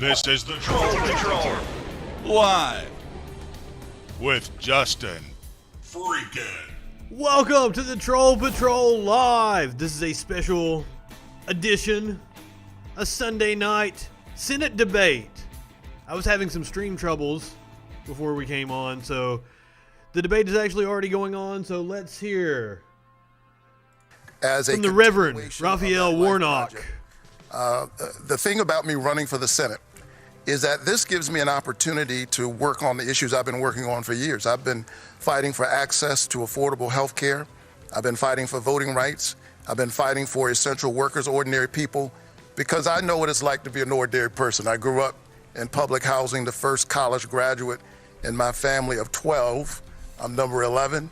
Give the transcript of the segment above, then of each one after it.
This is the Troll Patrol, live with Justin FREAKIN. Welcome to the Troll Patrol Live. This is a special edition, a Sunday night Senate debate. I was having some stream troubles before we came on, so the debate is actually already going on, so let's hear from the Reverend Raphael Warnock. The thing about me running for the Senate is that this gives me an opportunity to work on the issues I've been working on for years. I've been fighting for access to affordable health care. I've been fighting for voting rights. I've been fighting for essential workers, ordinary people, because I know what it's like to be an ordinary person. I grew up in public housing, the first college graduate in my family of 12. I'm number 11.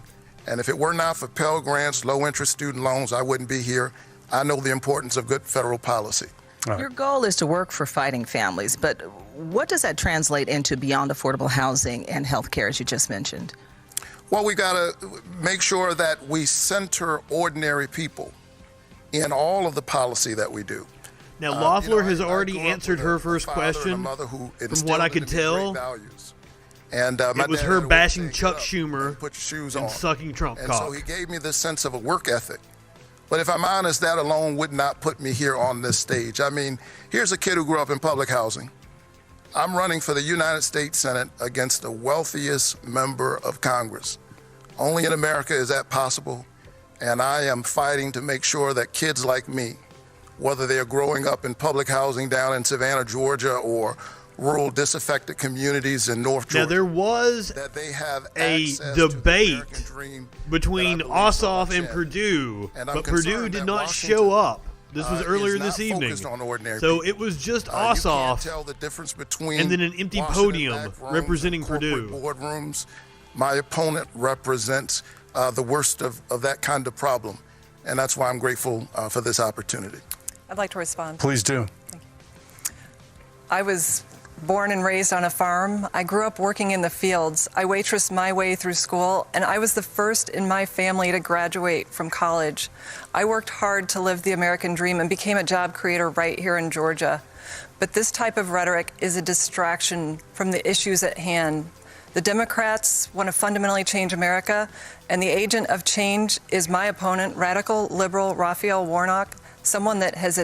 And if it were not for Pell Grants, low-interest student loans, I wouldn't be here. I know the importance of good federal policy. Right. Your goal is to work for fighting families, but what does that translate into beyond affordable housing and health care, as you just mentioned? Well, we got to make sure that we center ordinary people in all of the policy that we do. Now, Loeffler has already answered her first question, from what I could tell. And it was her bashing Chuck Schumer and sucking Trump cock. So he gave me this sense of a work ethic. But if I'm honest, that alone would not put me here on this stage. I mean, here's a kid who grew up in public housing. I'm running for the United States Senate against the wealthiest member of Congress. Only in America is that possible. And I am fighting to make sure that kids like me, whether they're growing up in public housing down in Savannah, Georgia, or rural disaffected communities in North Georgia. Now, there was a debate between Ossoff and Perdue, but Perdue did not show up. This was earlier this evening. So it was just Ossoff and then an empty podium representing Perdue. Boardrooms. My opponent represents the worst of that kind of problem, and that's why I'm grateful for this opportunity. I'd like to respond. Please do. Thank you. I was born and raised on a farm. I grew up working in the fields. I waitressed my way through school, and I was the first in my family to graduate from college. I worked hard to live the American dream and became a job creator right here in Georgia. But this type of rhetoric is a distraction from the issues at hand. The Democrats want to fundamentally change America, and the agent of change is my opponent, radical liberal Raphael Warnock, someone that has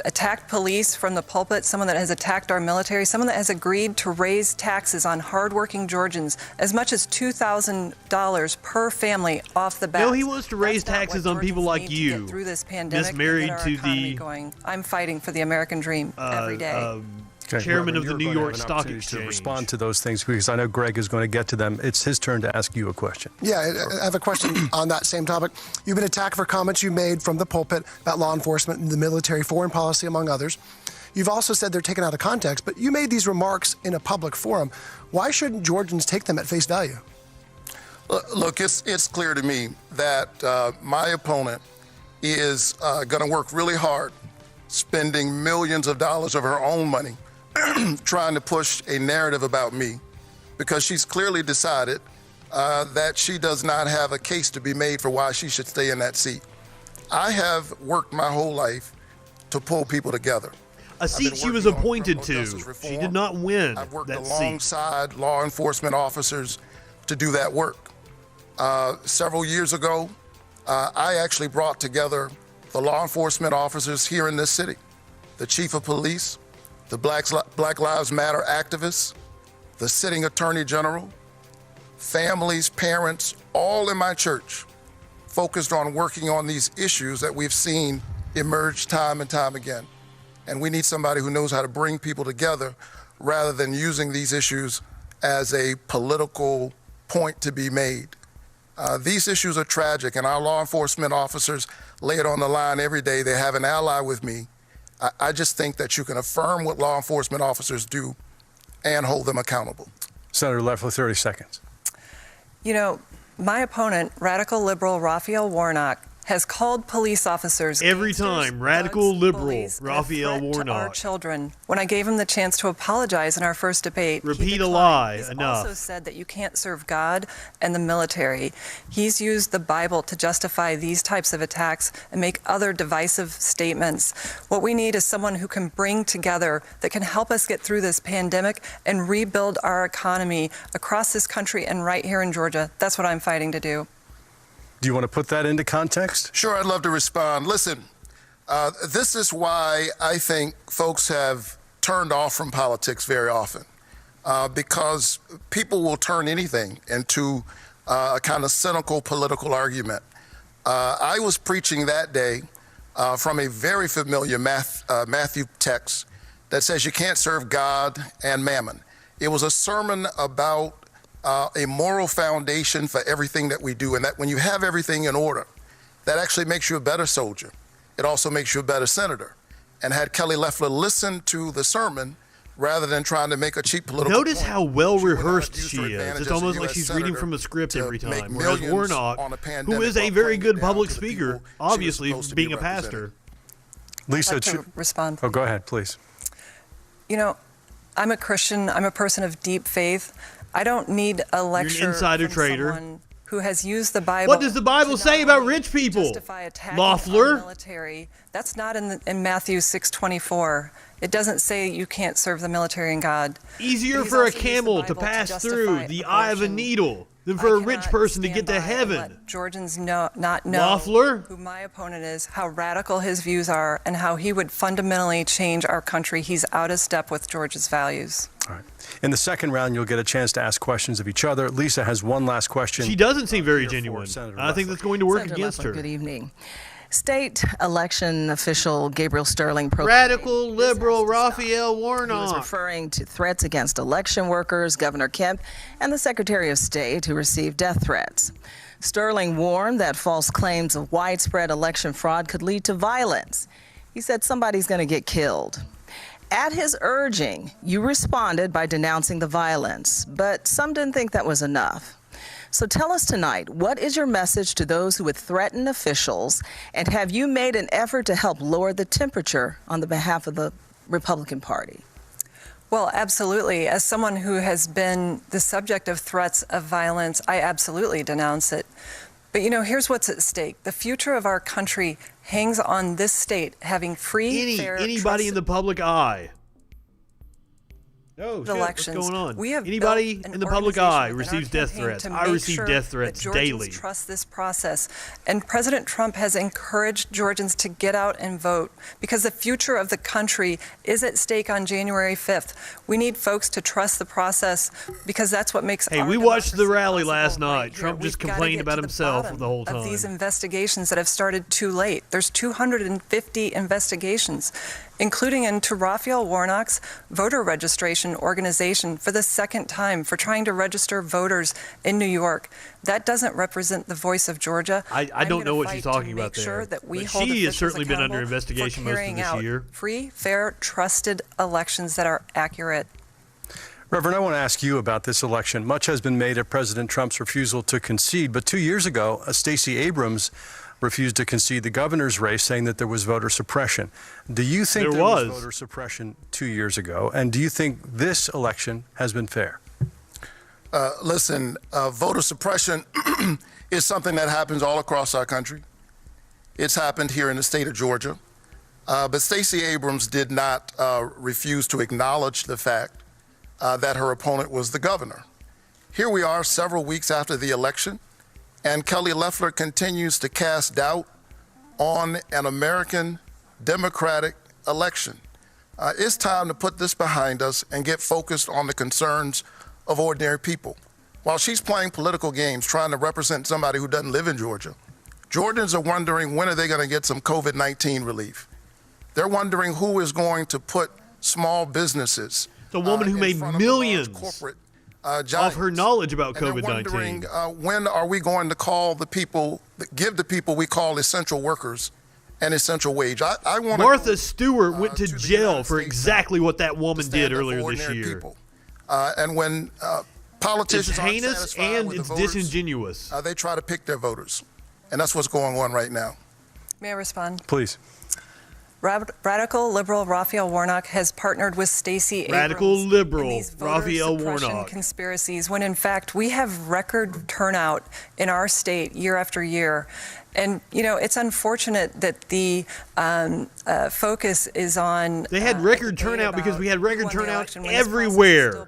attacked police from the pulpit, someone that has attacked our military, someone that has agreed to raise taxes on hardworking Georgians as much as $2,000 per family off the bat. No, he wants to raise taxes on people like you, through this pandemic, just married to the I'm fighting for the American dream every day. Okay, Chairman of the New York Stock Exchange. To respond to those things, because I know Greg is going to get to them. It's his turn to ask you a question. Yeah, I have a question on that same topic. You've been attacked for comments you made from the pulpit about law enforcement and the military, foreign policy, among others. You've also said they're taken out of context, but you made these remarks in a public forum. Why shouldn't Georgians take them at face value? Look, it's clear to me that my opponent is going to work really hard, spending millions of dollars of her own money trying to push a narrative about me, because she's clearly decided that she does not have a case to be made for why she should stay in that seat. I have worked my whole life to pull people together. A seat she was appointed to. She did not win I've worked that alongside law enforcement officers to do that work. Several years ago, I actually brought together the law enforcement officers here in this city, the chief of police, the Black Lives Matter activists, the sitting attorney general, families, parents, all in my church, focused on working on these issues that we've seen emerge time and time again. And we need somebody who knows how to bring people together rather than using these issues as a political point to be made. These issues are tragic, and our law enforcement officers lay it on the line every day. They have an ally with me. I just think that you can affirm what law enforcement officers do and hold them accountable. Senator Loeffler, 30 seconds. You know, my opponent, radical liberal Raphael Warnock, has called police officers every gangsters, time. Radical thugs, liberal bullies, and a Raphael threat to our Warnock. children. When I gave him the chance to apologize in our first debate, he Repeat a declined. lie. He's Enough. also said that you can't serve God and the military. He's used the Bible to justify these types of attacks and make other divisive statements. What we need is someone who can bring together, that can help us get through this pandemic and rebuild our economy across this country and right here in Georgia. That's what I'm fighting to do. Do you want to put that into context? Sure, I'd love to respond. Listen, this is why I think folks have turned off from politics very often, because people will turn anything into a kind of cynical political argument. I was preaching that day from a very familiar Matthew text that says you can't serve God and mammon. It was a sermon about a moral foundation for everything that we do, and that when you have everything in order, that actually makes you a better soldier. It also makes you a better senator. And had Kelly Loeffler listened to the sermon rather than trying to make a cheap political Notice point, how well she would not have rehearsed used she her is. advantage It's as a almost like US she's reading senator from a script to every make time. Whereas millions Warnock, on a who pandemic is a while very playing good it down public to the speaker, people she was obviously supposed to being be a pastor. Lisa, I'd like to respond. oh, go ahead, please. You know, I'm a Christian. I'm a person of deep faith. I don't need a lecture insider from trader. someone who has used the Bible. What does the Bible to say not about only rich people? justify attacking Loeffler? our military. That's not in Matthew 6:24. It doesn't say you can't serve the military and God. Easier He's for a also used the camel to Bible pass justify through the eye of a abortion. needle than I for a rich cannot person to stand get to by and heaven. let Georgians not know Loeffler? who my opponent is, how radical his views are, and how he would fundamentally change our country. He's out of step with Georgia's values. All right. In the second round, you'll get a chance to ask questions of each other. Lisa has one last question. She doesn't seem very Here for genuine. Senator I think Loeffler. that's going to work Senator against Loeffler, her. good evening. State election official Gabriel Sterling Radical liberal Raphael He was Warnock. referring to threats against election workers, Governor Kemp, and the Secretary of State who received death threats. Sterling warned that false claims of widespread election fraud could lead to violence. He said somebody's going to get killed. At his urging, you responded by denouncing the violence, but some didn't think that was enough. So tell us tonight, what is your message to those who would threaten officials, and have you made an effort to help lower the temperature on the behalf of the Republican Party? Well, absolutely. As someone who has been the subject of threats of violence, I absolutely denounce it. But you know, here's what's at stake. The future of our country hangs on this state having free, fair, Anybody in the public eye. Oh, shit, what's elections. going on? We have Anybody built an in the public eye organization within receives our death campaign threats. to I make receive sure death that threats Georgians daily. trust this process. And President Trump has encouraged Georgians to get out and vote because the future of the country is at stake on January 5th. We need folks to trust the process because that's what makes Hey, our we watched the democracy rally possible last right night. here. Trump just We've gotta complained get about to himself bottom the whole of these time. investigations that have started too late. There's 250 investigations, including into Raphael Warnock's voter registration organization for the second time for trying to register voters in New York. That doesn't represent the voice of Georgia. I don't know what she's talking about there. Sure that we But hold she has officials certainly been under accountable investigation for most of carrying this out year. free, fair, trusted elections that are accurate. Reverend, I want to ask you about this election. Much has been made of President Trump's refusal to concede, but 2 years ago, Stacey Abrams refused to concede the governor's race, saying that there was voter suppression. Do you think there was voter suppression 2 years ago, and do you think this election has been fair? Listen, voter suppression is something that happens all across our country. It's happened here in the state of Georgia. But Stacey Abrams did not refuse to acknowledge the fact that her opponent was the governor. Here we are several weeks after the election, and Kelly Loeffler continues to cast doubt on an American democratic election. It's time to put this behind us and get focused on the concerns of ordinary people. While she's playing political games, trying to represent somebody who doesn't live in Georgia, Georgians are wondering when are they going to get some COVID-19 relief. They're wondering who is going to put small businesses. The woman who made millions of her knowledge about COVID-19. When are we going to call the people, give the people we call essential workers an essential wage? I want Martha Stewart went to jail for exactly what that woman did earlier this year. And when politicians it's heinous aren't satisfied and with the it's voters, disingenuous. they try to pick their voters. And that's what's going on right now. May I respond? Please. Radical liberal Raphael Warnock has partnered with Stacey Abrams Radical liberal in these voter Raphael suppression Warnock. conspiracies, when in fact we have record turnout in our state year after year. And, you know, it's unfortunate that the focus is on... They had record turnout because we had record turnout everywhere.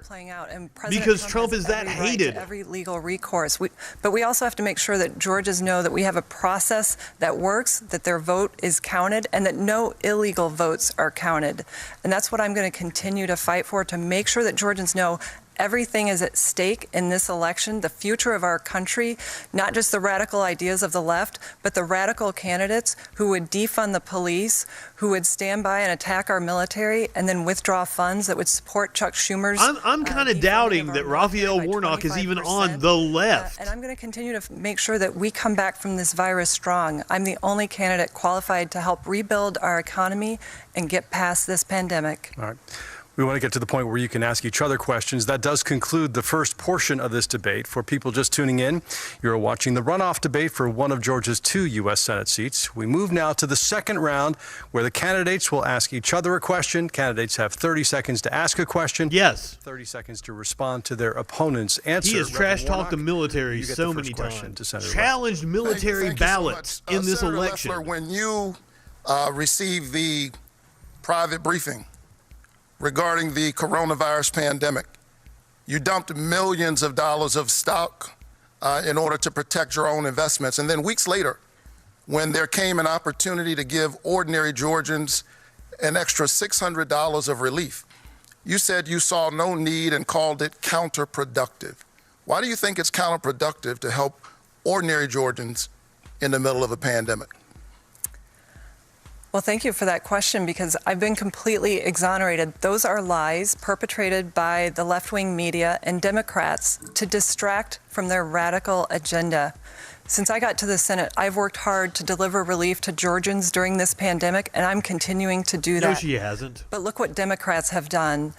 Because Trump is that hated. Every legal recourse. But we also have to make sure that Georgians know that we have a process that works, that their vote is counted, and that no illegal votes are counted. And that's what I'm going to continue to fight for, to make sure that Georgians know everything is at stake in this election, the future of our country, not just the radical ideas of the left, but the radical candidates who would defund the police, who would stand by and attack our military, and then withdraw funds that would support Chuck Schumer's... I'm kind of doubting that Raphael Warnock is even on the left. And I'm going to continue to make sure that we come back from this virus strong. I'm the only candidate qualified to help rebuild our economy and get past this pandemic. All right. We want to get to the point where you can ask each other questions. That does conclude the first portion of this debate. For people just tuning in, you're watching the runoff debate for one of Georgia's 2 U.S. Senate seats. We move now to the second round, where the candidates will ask each other a question. Candidates have 30 seconds to ask a question. Yes. 30 seconds to respond to their opponent's answer. He has trash-talked the military so many times. Challenged military ballots in this Senator election. Loeffler, when you received the private briefing regarding the coronavirus pandemic, you dumped millions of dollars of stock in order to protect your own investments. And then weeks later, when there came an opportunity to give ordinary Georgians an extra $600 of relief, you said you saw no need and called it counterproductive. Why do you think it's counterproductive to help ordinary Georgians in the middle of a pandemic? Well, thank you for that question, because I've been completely exonerated. Those are lies perpetrated by the left-wing media and Democrats to distract from their radical agenda. Since I got to the Senate, I've worked hard to deliver relief to Georgians during this pandemic, and I'm continuing to do that. No, she hasn't. But look what Democrats have done.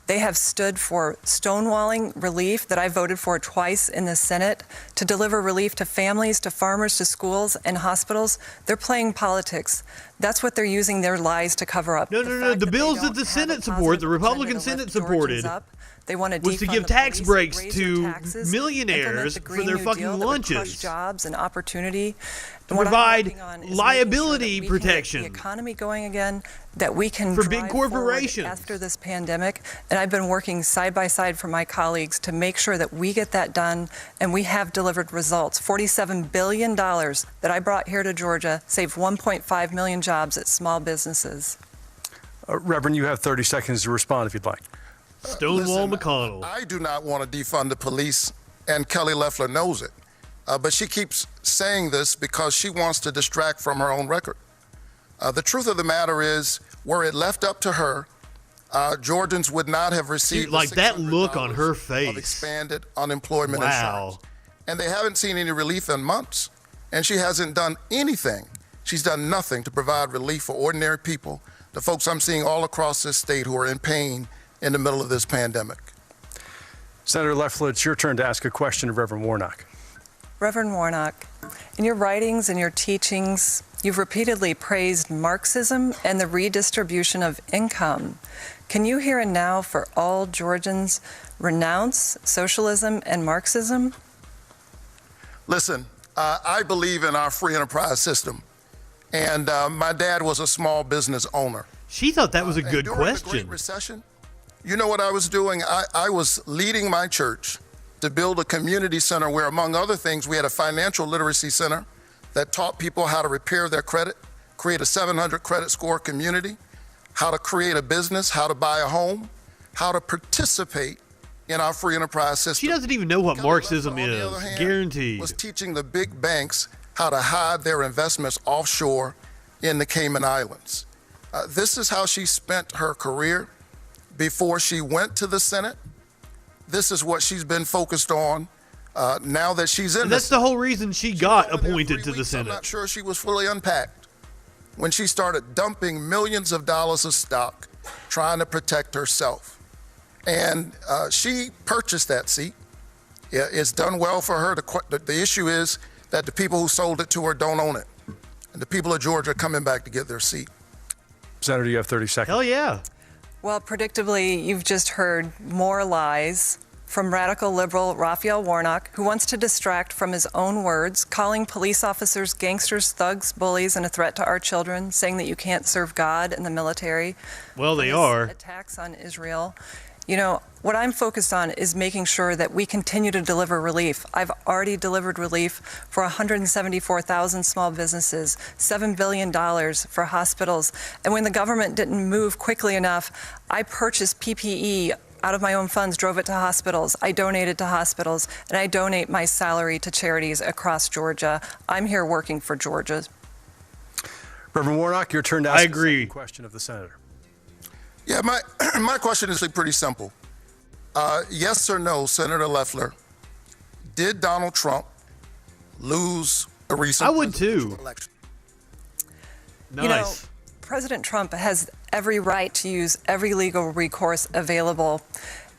They have stood for stonewalling relief that I voted for twice in the Senate, to deliver relief to families, to farmers, to schools and hospitals. They're playing politics. That's what they're using their lies to cover up. No. The bills that the Senate support, the Republican Senate supported, they want to was to give tax breaks to millionaires for their fucking lunches. Jobs and opportunity. To provide liability protection. The economy going again, that we can for big corporations after this pandemic. And I've been working side by side for my colleagues to make sure that we get that done, and we have delivered results. $47 billion that I brought here to Georgia saved 1.5 million jobs at small businesses. Reverend, you have 30 seconds to respond if you'd like. Stonewall Listen, McConnell. I do not want to defund the police, and Kelly Loeffler knows it. But she keeps saying this because she wants to distract from her own record. The truth of the matter is, were it left up to her, Georgians would not have received like that look on her face of expanded unemployment insurance. And they haven't seen any relief in months. And she hasn't done anything. She's done nothing to provide relief for ordinary people, the folks I'm seeing all across this state who are in pain in the middle of this pandemic. Senator Loeffler, it's your turn to ask a question of Reverend Warnock. Reverend Warnock, in your writings and your teachings, you've repeatedly praised Marxism and the redistribution of income. Can you here and now, for all Georgians, renounce socialism and Marxism? Listen, I believe in our free enterprise system. And my dad was a small business owner. She thought that was a good question. During the Great Recession, you know what I was doing? I was leading my church to build a community center where, among other things, we had a financial literacy center that taught people how to repair their credit, create a 700 credit score community, how to create a business, how to buy a home, how to participate in our free enterprise system. She doesn't even know what Marxism is, on the other hand, guaranteed. Was teaching the big banks how to hide their investments offshore in the Cayman Islands. This is how she spent her career before she went to the Senate. This is what she's been focused on now that she's in. And that's the whole reason she got appointed to the Senate. I'm not sure she was fully unpacked when she started dumping millions of dollars of stock trying to protect herself. And she purchased that seat. It's done well for her. The issue is that the people who sold it to her don't own it. And the people of Georgia are coming back to get their seat. Senator, you have 30 seconds. Hell yeah. Well, predictably, you've just heard more lies from radical liberal Raphael Warnock, who wants to distract from his own words, calling police officers gangsters, thugs, bullies, and a threat to our children, saying that you can't serve God in the military. Well, they His are. Attacks on Israel. You know, what I'm focused on is making sure that we continue to deliver relief. I've already delivered relief for 174,000 small businesses, $7 billion for hospitals. And when the government didn't move quickly enough, I purchased PPE out of my own funds, drove it to hospitals. I donated to hospitals, and I donate my salary to charities across Georgia. I'm here working for Georgia. Reverend Warnock, your turn to ask I agree. the second question of the senator. Yeah, my question is pretty simple. Yes or no, Senator Loeffler, did Donald Trump lose a recent I would presidential too. election? Nice. You know, President Trump has every right to use every legal recourse available.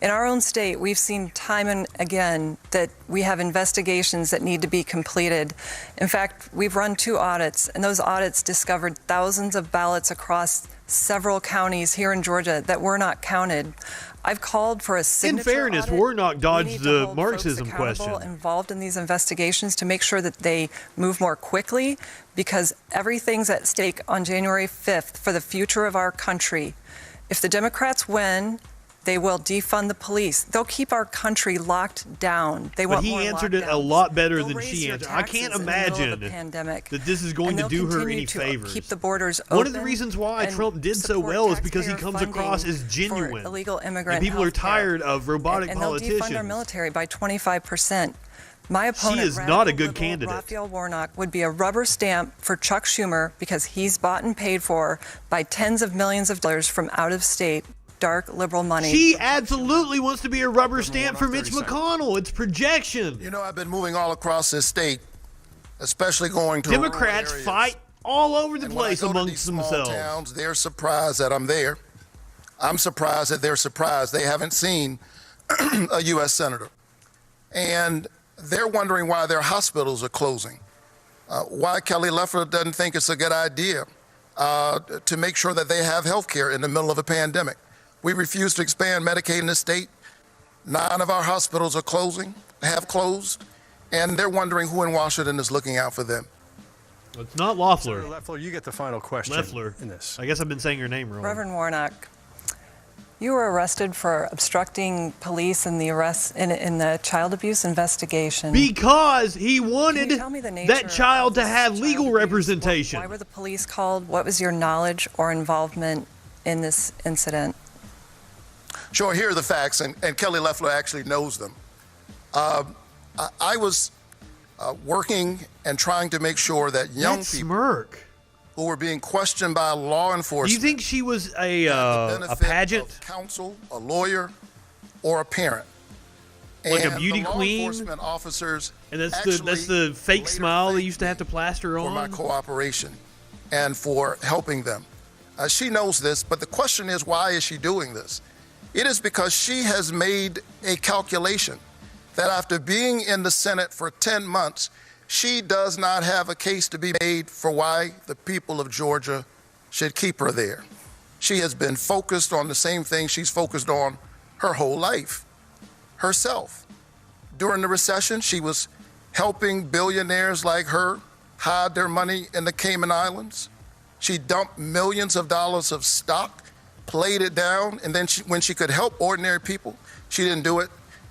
In our own state, we've seen time and again that we have investigations that need to be completed. In fact, we've run 2 audits, and those audits discovered thousands of ballots across several counties here in Georgia that were not counted. I've called for a signature In fairness, audit. Warnock We dodged need to the hold Marxism folks accountable question. involved in these investigations to make sure that they move more quickly, because everything's at stake on January 5th for the future of our country. If the Democrats win, they will defund the police. They'll keep our country locked down. They But want he more answered it a lockdowns. lot better They'll than raise she your answered. I can't taxes in the middle of imagine the pandemic. that this is going And to they'll do her continue any to favors. Keep the borders open. One of the reasons why and Trump did so support well is because he taxpayer comes across funding as genuine. for illegal immigrant And people are healthcare. tired of robotic and politicians. They'll defund our military by 25%. My opponent, is not a good radical liberal candidate. Raphael Warnock, would be a rubber stamp for Chuck Schumer because he's bought and paid for by tens of millions of dollars from out of state dark liberal money. She absolutely wants to be a rubber stamp for Mitch McConnell. It's projection. You know, I've been moving all across this state, especially going to Democrats rural areas. fight all over the And when I place go to amongst these small themselves. towns, they're surprised that I'm there. I'm surprised that they're surprised they haven't seen a U.S. senator. And they're wondering why their hospitals are closing, why Kelly Loeffler doesn't think it's a good idea to make sure that they have health care in the middle of a pandemic. We refuse to expand Medicaid in the state. 9 of our hospitals are have closed, and they're wondering who in Washington is looking out for them. It's not Loeffler. Senator Loeffler, you get the final question Loeffler. in this. I guess I've been saying your name wrong. Reverend Warnock, you were arrested for obstructing police in the in the child abuse investigation. Because he Can wanted you tell me the nature that child of to this have child legal abuse? representation. Why were the police called? What was your knowledge or involvement in this incident? Sure, here are the facts, and Kelly Loeffler actually knows them. I was working and trying to make sure that young That people smirk. who were being questioned by law Do enforcement you think she was had the a benefit pageant? of counsel, a lawyer, or a parent. Like a And beauty the law queen? enforcement officers And that's actually the fake later smile they thanked used to have to me plaster for my on. cooperation and for helping them. She knows this, but the question is, why is she doing this? It is because she has made a calculation that after being in the Senate for 10 months, she does not have a case to be made for why the people of Georgia should keep her there. She has been focused on the same thing she's focused on her whole life, herself. During the recession, she was helping billionaires like her hide their money in the Cayman Islands. She dumped millions of dollars of stock, played it down, and then when she could help ordinary people, she didn't do it.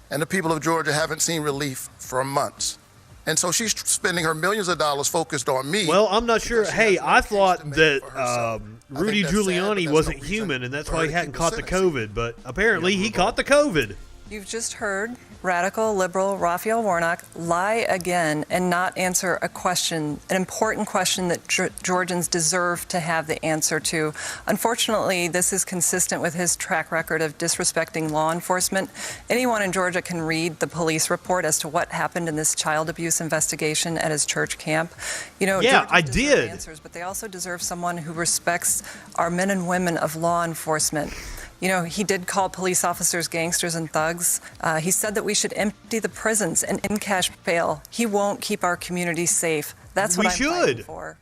And the people of Georgia haven't seen relief for months. And so she's spending her millions of dollars focused on me. Well, I'm not sure. because she Hey, has no I case thought to make that for herself. I Rudy think that's sad, but Giuliani that's wasn't no reason human, and that's for why her he to hadn't keep caught the sentencing. COVID. But apparently, he caught the COVID. You've just heard radical liberal Raphael Warnock lie again and not answer a question, an important question that Georgians deserve to have the answer to. Unfortunately, this is consistent with his track record of disrespecting law enforcement. Anyone in Georgia can read the police report as to what happened in this child abuse investigation at his church camp. You know, Yeah, Georgians I deserve did. answers, but they also deserve someone who respects our men and women of law enforcement. You know, he did call police officers gangsters and thugs. He said that we should empty the prisons and in cash bail. He won't keep our communities safe. That's what I'm fighting for.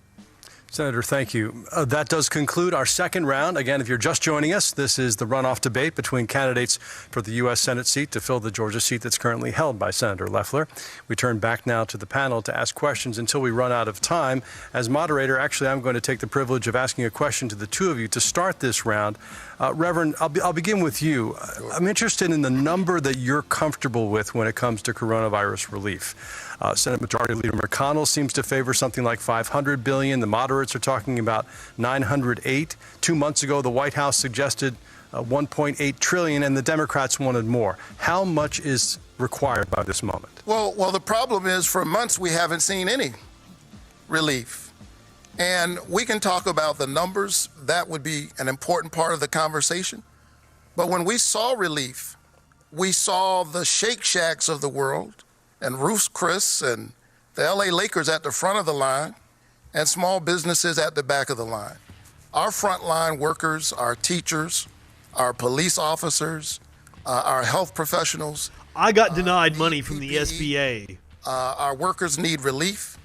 Senator, thank you. That does conclude our second round. Again, if you're just joining us, this is the runoff debate between candidates for the U.S. Senate seat to fill the Georgia seat that's currently held by Senator Loeffler. We turn back now to the panel to ask questions until we run out of time. As moderator, actually, I'm going to take the privilege of asking a question to the two of you to start this round. Reverend, I'll begin with you. I'm interested in the number that you're comfortable with when it comes to coronavirus relief. Senate Majority Leader McConnell seems to favor something like $500 billion. The moderates are talking about $908. 2 months ago, the White House suggested $1.8 trillion, and the Democrats wanted more. How much is required by this moment? Well, the problem is for months we haven't seen any relief. And we can talk about the numbers. That would be an important part of the conversation. But when we saw relief, we saw the Shake Shacks of the world and Ruth's Chris and the LA Lakers at the front of the line and small businesses at the back of the line. Our frontline workers, our teachers, our police officers, our health professionals. I got denied money from the SBA. Our workers need relief.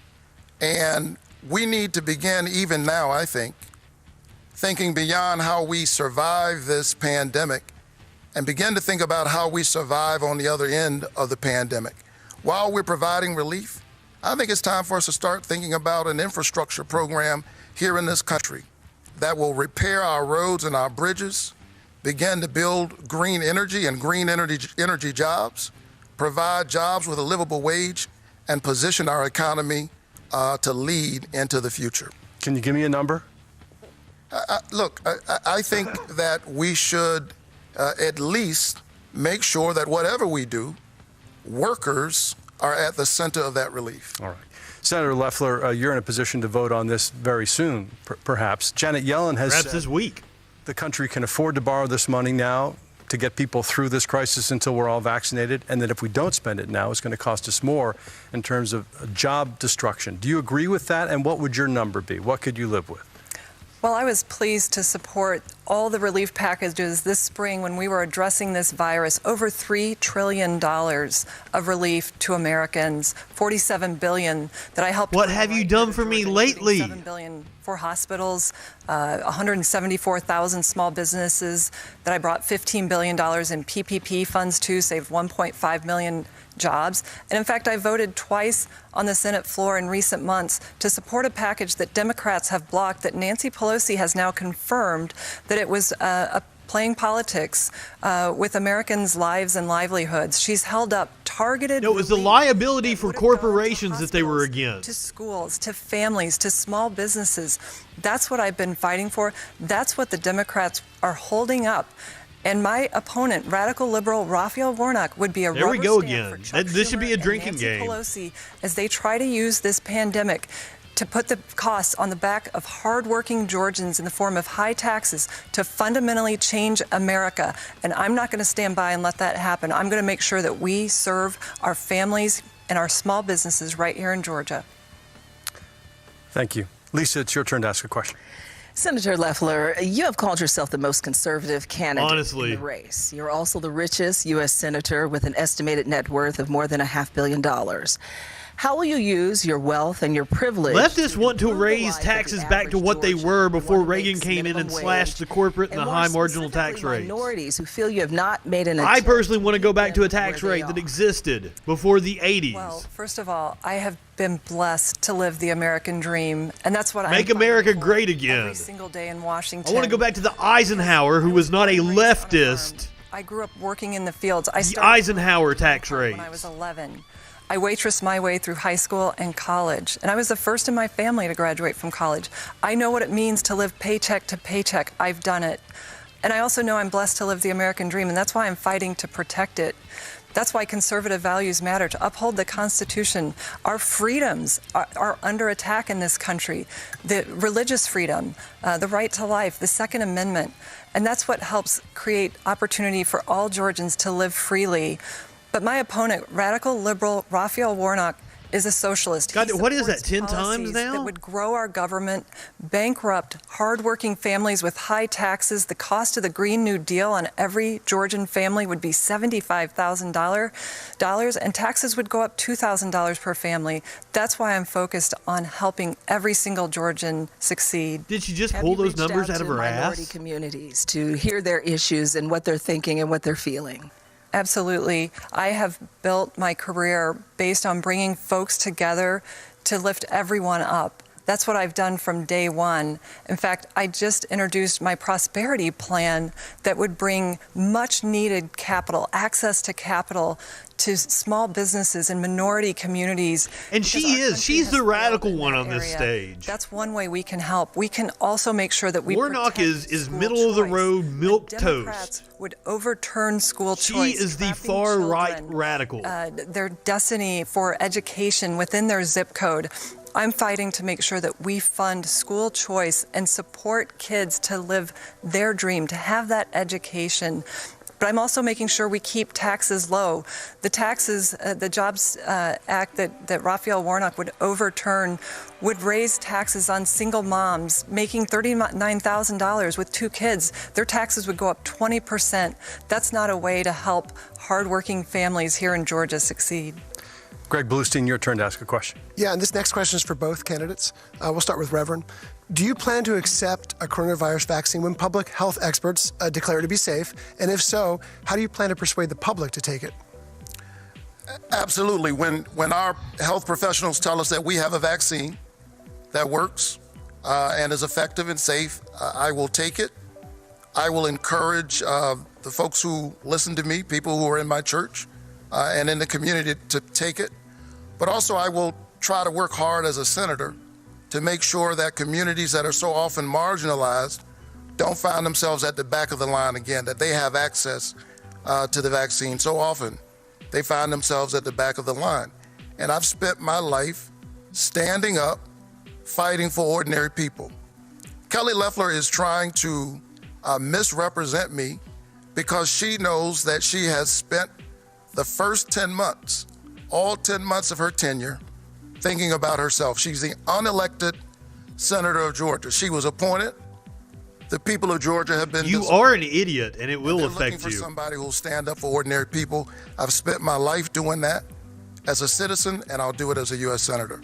And we need to begin even now, I think, thinking beyond how we survive this pandemic and begin to think about how we survive on the other end of the pandemic. While we're providing relief, I think it's time for us to start thinking about an infrastructure program here in this country that will repair our roads and our bridges, begin to build green energy and green energy jobs, provide jobs with a livable wage, and position our economy to lead into the future. Can you give me a number? Look, I think that we should at least make sure that whatever we do, workers are at the center of that relief. All right. Senator Loeffler, you're in a position to vote on this very soon, perhaps. Janet Yellen has perhaps said this week the country can afford to borrow this money now to get people through this crisis until we're all vaccinated, and that if we don't spend it now, it's going to cost us more in terms of job destruction. Do you agree with that? And what would your number be? What could you live with? Well, I was pleased to support all the relief packages this spring when we were addressing this virus. Over $3 trillion of relief to Americans, $47 billion that I helped. What have you done for me lately? $7 billion for hospitals, 174,000 small businesses that I brought $15 billion in PPP funds to, saved 1.5 million jobs. And in fact, I voted twice on the Senate floor in recent months to support a package that Democrats have blocked, that Nancy Pelosi has now confirmed that it was playing politics with Americans' lives and livelihoods. She's held up targeted. No, it was the liability for corporations that they were against. To schools, to families, to small businesses. That's what I've been fighting for. That's what the Democrats are holding up. And my opponent, radical liberal Raphael Warnock, would be a there rubber we go stamp again. for Chuck This should be a Schumer drinking and Nancy game. Pelosi as they try to use this pandemic to put the costs on the back of hardworking Georgians in the form of high taxes to fundamentally change America. And I'm not going to stand by and let that happen. I'm going to make sure that we serve our families and our small businesses right here in Georgia. Thank you. Lisa, it's your turn to ask a question. Senator Loeffler, you have called yourself the most conservative candidate Honestly. in the race. You're also the richest U.S. senator with an estimated net worth of more than $500 million. How will you use your wealth and your privilege? Leftists want to raise taxes back to what they were before Reagan came in and slashed the corporate and the high marginal tax rates. Minorities who feel you have not made an I personally want to go back to a tax rate that existed before the 80s. Well, first of all, I have been blessed to live the American dream, and that's what I Make America great again. every single day in Washington. I want to go back to the Eisenhower, who was not a leftist. I grew up working in the fields. I The started Eisenhower tax rate. when I was 11. I waitressed my way through high school and college, and I was the first in my family to graduate from college. I know what it means to live paycheck to paycheck. I've done it. And I also know I'm blessed to live the American dream, and that's why I'm fighting to protect it. That's why conservative values matter, to uphold the Constitution. Our freedoms are under attack in this country. The religious freedom, the right to life, the Second Amendment. And that's what helps create opportunity for all Georgians to live freely. But my opponent, radical liberal Raphael Warnock, is a socialist. God, He what is that, supports 10 times policies now? That would grow our government, bankrupt hardworking families with high taxes. The cost of the Green New Deal on every Georgian family would be $75,000, and taxes would go up $2,000 per family. That's why I'm focused on helping every single Georgian succeed. Did she just Have pull you those reached numbers out out of to her minority ass? communities to hear their issues and what they're thinking and what they're feeling? Absolutely. I have built my career based on bringing folks together to lift everyone up. That's what I've done from day one. In fact, I just introduced my prosperity plan that would bring much needed capital, access to capital to small businesses and minority communities. And because she our is. country She's has the failed radical in one that on this area. stage. That's one way we can help. We can also make sure that we Warnock protect is school middle of the choice. road When milk Democrats would overturn school She choice. is the trapping far right children, radical. their destiny for education within their zip code. I'm fighting to make sure that we fund school choice and support kids to live their dream, to have that education. But I'm also making sure we keep taxes low. The taxes, the Jobs Act that Raphael Warnock would overturn would raise taxes on single moms making $39,000 with 2 kids. Their taxes would go up 20%. That's not a way to help hardworking families here in Georgia succeed. Greg Bluestein, your turn to ask a question. Yeah, and this next question is for both candidates. We'll start with Reverend. Do you plan to accept a coronavirus vaccine when public health experts declare it to be safe? And if so, how do you plan to persuade the public to take it? Absolutely. When our health professionals tell us that we have a vaccine that works and is effective and safe, I will take it. I will encourage the folks who listen to me, people who are in my church and in the community, to take it. But also I will try to work hard as a senator to make sure that communities that are so often marginalized don't find themselves at the back of the line again, that they have access to the vaccine. So often they find themselves at the back of the line. And I've spent my life standing up, fighting for ordinary people. Kelly Loeffler is trying to misrepresent me because she knows that she has spent the first 10 months, all 10 months of her tenure, thinking about herself. She's the unelected senator of Georgia. She was appointed. The people of Georgia have been. You are an idiot, and it will affect looking for you. somebody who will stand up for ordinary people. I've spent my life doing that as a citizen, and I'll do it as a U.S. senator.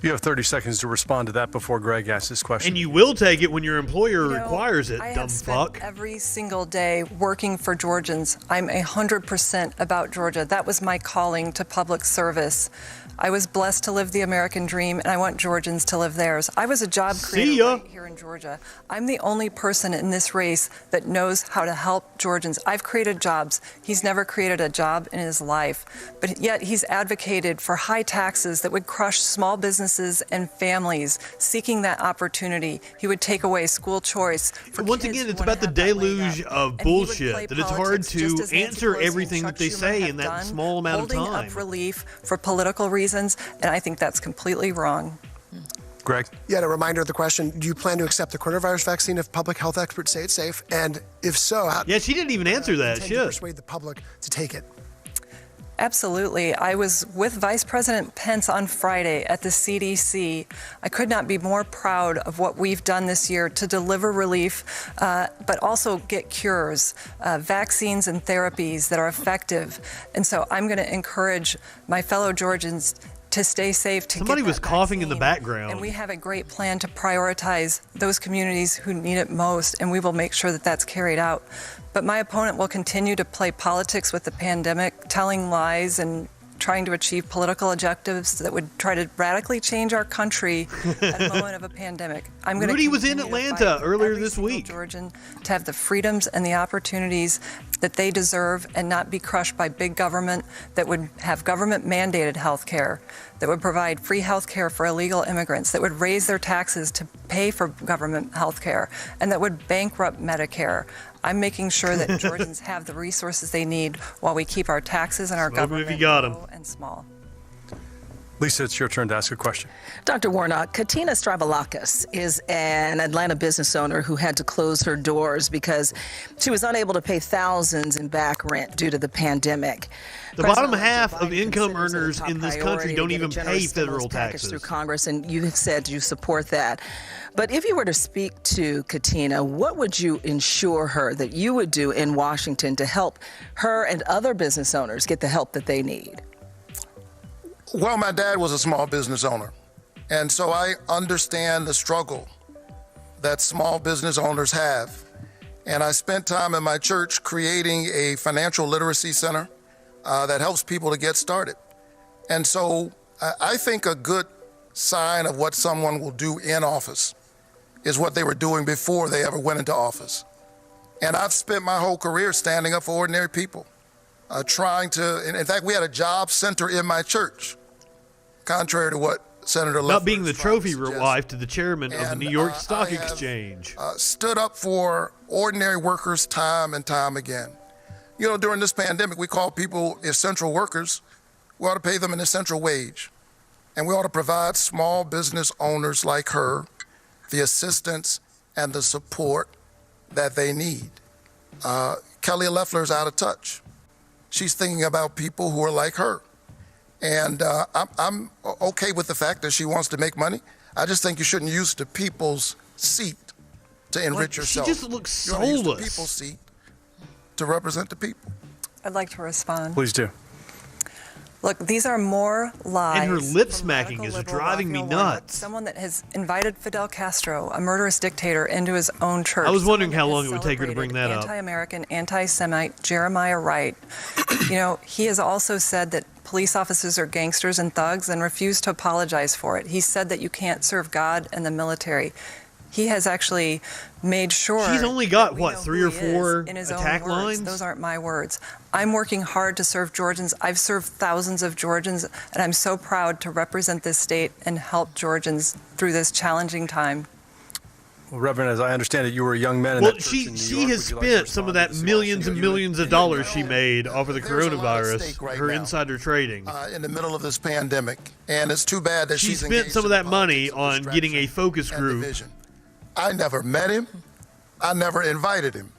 You have 30 seconds to respond to that before Greg asks his question. And you will take it when your employer requires it, I dumb have spent fuck. every single day working for Georgians. I'm 100% about Georgia. That was my calling to public service. I was blessed to live the American dream, and I want Georgians to live theirs. I was a job creator right here in Georgia. I'm the only person in this race that knows how to help Georgians. I've created jobs. He's never created a job in his life, but yet he's advocated for high taxes that would crush small businesses and families seeking that opportunity. He would take away school choice. For Once kids again, who it's wanna about the have that leg deluge up. of And he would bullshit, play that it's hard politics just to as Nancy answer Pelosi everything and that they Chuck say Schumer in have that done, small amount of holding time. up relief for political reasons, and I think that's completely wrong. Greg? Yeah, a reminder of the question. Do you plan to accept the coronavirus vaccine if public health experts say it's safe? And if so, how Yeah, she didn't even answer that intend to shit. persuade the public to take it? Absolutely. I was with Vice President Pence on Friday at the CDC. I could not be more proud of what we've done this year to deliver relief, but also get cures, vaccines and therapies that are effective. And so I'm going to encourage my fellow Georgians to stay safe, to Somebody get was that coughing in the vaccine. background. And we have a great plan to prioritize those communities who need it most, and we will make sure that that's carried out. But my opponent will continue to play politics with the pandemic, telling lies and trying to achieve political objectives that would try to radically change our country at a moment of a pandemic. I'm going Rudy was in continue to Atlanta fight for earlier every this single week. Georgian to have the freedoms and the opportunities that they deserve and not be crushed by big government that would have government mandated health care, that would provide free health care for illegal immigrants, that would raise their taxes to pay for government health care, and that would bankrupt Medicare. I'm making sure that Georgians have the resources they need while we keep our taxes and our Smoke 'em if government you got 'em. low and small. Lisa, it's your turn to ask a question. Dr. Warnock, Katina Stravalakis is an Atlanta business owner who had to close her doors because she was unable to pay thousands in back rent due to the pandemic. The bottom half of income earners in this country don't even pay federal taxes taxes. Through Congress, and you have said you support that. But if you were to speak to Katina, what would you ensure her that you would do in Washington to help her and other business owners get the help that they need? Well, my dad was a small business owner, and so I understand the struggle that small business owners have. And I spent time in my church creating a financial literacy center that helps people to get started. And so I think a good sign of what someone will do in office is what they were doing before they ever went into office. And I've spent my whole career standing up for ordinary people, trying to, in fact, we had a job center in my church, contrary to what Senator Loeffler Not being the trophy wife to the chairman of the New York Stock Exchange. Stood up for ordinary workers time and time again. You know, during this pandemic, we call people essential workers. We ought to pay them an essential wage. And we ought to provide small business owners like her the assistance and the support that they need. Kelly Loeffler's out of touch. She's thinking about people who are like her. And I'm okay with the fact that she wants to make money. I just think you shouldn't use the people's seat to enrich yourself. She just looks You ought to use the soulless. people's seat to represent the people. I'd like to respond. Please do. Look, these are more lies. And her lip from smacking radical is liberal driving me Raphael Warnock, nuts. Someone that has invited Fidel Castro, a murderous dictator, into his own church. I was wondering Someone how that long has it would take her to bring that up. Anti-American, anti-Semite Jeremiah Wright. You know, he has also said that police officers are gangsters and thugs and refused to apologize for it. He said that you can't serve God and the military. He has actually made sure. She's only got, that we what, know 3 who or he is 4 in his attack own words. lines? Those aren't my words. I'm working hard to serve Georgians. I've served thousands of Georgians, and I'm so proud to represent this state and help Georgians through this challenging time. Well, Reverend, as I understand it, you were a young man in Well, that church she in New she York. has Would you like to spent some of respond that to this millions and election? millions of dollars she made off of the There's a lot at coronavirus, stake right her now. insider trading. In the middle of this pandemic, and it's too bad that She she's spent engaged some of in that the money politics of on getting a distraction focus and group. division. I never met him. I never invited him.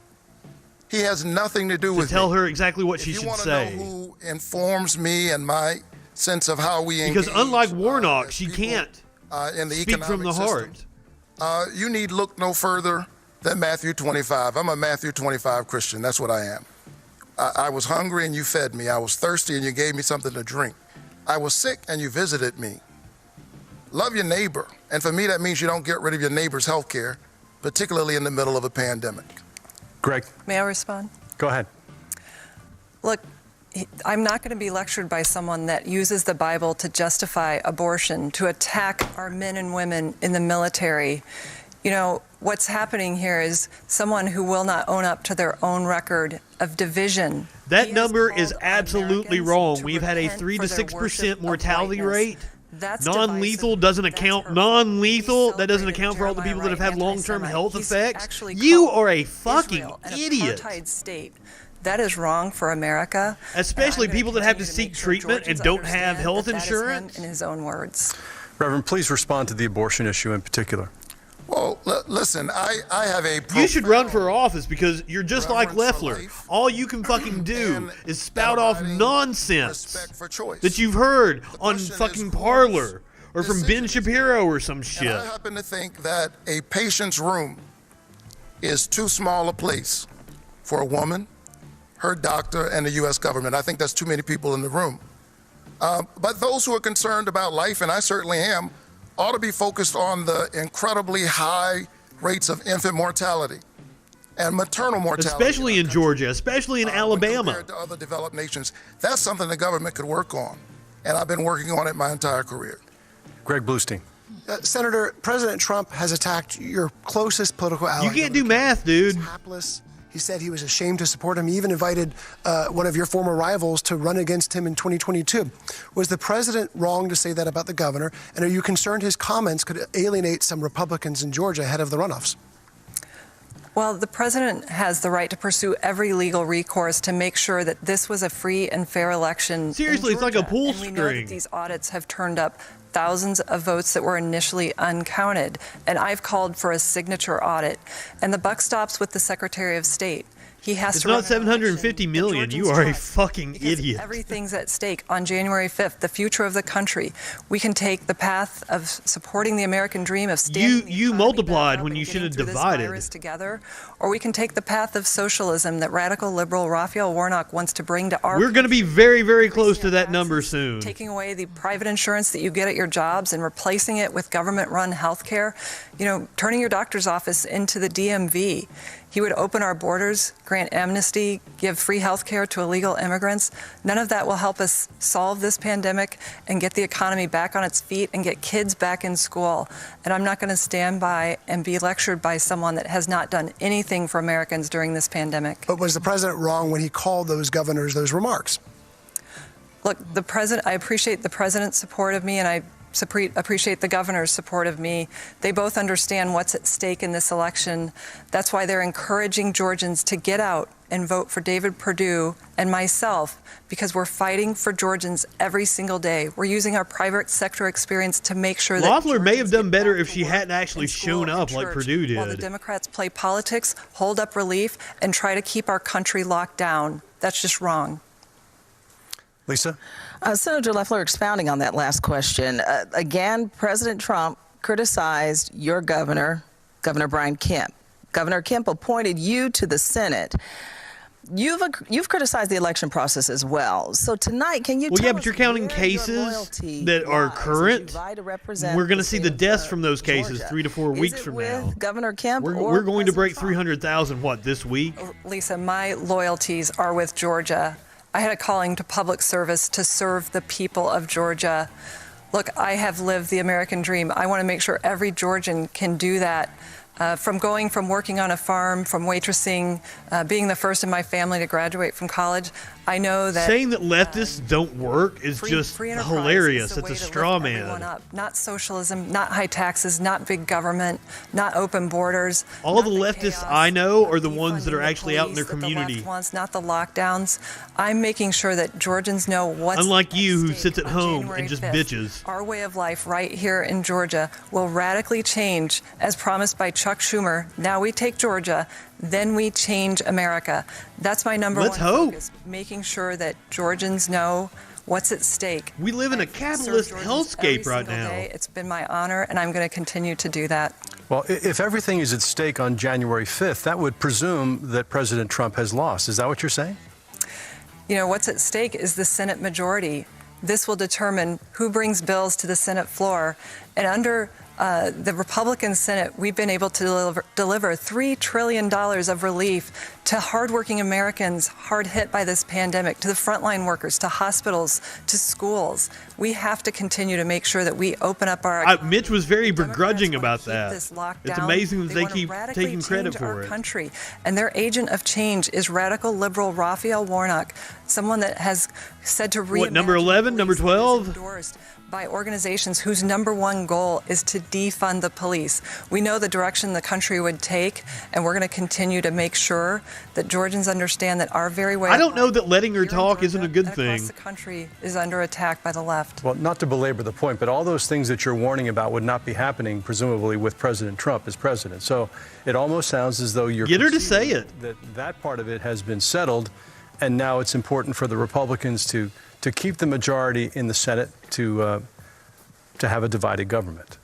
He has nothing to do To with tell me. her exactly what If she you should want to say. know who informs me and my sense of how we engage, Because unlike Warnock, as she people, can't in the speak from the economic heart. system, you need look no further than Matthew 25. I'm a Matthew 25 Christian. That's what I am. I was hungry and you fed me. I was thirsty and you gave me something to drink. I was sick and you visited me. Love your neighbor. And for me, that means you don't get rid of your neighbor's health care, particularly in the middle of a pandemic. Greg, May I respond? go ahead. Look, I'm not going to be lectured by someone that uses the Bible to justify abortion, to attack our men and women in the military. You know, what's happening here is someone who will not own up to their own record of division. That He has number called is absolutely Americans wrong. to We've had a repent 3 to for their 6% worship of mortality whiteness. rate. That's Non-lethal divisive. doesn't That's account. hurtful. Non-lethal, He that doesn't celebrated account for all the people that have Jeremiah had Wright, long-term anti-Semite. health He's effects. actually You called are a fucking Israel an idiot. apartheid state. That is wrong for America. Especially And I'm people gonna that have to continue seek make sure treatment and Georgians don't have understand health that that is him insurance. in his own words. Reverend, please respond to the abortion issue in particular. Well, listen, I have a You should run profound for office because you're just like reverence for Loeffler. life All you can fucking do and is spout off abiding nonsense respect for choice. that you've heard on question is fucking whose Parlor or from Ben decision is it? Shapiro or some And shit. I happen to think that a patient's room is too small a place for a woman, her doctor, and the U.S. government. I think that's too many people in the room. But those who are concerned about life, and I certainly am, ought to be focused on the incredibly high rates of infant mortality and maternal mortality. Especially in our country, Georgia, especially in when Alabama. compared to other developed nations. That's something the government could work on. And I've been working on it my entire career. Greg Bluestein. Senator, President Trump has attacked your closest political ally. You can't do Governor Kemp. math, dude. He's hapless. He said he was ashamed to support him. He even invited one of your former rivals to run against him in 2022. Was the president wrong to say that about the governor? And are you concerned his comments could alienate some Republicans in Georgia ahead of the runoffs? Well, the president has the right to pursue every legal recourse to make sure that this was a free and fair election. Seriously, it's like a pool and we know that string. these audits have turned up thousands of votes that were initially uncounted. And I've called for a signature audit. And the buck stops with the Secretary of State. He has It's to not run an 750 election million. that You Georgians are a trust, fucking because idiot. Everything's at stake on January 5th, the future of the country. We can take the path of supporting the American dream of standing the You economy multiplied back up when and you should getting have through this divided. virus together, or we can take the path of socialism that radical liberal Raphael Warnock wants to bring to our We're going to be very, very close to that number soon. taking away the private insurance that you get at your jobs and replacing it with government-run health care, turning your doctor's office into the DMV. He would open our borders, grant amnesty, give free health care to illegal immigrants. None of that will help us solve this pandemic and get the economy back on its feet and get kids back in school. And I'm not going to stand by and be lectured by someone that has not done anything for Americans during this pandemic. But was the president wrong when he called those governors those remarks? Look, I appreciate the president's support of me, and I appreciate the governor's support of me. They both understand what's at stake in this election. That's why they're encouraging Georgians to get out and vote for David Perdue and myself, because we're fighting for Georgians every single day. We're using our private sector experience to make sure that Loeffler may have Georgians done get better back if to she work hadn't actually and school shown and up like church, Perdue while the did. Democrats play politics, hold up relief, and try to keep our country locked down. That's just wrong. Lisa? Senator Loeffler, expounding on that last question, again, President Trump criticized your governor, Governor Brian Kemp. Governor Kemp appointed you to the Senate. You've criticized the election process as well. So tonight, can you tell yeah, but us you're counting where your cases loyalty that are lies as you current. vie to represent We're going to the see state the of, deaths from those cases Georgia? 3 to 4 Is weeks it from with now. Governor Kemp or We're going to break President Trump? 300,000, this week? Lisa, my loyalties are with Georgia. I had a calling to public service to serve the people of Georgia. Look, I have lived the American dream. I want to make sure every Georgian can do that. From working on a farm, from waitressing, being the first in my family to graduate from college, I know that Saying that leftists don't work is just free enterprise hilarious. is the It's way a to straw lift everyone man. up. Not socialism, not high taxes, not big government, not open borders. All not the leftists chaos, I know are not the ones that defunding are the actually out in their police that the left community. wants, not the lockdowns. I'm making sure that Georgians know what's Unlike at you, who stake sits at on home January and just 5th. bitches. Our way of life right here in Georgia will radically change, as promised by Chuck Schumer. Now we take Georgia, then we change America. That's my number Let's one hope. focus, making sure that Georgians know what's at stake. We live in a I've served capitalist Georgians hellscape every right single now. day. It's been my honor, and I'm going to continue to do that. Well, if everything is at stake on January 5th, that would presume that President Trump has lost. Is that what you're saying? What's at stake is the Senate majority. This will determine who brings bills to the Senate floor. And under the Republican Senate, we've been able to deliver $3 trillion of relief to hardworking Americans hard hit by this pandemic, to the frontline workers, to hospitals, to schools. We have to continue to make sure that we open up our Mitch was very Democrats begrudging wanna about keep that. this locked It's down. amazing that they wanna keep radically taking credit change for our it. country. And their agent of change is radical liberal Raphael Warnock, someone that has said to reimagine number 11, number police, that is 12? endorsed by organizations whose number one goal is to defund the police. We know the direction the country would take, and we're going to continue to make sure that Georgians understand that our very way I of don't know life that letting her here in talk isn't a Georgia good and thing. across the country is under attack by the left. Well, not to belabor the point, but all those things that you're warning about would not be happening, presumably, with President Trump as president. So it almost sounds as though you're Get her to say conceding it. that part of it has been settled, and now it's important for the Republicans to keep the majority in the Senate to have a divided government.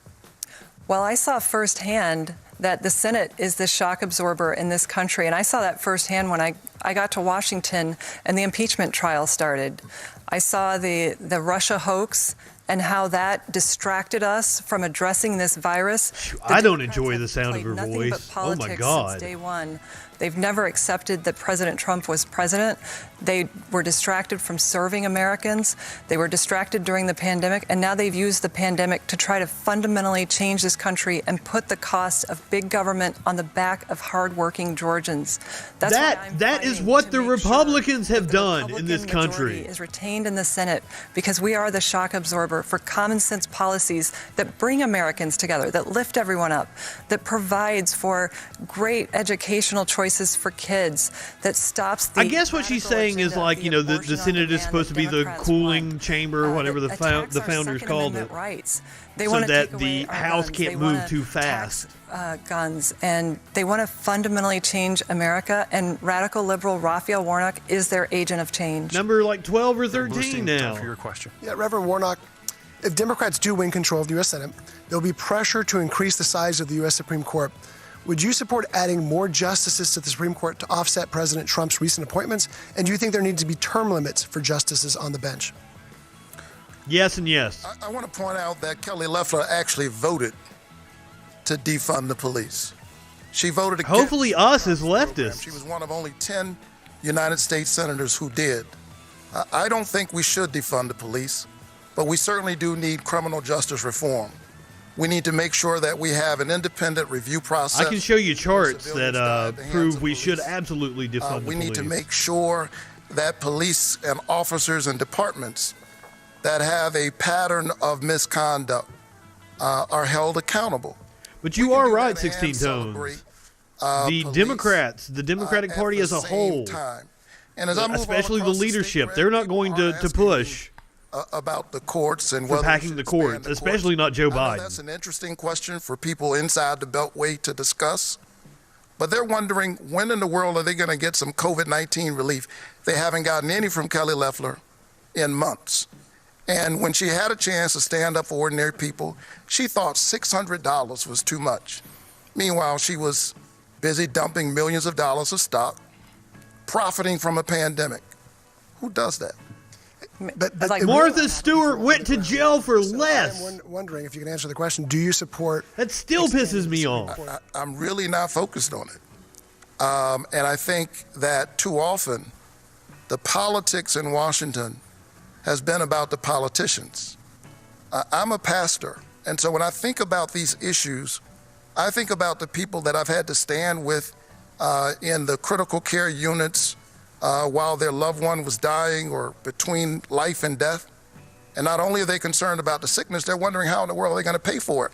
Well, I saw firsthand that the Senate is the shock absorber in this country. And I saw that firsthand when I got to Washington and the impeachment trial started. I saw the Russia hoax and how that distracted us from addressing this virus. I don't Democrats enjoy have the sound of played her nothing voice. but Oh my politics God. since day one. They've never accepted that President Trump was president. They were distracted from serving Americans. They were distracted during the pandemic, and now they've used the pandemic to try to fundamentally change this country and put the cost of big government on the back of hardworking Georgians. That is what the Republicans have done in this country. Is retained in the Senate because we are the shock absorber for common sense policies that bring Americans together, that lift everyone up, that provides for great educational choices for kids, that stops the... I guess what she's saying is like, you know, the Senate is supposed to be the cooling chamber or whatever the founders called it. Rights. So that the House can't move too fast. Guns, and they want to fundamentally change America, and radical liberal Raphael Warnock is their agent of change. Number like 12 or 13 now. For your question. Yeah, Reverend Warnock, if Democrats do win control of the U.S. Senate, there'll be pressure to increase the size of the U.S. Supreme Court. Would you support adding more justices to the Supreme Court to offset President Trump's recent appointments? And do you think there needs to be term limits for justices on the bench? Yes and yes. I want to point out that Kelly Loeffler actually voted to defund the police. She voted against. Hopefully us as leftists. She was one of only 10 United States senators who did. I don't think we should defund the police, but we certainly do need criminal justice reform. We need to make sure that we have an independent review process. I can show you charts that prove we should absolutely defund the police. We need to make sure that police and officers and departments that have a pattern of misconduct are held accountable. But you are right, 16 Tones. The Democrats, the Democratic Party as a whole, and as I move especially the leadership, they're not going to push about the courts and for packing the courts, especially not Joe Biden. That's an interesting question for people inside the Beltway to discuss. But they're wondering, when in the world are they going to get some COVID-19 relief? They haven't gotten any from Kelly Loeffler in months. And when she had a chance to stand up for ordinary people, she thought $600 was too much. Meanwhile, she was busy dumping millions of dollars of stock, profiting from a pandemic. Who does that? But like Martha Stewart went to jail for less. I'm wondering if you can answer the question, do you support... That still pisses me off. I'm really not focused on it. And I think that too often the politics in Washington has been about the politicians. I'm a pastor, and so when I think about these issues, I think about the people that I've had to stand with in the critical care units while their loved one was dying or between life and death. And not only are they concerned about the sickness, they're wondering how in the world are they going to pay for it.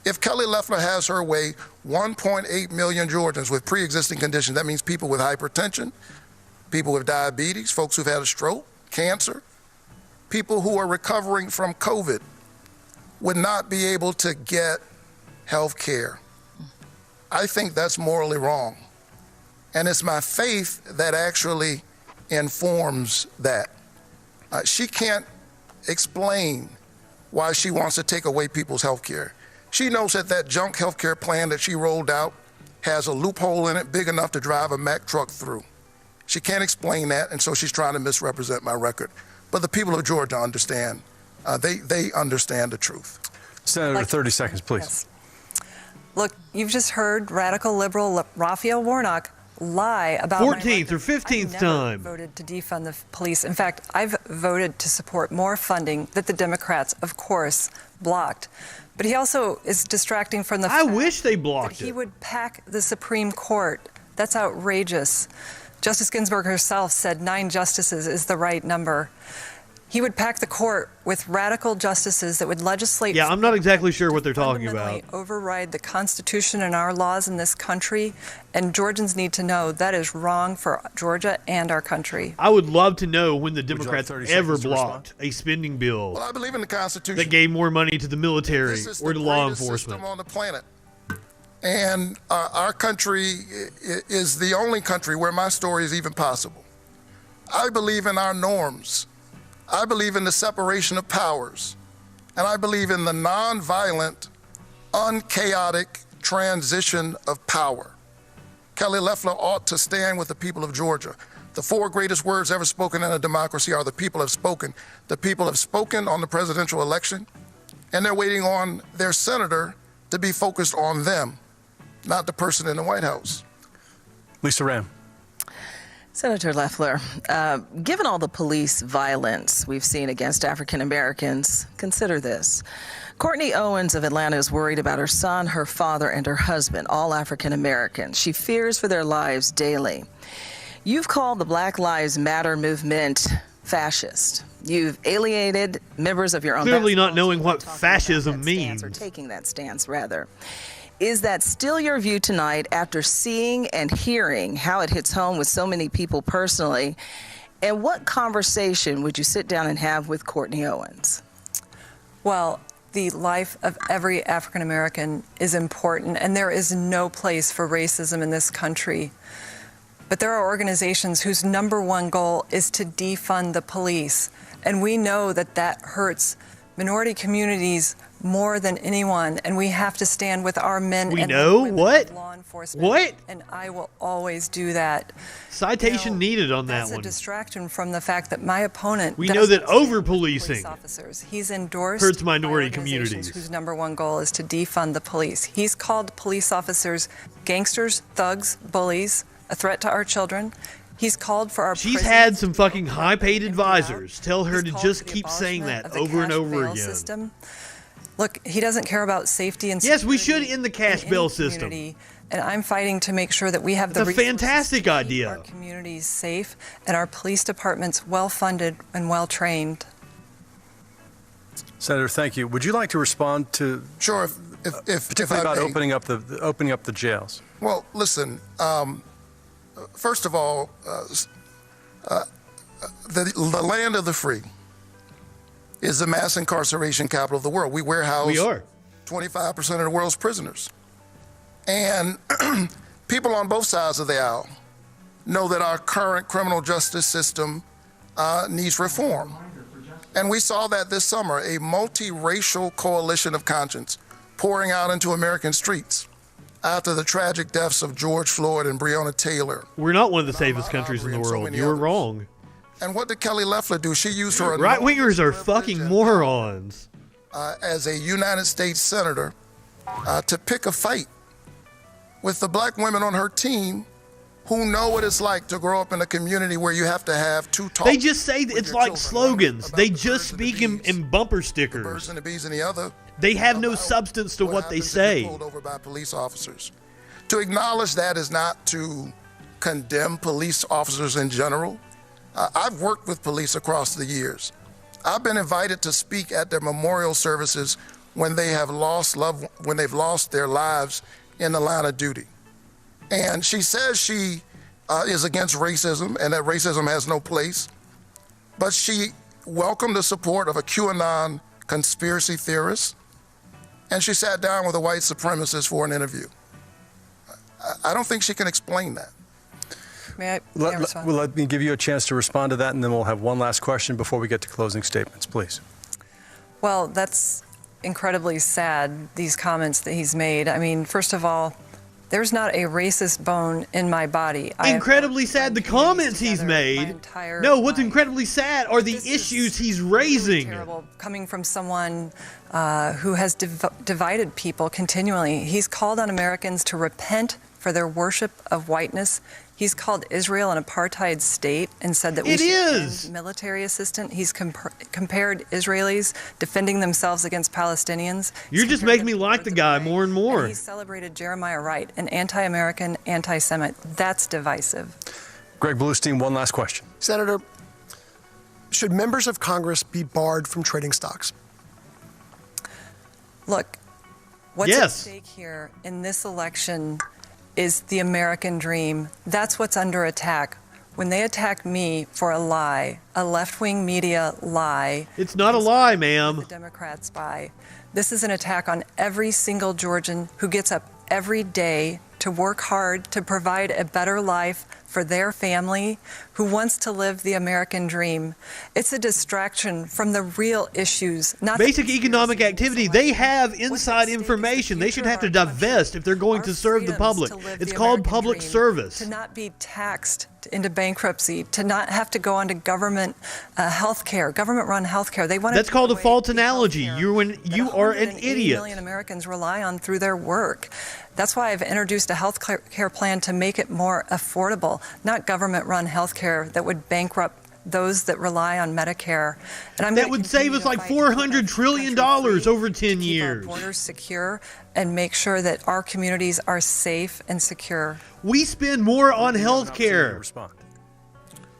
If Kelly Loeffler has her way, 1.8 million Georgians with pre-existing conditions, that means people with hypertension, people with diabetes, folks who've had a stroke, cancer, people who are recovering from COVID would not be able to get health care. I think that's morally wrong. And it's my faith that actually informs that. She can't explain why she wants to take away people's health care. She knows that that junk health care plan that she rolled out has a loophole in it big enough to drive a Mack truck through. She can't explain that, and so she's trying to misrepresent my record. But the people of Georgia understand. They understand the truth. Senator, 30 seconds, please. Yes. Look, you've just heard radical liberal Raphael Warnock lie about 14th or 15th time. I voted to defund the police. In fact, I've voted to support more funding that the Democrats, of course, blocked. But he also is distracting from the fact I wish they blocked that he it. would pack the Supreme Court. That's outrageous. Justice Ginsburg herself said 9 justices is the right number. He would pack the court with radical justices that would legislate. Yeah, I'm not exactly sure what they're talking about. Override the Constitution and our laws in this country, and Georgians need to know that is wrong for Georgia and our country. I would love to know when the Democrats ever blocked a spending bill Well, I believe in the Constitution. that gave more money to the military This is or the to law greatest enforcement. system on the planet. And our country is the only country where my story is even possible. I believe in our norms. I believe in the separation of powers. And I believe in the nonviolent, unchaotic transition of power. Kelly Loeffler ought to stand with the people of Georgia. The 4 greatest words ever spoken in a democracy are the people have spoken. The people have spoken on the presidential election, and they're waiting on their senator to be focused on them, not the person in the White House. Lisa Ram. Senator Loeffler, given all the police violence we've seen against African Americans, consider this. Courtney Owens of Atlanta is worried about her son, her father, and her husband, all African Americans. She fears for their lives daily. You've called the Black Lives Matter movement fascist. You've alienated members of your own. Clearly not knowing what fascism means. Or taking that stance, rather. Is that still your view tonight after seeing and hearing how it hits home with so many people personally? And what conversation would you sit down and have with Courtney Owens? Well, the life of every African American is important, and there is no place for racism in this country. But there are organizations whose number one goal is to defund the police. And we know that that hurts minority communities more than anyone, and we have to stand with our men and women of law enforcement. What? And I will always do that. Citation needed on that that's one. That's a distraction from the fact that my opponent. We know that over-policing He's endorsed hurts minority communities whose number one goal is to defund the police. He's called police officers gangsters, thugs, bullies, a threat to our children. He's called for our. She's had some fucking high-paid advisors tell her to just keep saying that over and over again. System. Look, he doesn't care about safety and security. Yes, we should end the cash bail system. And I'm fighting to make sure that we have the fantastic idea. Our communities safe and our police departments well-funded and well-trained. Senator, thank you. Would you like to respond to? Sure. If particularly about opening up the jails. Well, listen. First of all, the land of the free is the mass incarceration capital of the world. We warehouse 25% of the world's prisoners. And people on both sides of the aisle know that our current criminal justice system needs reform. And we saw that this summer, a multiracial coalition of conscience pouring out into American streets after the tragic deaths of George Floyd and Breonna Taylor. We're not one of the safest countries in the world. You were wrong. And what did Kelly Loeffler do? She used her right-wingers are fucking morons. As a United States senator, to pick a fight with the black women on her team who know what it's like to grow up in a community where you have to have two talks. They just say it's like slogans. They just speak in bumper stickers. The birds and the bees and the other. They have no substance to what they say. Pulled over by police officers. To acknowledge that is not to condemn police officers in general. I've worked with police across the years. I've been invited to speak at their memorial services when they have when they've lost their lives in the line of duty. And she says she is against racism and that racism has no place. But she welcomed the support of a QAnon conspiracy theorist. And she sat down with a white supremacist for an interview. I don't think she can explain that. May I respond? Well, let me give you a chance to respond to that, and then we'll have one last question before we get to closing statements, please. Well, that's incredibly sad, these comments that he's made. I mean, first of all, there's not a racist bone in my body. Incredibly sad, the comments he's made. No, what's incredibly sad are the issues he's raising. Really terrible, coming from someone who has divided people continually. He's called on Americans to repent for their worship of whiteness. He's called Israel an apartheid state and said that we should end military assistance. He's compared Israelis defending themselves against Palestinians. You're just making me like the guy more and more. And he celebrated Jeremiah Wright, an anti-American, anti-Semite. That's divisive. Greg Bluestein, one last question. Senator, should members of Congress be barred from trading stocks? Look, what's at stake here in this election is the American dream. That's what's under attack. When they attack me for a lie, a left-wing media lie. It's not a lie, ma'am. The Democrats spy. This is an attack on every single Georgian who gets up every day to work hard to provide a better life for their family, who wants to live the American dream. It's a distraction from the real issues, not basic economic activity. They have inside information. They should have to divest if they're going to serve the public. It's called public service. To not be taxed into bankruptcy, to not have to go onto government health care, government-run health care. They want. That's called a false analogy. You are an idiot. Million Americans rely on through their work. That's why I've introduced a health care plan to make it more affordable, not government-run health care that would bankrupt those that rely on Medicare. And that would save us like $400 trillion over 10 years. Keep our borders secure and make sure that our communities are safe and secure. We spend more on health care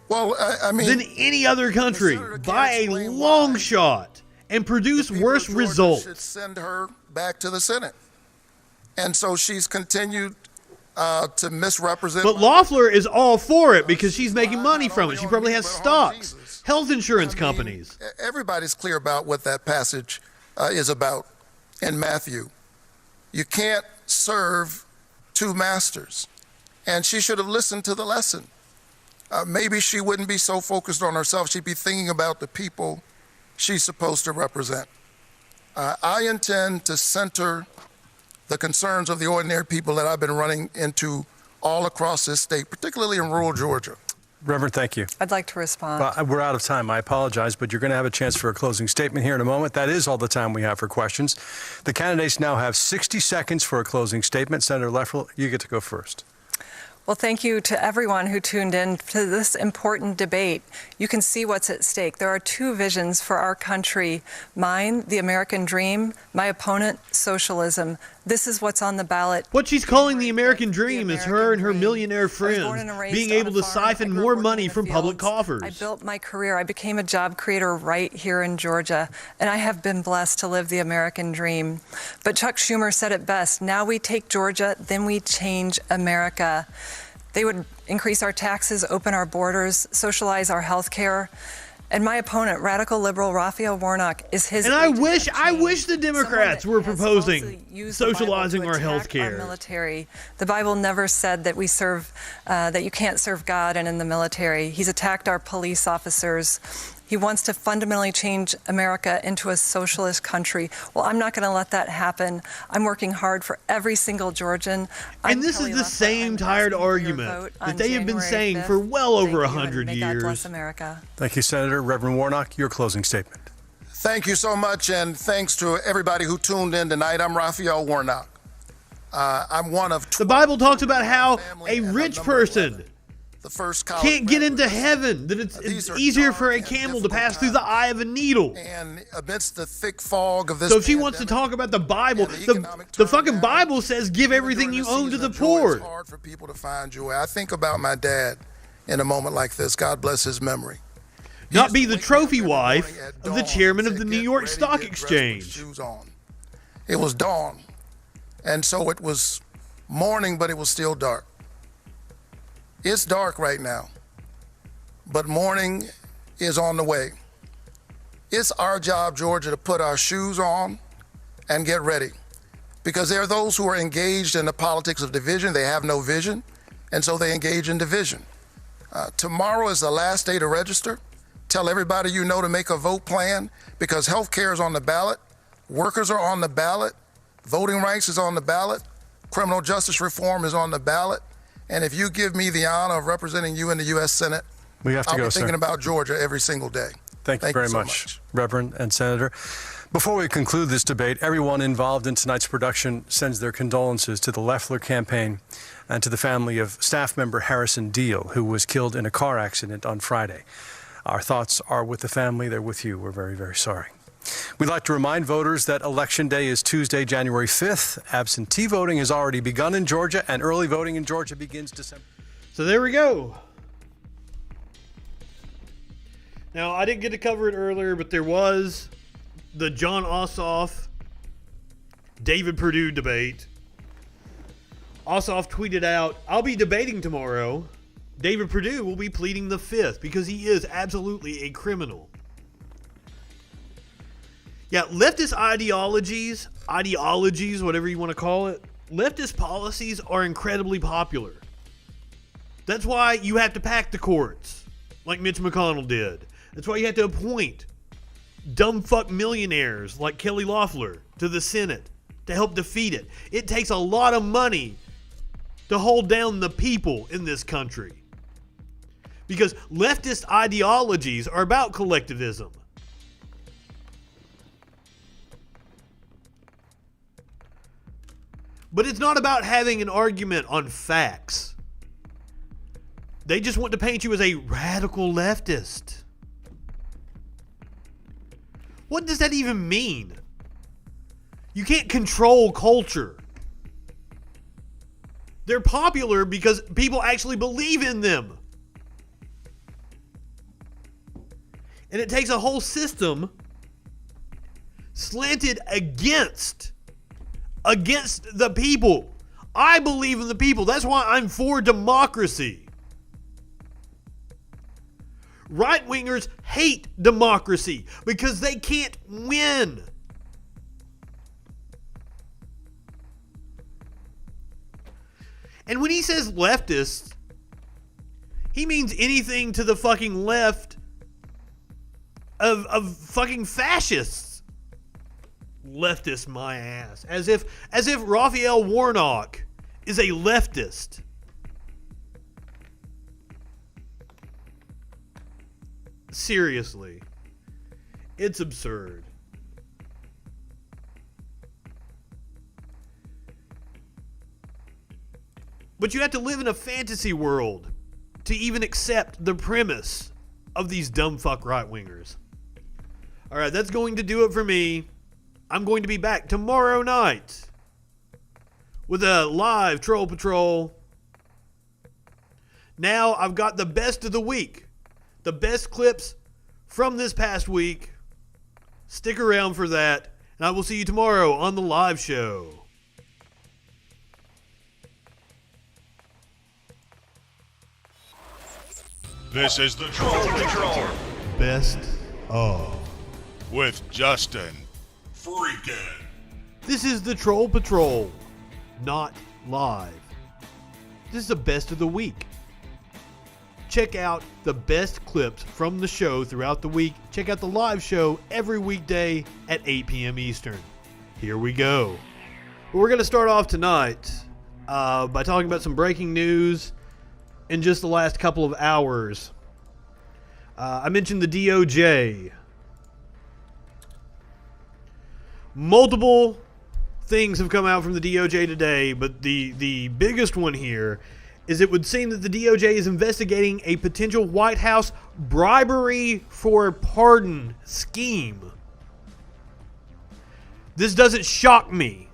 Well, I mean, than any other country by a long shot, and produce worse results. Should send her back to the Senate. And so she's continued to misrepresent. But Loeffler is all for it because she's making money from it. She probably has stocks, health insurance companies. Everybody's clear about what that passage is about in Matthew. You can't serve two masters. And she should have listened to the lesson. Maybe she wouldn't be so focused on herself. She'd be thinking about the people she's supposed to represent. I intend to center the concerns of the ordinary people that I've been running into all across this state, particularly in rural Georgia. Reverend, thank you. I'd like to respond. We're out of time. I apologize, but you're going to have a chance for a closing statement here in a moment. That is all the time we have for questions. The candidates now have 60 seconds for a closing statement. Senator Loeffler, you get to go first. Well, thank you to everyone who tuned in to this important debate. You can see what's at stake. There are two visions for our country. Mine, the American dream. My opponent, socialism. This is what's on the ballot. What she's calling the American dream is her and her millionaire friends being able to siphon more money from public coffers. I built my career. I became a job creator right here in Georgia, and I have been blessed to live the American dream. But Chuck Schumer said it best. Now we take Georgia, then we change America. They would increase our taxes, open our borders, socialize our health care. And my opponent, radical liberal Raphael Warnock, is his. And I wish the Democrats were proposing socializing our health care. Military. The Bible never said that we serve, that you can't serve God and in the military. He's attacked our police officers. He wants to fundamentally change America into a socialist country. Well, I'm not going to let that happen. I'm working hard for every single Georgian. And this is the same tired argument that they have been saying for well over 100 years. God bless America. Thank you, Senator. Reverend Warnock, your closing statement. Thank you so much, and thanks to everybody who tuned in tonight. I'm Raphael Warnock. I'm one of 12. The Bible talks about how a rich person the first can't get into heaven, that it's easier for a camel to pass through the eye of a needle. And amidst the thick fog of this so if she wants to talk about the Bible, the fucking Bible says give everything you own to the poor. It's hard for people to find joy. I think about my dad in a moment like this. God bless his memory. Not be the trophy wife of the chairman of the New York Stock Exchange. It was dawn, and so it was morning, but it was still dark. It's dark right now, but morning is on the way. It's our job, Georgia, to put our shoes on and get ready, because there are those who are engaged in the politics of division. They have no vision, and so they engage in division. Tomorrow is the last day to register. Tell everybody you know to make a vote plan, because health care is on the ballot, workers are on the ballot, voting rights is on the ballot, criminal justice reform is on the ballot. And if you give me the honor of representing you in the U.S. Senate, I'll be thinking about Georgia every single day. Thank you very much, Reverend and Senator. Before we conclude this debate, everyone involved in tonight's production sends their condolences to the Loeffler campaign and to the family of staff member Harrison Deal, who was killed in a car accident on Friday. Our thoughts are with the family. They're with you. We're very, very sorry. We'd like to remind voters that Election Day is Tuesday, January 5th. Absentee voting has already begun in Georgia, and early voting in Georgia begins December. So there we go. Now, I didn't get to cover it earlier, but there was the Jon Ossoff, David Perdue debate. Ossoff tweeted out, "I'll be debating tomorrow. David Perdue will be pleading the fifth because he is absolutely a criminal." Yeah, leftist ideologies, whatever you want to call it, leftist policies are incredibly popular. That's why you have to pack the courts. like Mitch McConnell did. That's why you have to appoint dumb fuck millionaires like Kelly Loeffler to the Senate to help defeat it. It takes a lot of money to hold down the people in this country. Because leftist ideologies are about collectivism. But it's not about having an argument on facts. They just want to paint you as a radical leftist. What does that even mean? You can't control culture. They're popular because people actually believe in them. And it takes a whole system slanted against the people. I believe in the people. That's why I'm for democracy. Right-wingers hate democracy because they can't win. And when he says leftists, he means anything to the fucking left of fucking fascists. Leftist my ass. As if Raphael Warnock is a leftist. Seriously. It's absurd. But you have to live in a fantasy world to even accept the premise of these dumb fuck right-wingers. Alright, that's going to do it for me. I'm going to be back tomorrow night with a live Troll Patrol. Now I've got the best of the week. The best clips from this past week. Stick around for that. And I will see you tomorrow on the live show. This is the Troll Patrol Best of. with Justin FREAKIN. This is the Troll Patrol, not live. This is the best of the week. Check out the best clips from the show throughout the week. Check out the live show every weekday at 8 p.m. Eastern. Here we go. We're going to start off tonight by talking about some breaking news in just the last couple of hours. I mentioned the DOJ. Multiple things have come out from the DOJ today, but the biggest one here is it would seem that the DOJ is investigating a potential White House bribery for pardon scheme. This doesn't shock me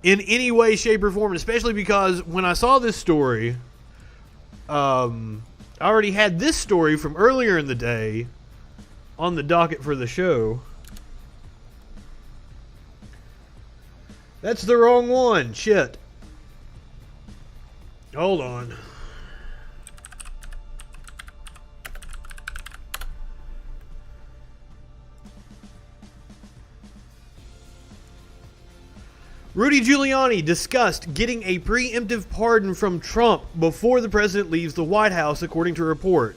in any way, shape, or form, especially because when I saw this story, I already had this story from earlier in the day on the docket for the show. That's the wrong one. Shit. Hold on. Rudy Giuliani discussed getting a preemptive pardon from Trump before the president leaves the White House, according to a report.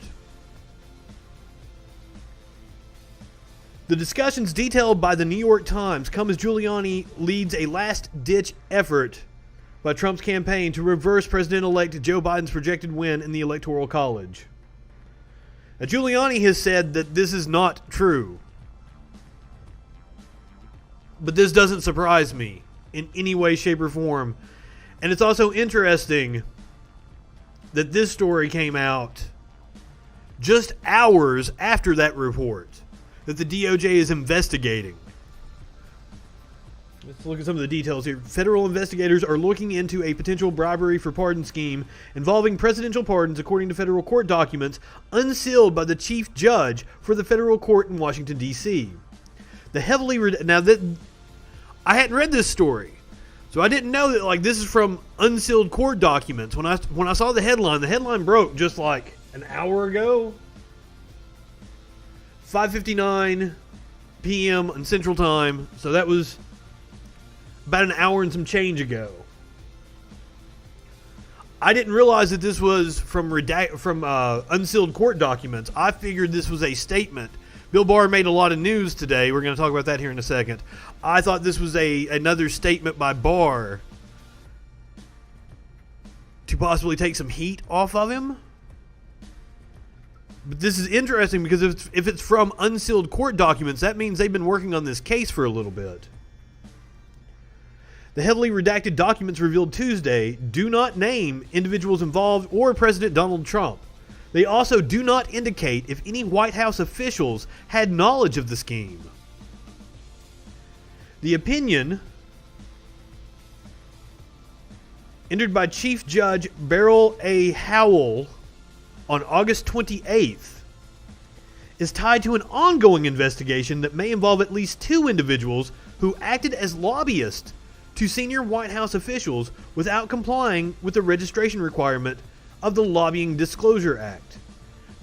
The discussions detailed by the New York Times come as Giuliani leads a last-ditch effort by Trump's campaign to reverse President-elect Joe Biden's projected win in the Electoral College. Now, Giuliani has said that this is not true. But this doesn't surprise me in any way, shape, or form. And it's also interesting that this story came out just hours after that report that the DOJ is investigating. Let's look at some of the details here. Federal investigators are looking into a potential bribery for pardon scheme involving presidential pardons, according to federal court documents unsealed by the chief judge for the federal court in Washington, D.C. Now that I hadn't read this story, so I didn't know that this is from unsealed court documents. When I saw the headline broke just like an hour ago. 5:59 p.m. on Central Time. So that was about an hour and some change ago. I didn't realize that this was from unsealed court documents. I figured this was a statement. Bill Barr made a lot of news today. We're going to talk about that here in a second. I thought this was another statement by Barr to possibly take some heat off of him. But this is interesting because if it's from unsealed court documents, that means they've been working on this case for a little bit. The heavily redacted documents revealed Tuesday do not name individuals involved or President Donald Trump. They also do not indicate if any White House officials had knowledge of the scheme. The opinion, entered by Chief Judge Beryl A. Howell on August 28th, is tied to an ongoing investigation that may involve at least 2 individuals who acted as lobbyists to senior White House officials without complying with the registration requirement of the Lobbying Disclosure Act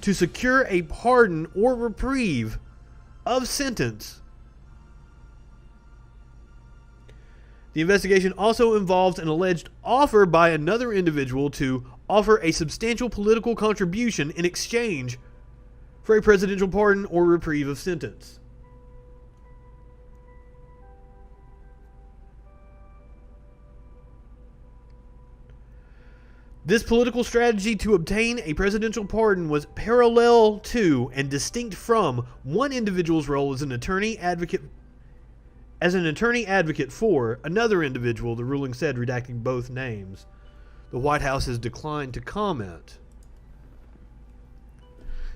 to secure a pardon or reprieve of sentence. The investigation also involves an alleged offer by another individual to offer a substantial political contribution in exchange for a presidential pardon or reprieve of sentence. This political strategy to obtain a presidential pardon was parallel to and distinct from one individual's role as an attorney advocate for another individual, the ruling said, redacting both names. The White House has declined to comment.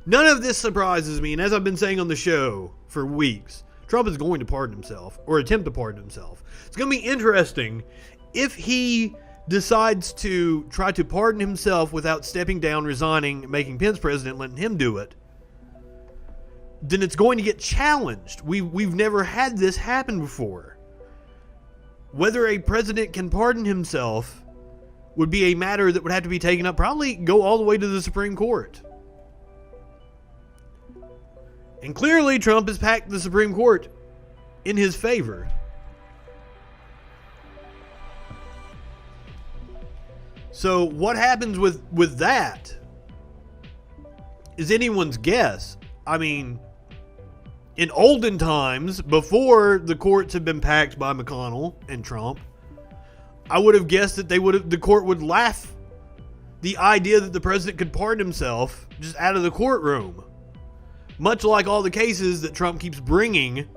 None of this surprises me, and as I've been saying on the show for weeks, Trump is going to pardon himself, or attempt to pardon himself. It's going to be interesting if he decides to try to pardon himself without stepping down, resigning, making Pence president, letting him do it. Then it's going to get challenged. We've never had this happen before. Whether a president can pardon himself would be a matter that would have to be taken up, probably go all the way to the Supreme Court. And clearly Trump has packed the Supreme Court in his favor. So what happens with that is anyone's guess. I mean, in olden times, before the courts had been packed by McConnell and Trump, I would have guessed that the court would laugh the idea that the president could pardon himself just out of the courtroom. Much like all the cases that Trump keeps bringing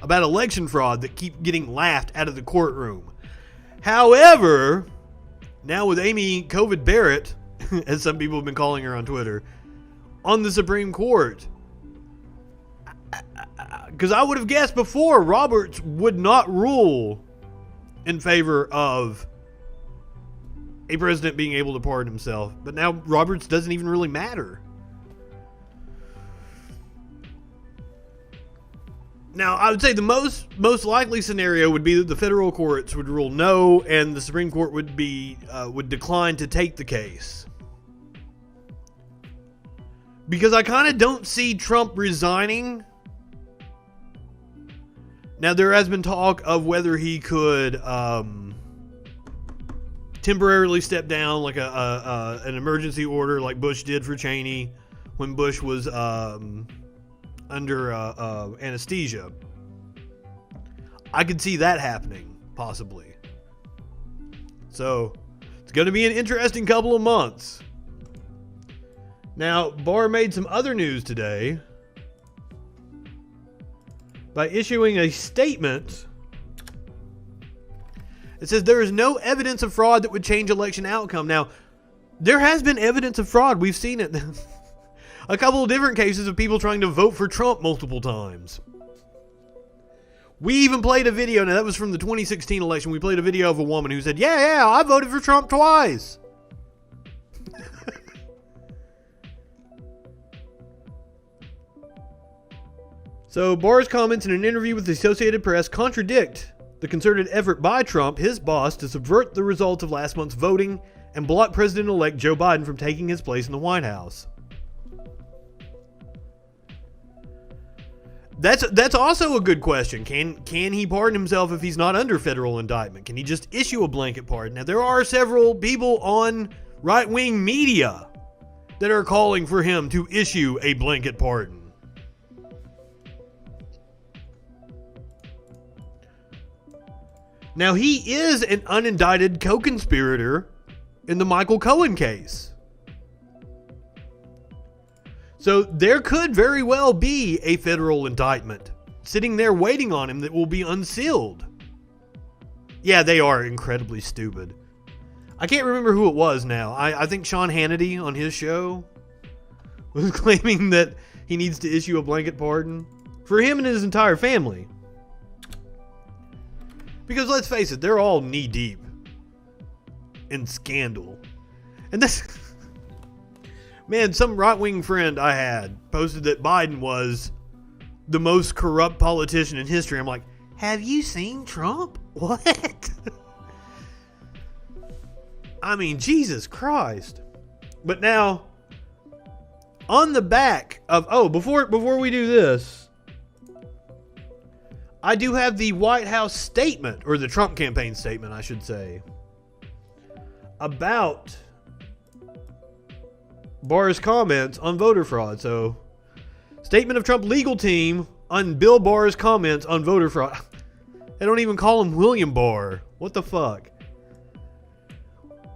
about election fraud that keep getting laughed out of the courtroom. However, now with Amy COVID Barrett, as some people have been calling her on Twitter, on the Supreme Court, because I would have guessed before Roberts would not rule in favor of a president being able to pardon himself. But now Roberts doesn't even really matter. Now, I would say the most likely scenario would be that the federal courts would rule no, and the Supreme Court would decline to take the case. Because I kind of don't see Trump resigning. Now, there has been talk of whether he could temporarily step down, like an emergency order, like Bush did for Cheney when Bush was under anesthesia. I could see that happening, possibly. So, it's going to be an interesting couple of months. Now, Barr made some other news today by issuing a statement. It says there is no evidence of fraud that would change election outcome. Now, there has been evidence of fraud. We've seen it. A couple of different cases of people trying to vote for Trump multiple times. We even played a video. Now, that was from the 2016 election. We played a video of a woman who said, yeah, I voted for Trump twice. So, Barr's comments in an interview with the Associated Press contradict the concerted effort by Trump, his boss, to subvert the results of last month's voting and block President-elect Joe Biden from taking his place in the White House. That's also a good question. Can he pardon himself if he's not under federal indictment? Can he just issue a blanket pardon? Now, there are several people on right-wing media that are calling for him to issue a blanket pardon. Now, he is an unindicted co-conspirator in the Michael Cohen case. So there could very well be a federal indictment sitting there waiting on him that will be unsealed. Yeah, they are incredibly stupid. I can't remember who it was now. I think Sean Hannity on his show was claiming that he needs to issue a blanket pardon for him and his entire family. Because let's face it, they're all knee-deep in scandal. And this... Man, some right-wing friend I had posted that Biden was the most corrupt politician in history. I'm like, have you seen Trump? What? I mean, Jesus Christ. But now, on the back of... Oh, before we do this... I do have the White House statement, or the Trump campaign statement, I should say, about Barr's comments on voter fraud. So, statement of Trump legal team on Bill Barr's comments on voter fraud. They don't even call him William Barr. What the fuck?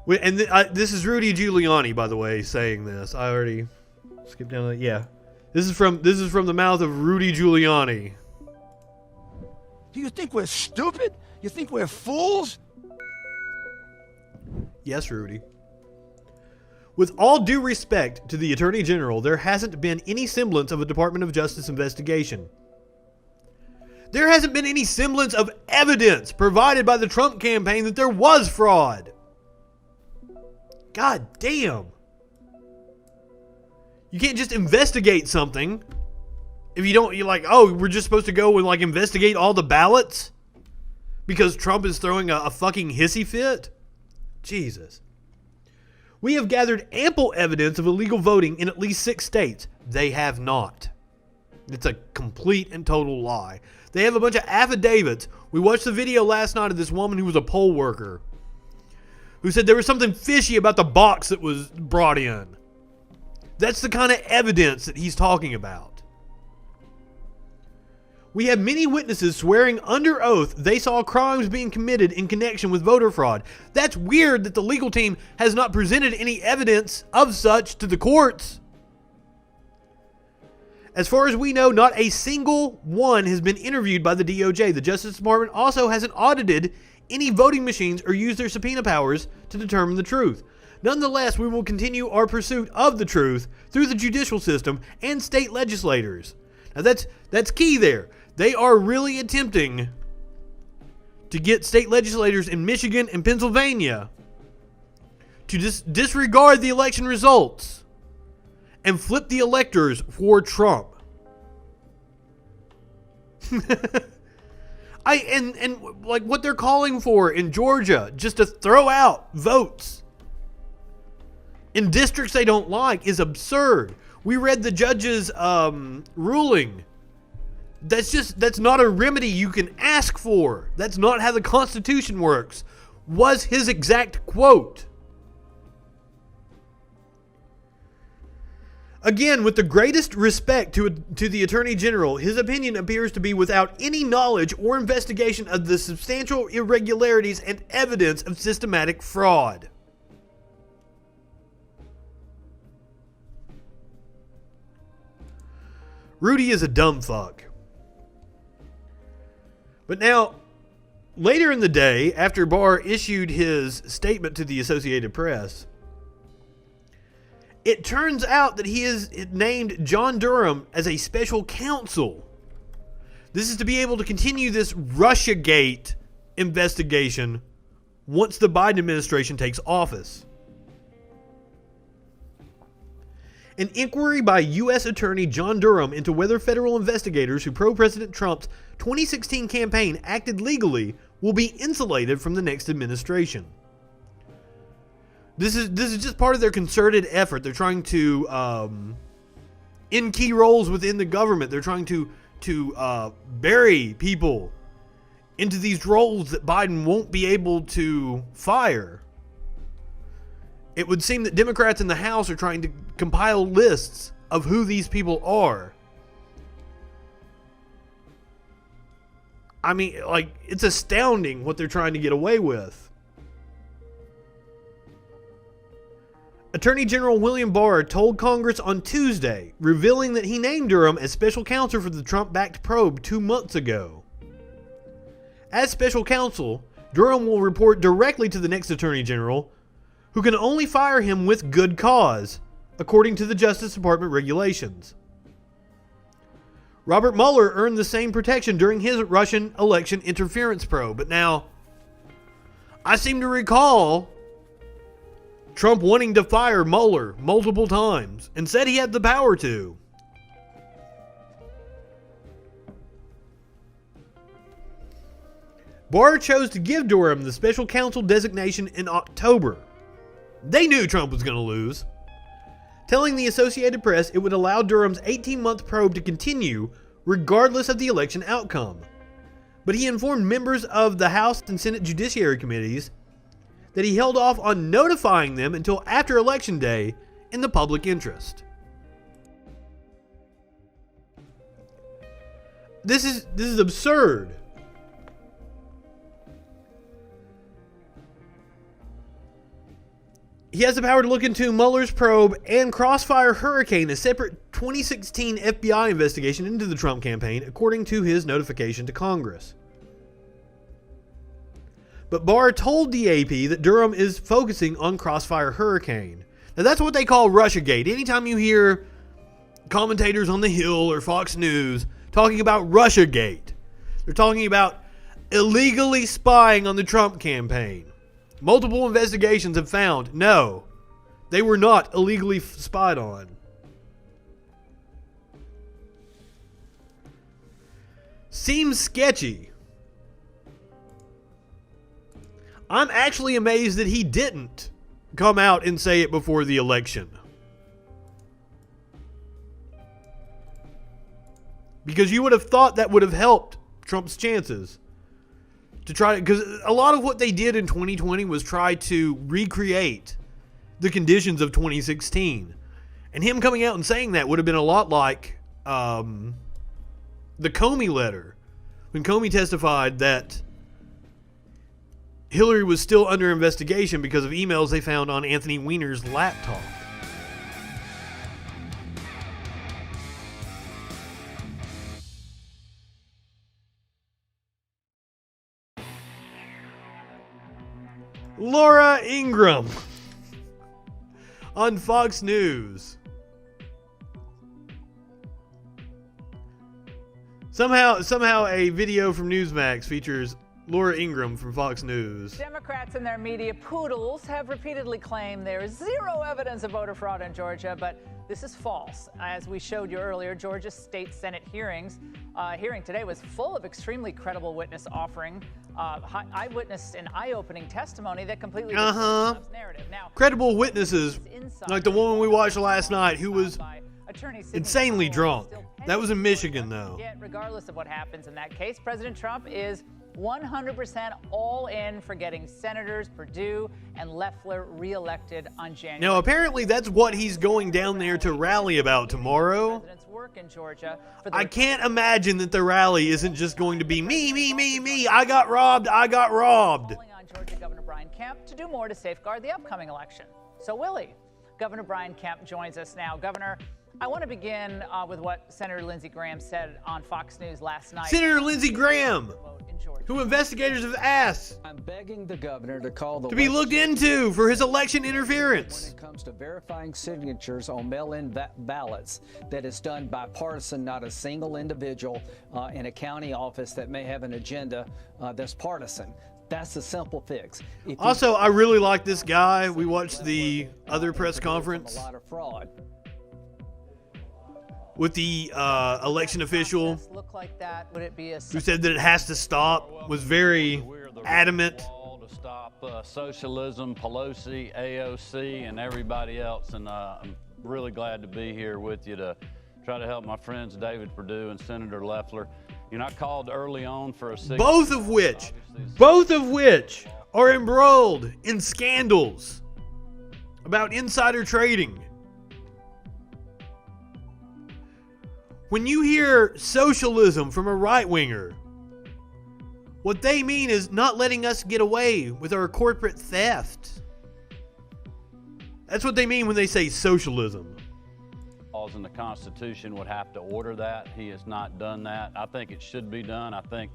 And this is Rudy Giuliani, by the way, saying this. I already skipped down that. Yeah, this is from the mouth of Rudy Giuliani. Do you think we're stupid? You think we're fools? Yes, Rudy. With all due respect to the Attorney General, there hasn't been any semblance of a Department of Justice investigation. There hasn't been any semblance of evidence provided by the Trump campaign that there was fraud. God damn. You can't just investigate something if you don't, you're like, oh, we're just supposed to go and like investigate all the ballots because Trump is throwing a fucking hissy fit? Jesus. We have gathered ample evidence of illegal voting in at least 6 states. They have not. It's a complete and total lie. They have a bunch of affidavits. We watched the video last night of this woman who was a poll worker who said there was something fishy about the box that was brought in. That's the kind of evidence that he's talking about. We have many witnesses swearing under oath they saw crimes being committed in connection with voter fraud. That's weird that the legal team has not presented any evidence of such to the courts. As far as we know, not a single one has been interviewed by the DOJ. The Justice Department also hasn't audited any voting machines or used their subpoena powers to determine the truth. Nonetheless, we will continue our pursuit of the truth through the judicial system and state legislators. Now that's key there. They are really attempting to get state legislators in Michigan and Pennsylvania to disregard the election results and flip the electors for Trump. And like what they're calling for in Georgia, just to throw out votes in districts they don't like, is absurd. We read the judge's ruling. That's not a remedy you can ask for. That's not how the Constitution works, was his exact quote. Again, with the greatest respect to the Attorney General, his opinion appears to be without any knowledge or investigation of the substantial irregularities and evidence of systematic fraud. Rudy is a dumb fuck. But now, later in the day, after Barr issued his statement to the Associated Press, it turns out that he has named John Durham as a special counsel. This is to be able to continue this Russiagate investigation once the Biden administration takes office. An inquiry by U.S. Attorney John Durham into whether federal investigators who pro-President Trump's 2016 campaign acted legally will be insulated from the next administration. This is just part of their concerted effort. They're trying to, in key roles within the government, they're trying to bury people into these roles that Biden won't be able to fire. it would seem that Democrats in the House are trying to compile lists of who these people are. I mean, like, it's astounding what they're trying to get away with. Attorney General William Barr told Congress on Tuesday, revealing that he named Durham as special counsel for the Trump-backed probe 2 months ago. As special counsel, Durham will report directly to the next Attorney General, who can only fire him with good cause, according to the Justice Department regulations. Robert Mueller earned the same protection during his Russian election interference probe, but now, I seem to recall Trump wanting to fire Mueller multiple times and said he had the power to. Barr chose to give Durham the special counsel designation in October. They knew Trump was going to lose, telling the Associated Press it would allow Durham's 18-month probe to continue regardless of the election outcome. But he informed members of the House and Senate Judiciary Committees that he held off on notifying them until after Election Day in the public interest. This is absurd. He has the power to look into Mueller's probe and Crossfire Hurricane, a separate 2016 FBI investigation into the Trump campaign, according to his notification to Congress. But Barr told the AP that Durham is focusing on Crossfire Hurricane. Now that's what they call Russiagate. Anytime you hear commentators on The Hill or Fox News talking about Russiagate, they're talking about illegally spying on the Trump campaign. Multiple investigations have found, no, they were not illegally spied on. Seems sketchy. I'm actually amazed that he didn't come out and say it before the election. Because you would have thought that would have helped Trump's chances. To try, because a lot of what they did in 2020 was try to recreate the conditions of 2016. And him coming out and saying that would have been a lot like the Comey letter. When Comey testified that Hillary was still under investigation because of emails they found on Anthony Weiner's laptop. Laura Ingraham on Fox News. Somehow a video from Newsmax features Laura Ingraham from Fox News. Democrats and their media poodles have repeatedly claimed there is zero evidence of voter fraud in Georgia, but this is false. As we showed you earlier, Georgia's state Senate hearing today was full of extremely credible witness offering eyewitness and eye-opening testimony that completely disproves Trump's narrative. Now, credible witnesses, like the woman we watched last night who was insanely drunk. That was in Michigan, though. Yet, regardless of what happens in that case, President Trump is 100% all in for getting Senators Perdue and Loeffler reelected on January. Now, apparently that's what he's going down there to rally about tomorrow. I can't imagine that the rally isn't just going to be me, I got robbed. Calling on Georgia Governor Brian Kemp to do more to safeguard the upcoming election. So will he? Governor Brian Kemp joins us now. Governor, I want to begin with what Senator Lindsey Graham said on Fox News last night. Senator Lindsey Graham, who investigators have asked I'm begging the governor to call the to be looked into for his election interference. When it comes to verifying signatures on mail-in ballots, that is done bipartisan, not a single individual in a county office that may have an agenda that's partisan. That's a simple fix. Also, I really like this guy. We watched the other press conference. A lot of fraud. With the election official who said that it has to stop, was very adamant. To stop socialism, Pelosi, AOC, and everybody else. And I'm really glad to be here with you to try to help my friends David Perdue and Senator Loeffler. You know, I called early on for a signature. Both of which are embroiled in scandals. about insider trading. When you hear socialism from a right-winger, what they mean is not letting us get away with our corporate theft. That's what they mean when they say socialism. Laws in the Constitution would have to order that. He has not done that. I think it should be done. I think,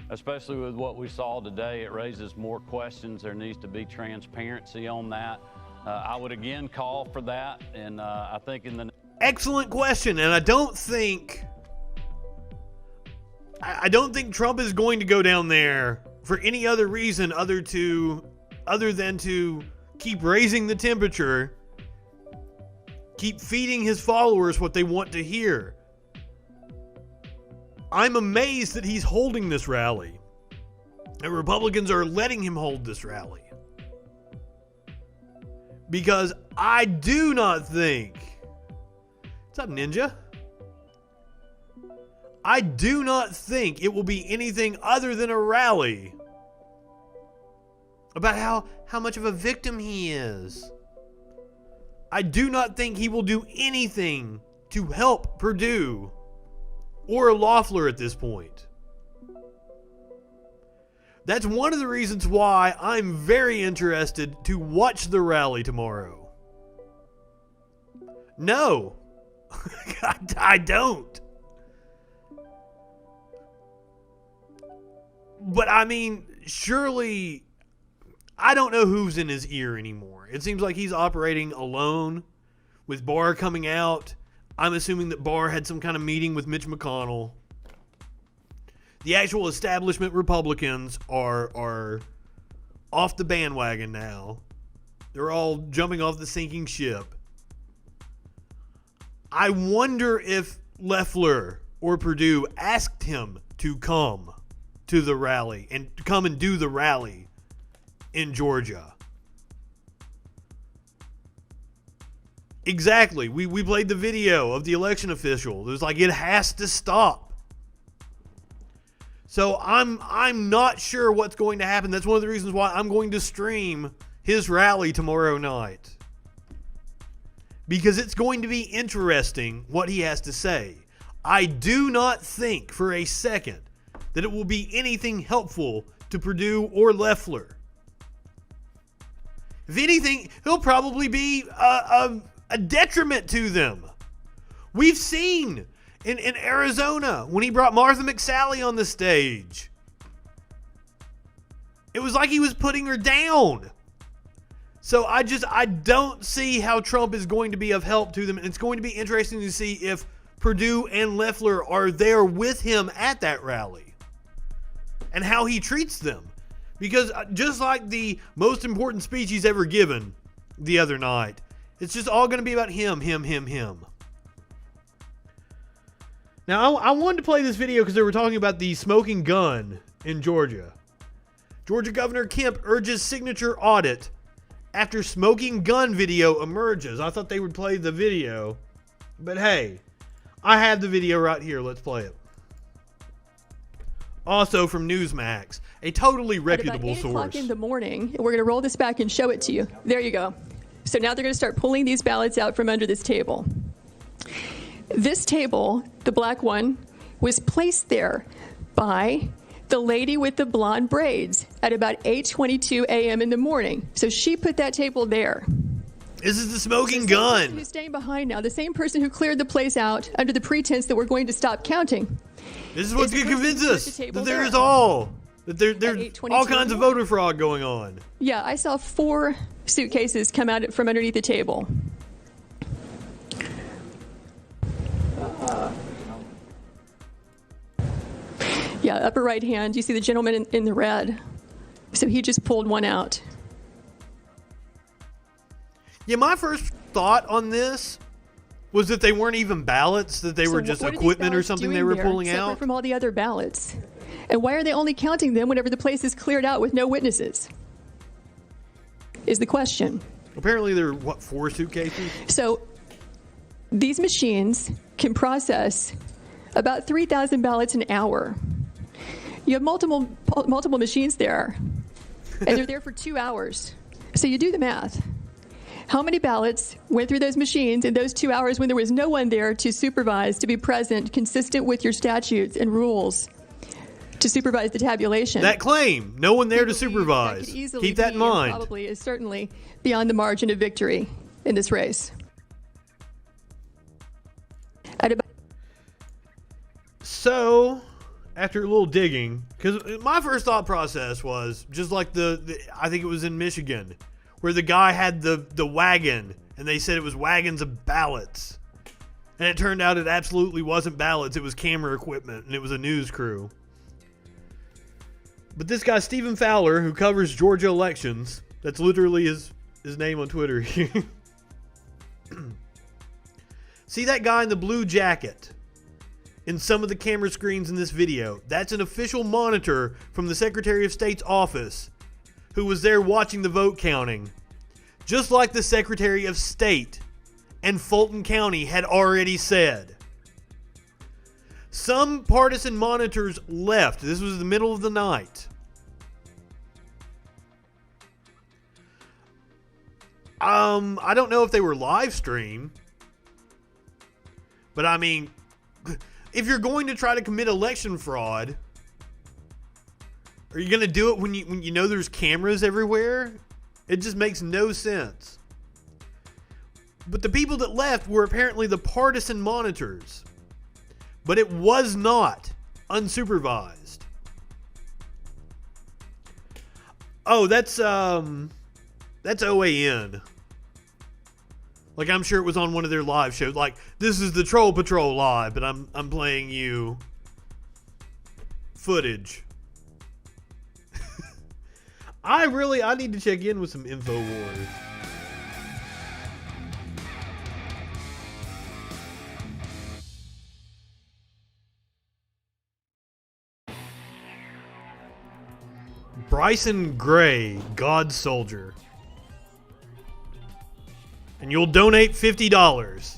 especially with what we saw today, it raises more questions. There needs to be transparency on that. I would again call for that, and I think in the... Excellent question, and I don't think Trump is going to go down there for any other reason other than to keep raising the temperature, keep feeding his followers what they want to hear. I'm amazed that he's holding this rally, and Republicans are letting him hold this rally, because I do not think... What's up, Ninja? I do not think it will be anything other than a rally about how much of a victim he is. I do not think he will do anything to help Purdue or Loeffler at this point. That's one of the reasons why I'm very interested to watch the rally tomorrow. No. I don't. But I mean, surely, I don't know who's in his ear anymore. It seems like he's operating alone with Barr coming out. I'm assuming that Barr had some kind of meeting with Mitch McConnell. The actual establishment Republicans are off the bandwagon now. They're all jumping off the sinking ship. I wonder if Loeffler or Purdue asked him to come to the rally and come and do the rally in Georgia. Exactly. We played the video of the election official. It was like, it has to stop. So I'm not sure what's going to happen. That's one of the reasons why I'm going to stream his rally tomorrow night, because it's going to be interesting what he has to say. I do not think for a second that it will be anything helpful to Purdue or Loeffler. If anything, he'll probably be a detriment to them. We've seen in Arizona when he brought Martha McSally on the stage. It was like he was putting her down. So I don't see how Trump is going to be of help to them. And it's going to be interesting to see if Purdue and Loeffler are there with him at that rally and how he treats them. Because just like the most important speech he's ever given the other night, it's just all going to be about him. Now, I wanted to play this video because they were talking about the smoking gun in Georgia. Georgia Governor Kemp urges signature audit after smoking gun video emerges. I thought they would play the video, but hey, I have the video right here. Let's play it. Also from Newsmax, a totally reputable source. At about 8 o'clock in the morning, we're going to roll this back and show it to you. There you go. So now they're going to start pulling these ballots out from under this table. This table, the black one, was placed there by the lady with the blonde braids at about 8:22 a.m. in the morning. So she put that table there. This is the smoking gun. The person who's staying behind now, the same person who cleared the place out under the pretense that we're going to stop counting. This is what's going to convince us that there's all kinds of voter fraud going on. Yeah, I saw 4 suitcases come out from underneath the table. Yeah, upper right hand, you see the gentleman in the red. So he just pulled one out. Yeah, my first thought on this was that they weren't even ballots, that they were just equipment or something they were pulling out. Separate from all the other ballots. And why are they only counting them whenever the place is cleared out with no witnesses? Is the question. Apparently there are, 4 suitcases? So these machines can process about 3,000 ballots an hour. You have multiple machines there, and they're there for 2 hours. So you do the math. How many ballots went through those machines in those 2 hours when there was no one there to supervise, to be present, consistent with your statutes and rules, to supervise the tabulation? That claim, no one there to supervise. Keep that in mind. Probably is certainly beyond the margin of victory in this race. So, after a little digging, because my first thought process was just like I think it was in Michigan, where the guy had the wagon, and they said it was wagons of ballots. And it turned out it absolutely wasn't ballots, it was camera equipment, and it was a news crew. But this guy, Stephen Fowler, who covers Georgia elections, that's literally his name on Twitter. See that guy in the blue jacket in some of the camera screens in this video? That's an official monitor from the Secretary of State's office who was there watching the vote counting. Just like the Secretary of State and Fulton County had already said. Some partisan monitors left. This was the middle of the night. I don't know if they were live streamed, but I mean, if you're going to try to commit election fraud, are you going to do it when you know there's cameras everywhere? It just makes no sense. But the people that left were apparently the partisan monitors. But it was not unsupervised. Oh, that's OAN. Like, I'm sure it was on one of their live shows. Like, this is the Troll Patrol live, but I'm playing you footage. I need to check in with some InfoWars. Bryson Gray, God Soldier. And you'll donate $50.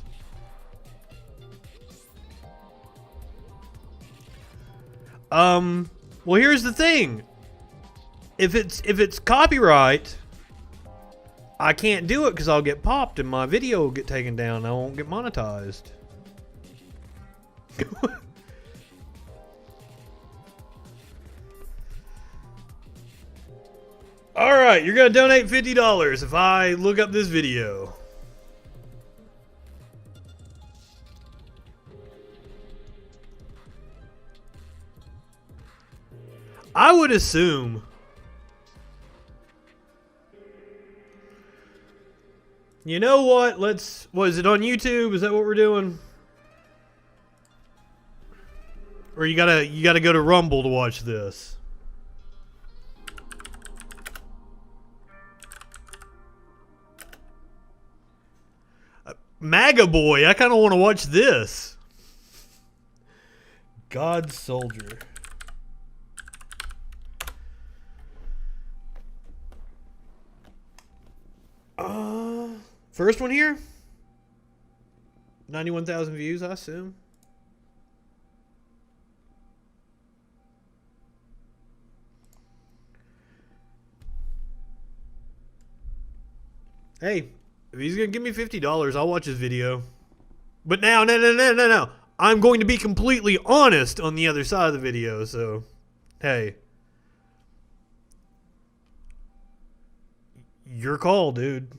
Well, here's the thing. If it's copyright, I can't do it because I'll get popped and my video will get taken down and I won't get monetized. Alright, you're going to donate $50 if I look up this video. I would assume. You know what? What is it on YouTube? Is that what we're doing? Or you gotta go to Rumble to watch this. MAGA boy, I kind of want to watch this. God Soldier. First one here. 91,000 views, I assume. Hey, if he's going to give me $50, I'll watch his video. But now, no. I'm going to be completely honest on the other side of the video, so, hey. Your call, dude.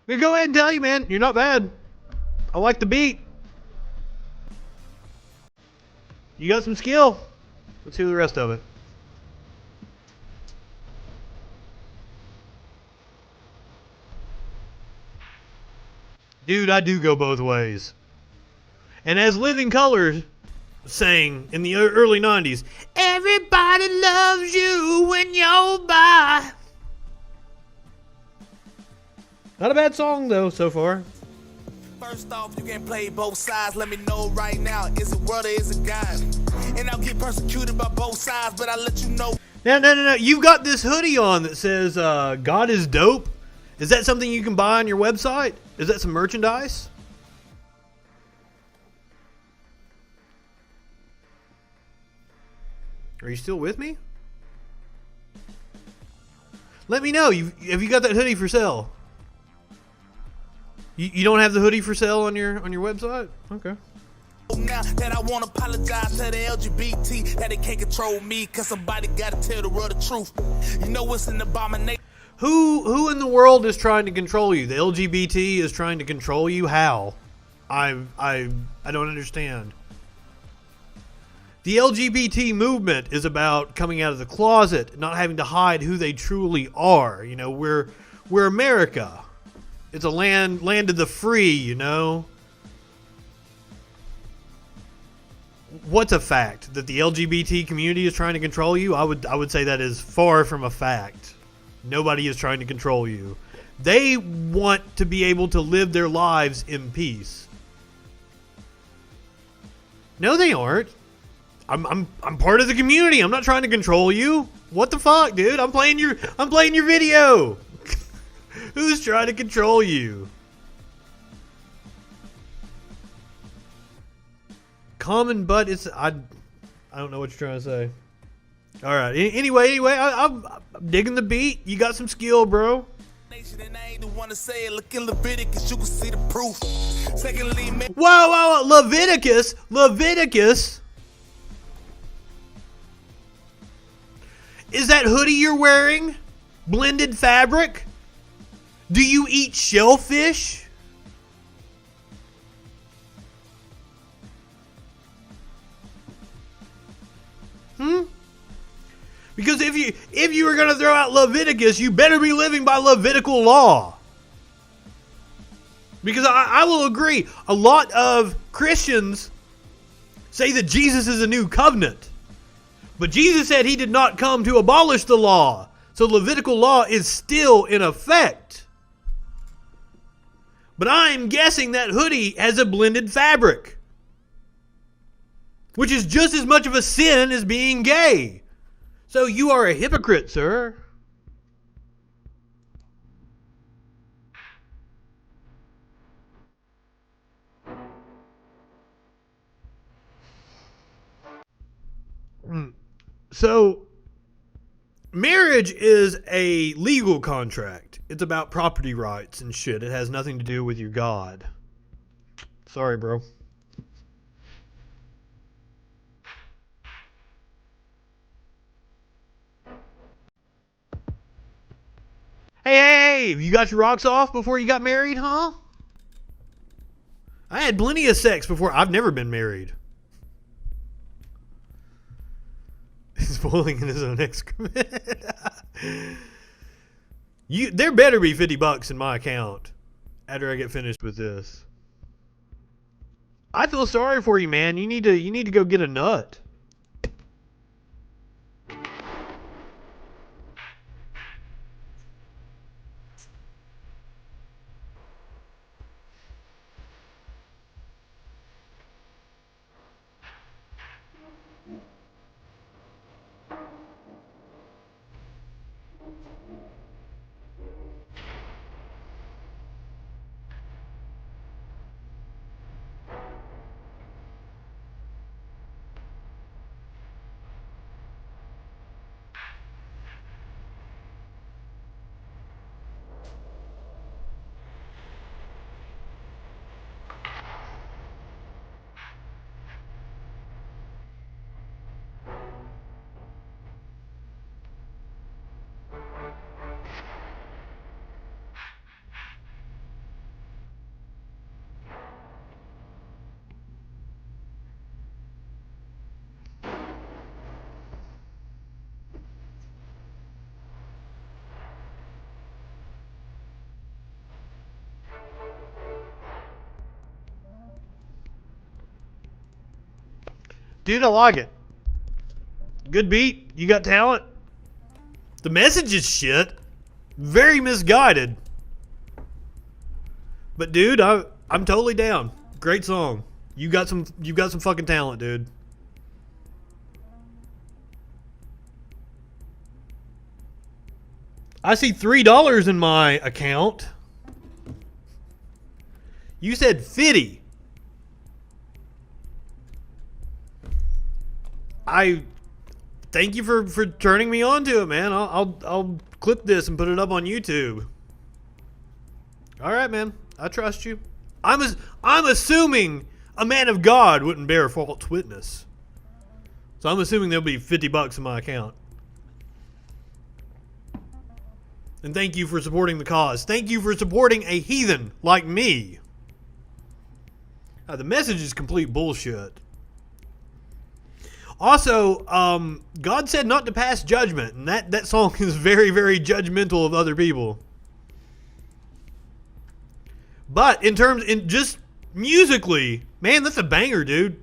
I'm gonna go ahead and tell you, man, you're not bad. I like the beat. You got some skill. Let's hear the rest of it. Dude, I do go both ways. And as Living Colour sang in the early 90s, everybody loves you when you're by. Not a bad song, though, so far. First off, you can play both sides. Let me know right now, is it world or is it God? And I'll get persecuted by both sides, but I'll let you know. No. You've got this hoodie on that says God is dope. Is that something you can buy on your website? Is that some merchandise? Are you still with me? Let me know. Have you got that hoodie for sale? You don't have the hoodie for sale on your website? Okay. Now that I won't apologize to the LGBT that they can't control me, cause somebody gotta tell the world the truth. You know what's an abomination? Who in the world is trying to control you? The LGBT is trying to control you? How? I don't understand. The LGBT movement is about coming out of the closet, not having to hide who they truly are. You know, we're America. It's a land of the free, you know. What's a fact? That the LGBT community is trying to control you? I would say that is far from a fact. Nobody is trying to control you. They want to be able to live their lives in peace. No, they aren't. I'm part of the community. I'm not trying to control you. What the fuck, dude? I'm playing your video. Who's trying to control you? Common, but it's I don't know what you're trying to say. All right. Anyway, I'm digging the beat. You got some skill, bro. Whoa, Leviticus. Is that hoodie you're wearing blended fabric? Do you eat shellfish? Because if you were going to throw out Leviticus, you better be living by Levitical law. Because I will agree, a lot of Christians say that Jesus is a new covenant. But Jesus said he did not come to abolish the law. So Levitical law is still in effect. But I'm guessing that hoodie has a blended fabric, which is just as much of a sin as being gay. So you are a hypocrite, sir. So, marriage is a legal contract. It's about property rights and shit. It has nothing to do with your God. Sorry, bro. Hey, you got your rocks off before you got married, huh? I had plenty of sex before. I've never been married. He's boiling in his own excrement. There better be $50 in my account after I get finished with this. I feel sorry for you, man. You need to go get a nut. Dude, I like it. Good beat. You got talent. The message is shit. Very misguided. But dude, I'm totally down. Great song. You got some fucking talent, dude. I see $3 in my account. You said 50. I thank you for turning me on to it, man. I'll clip this and put it up on YouTube. All right, man. I trust you. I'm assuming a man of God wouldn't bear false witness. So I'm assuming there'll be $50 in my account. And thank you for supporting the cause. Thank you for supporting a heathen like me. The message is complete bullshit. Also, God said not to pass judgment, and that song is very, very judgmental of other people. But in just musically, man, that's a banger, dude.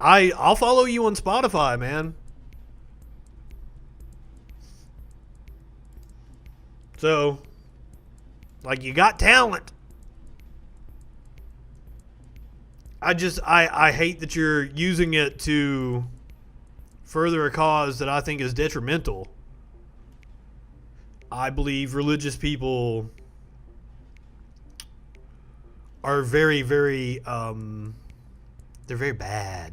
I'll follow you on Spotify, man. So, like, you got talent. I hate that you're using it to further a cause that I think is detrimental. I believe religious people are very, very, they're very bad.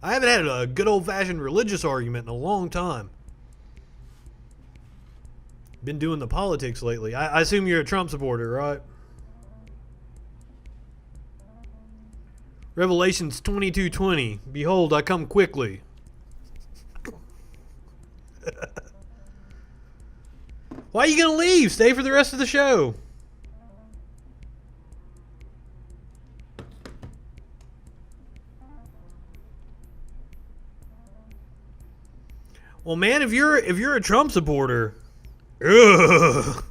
I haven't had a good old-fashioned religious argument in a long time. Been doing the politics lately. I assume you're a Trump supporter, right? Revelations 22:20. Behold, I come quickly. Why are you going to leave? Stay for the rest of the show. Well, man, if you're a Trump supporter, ugh.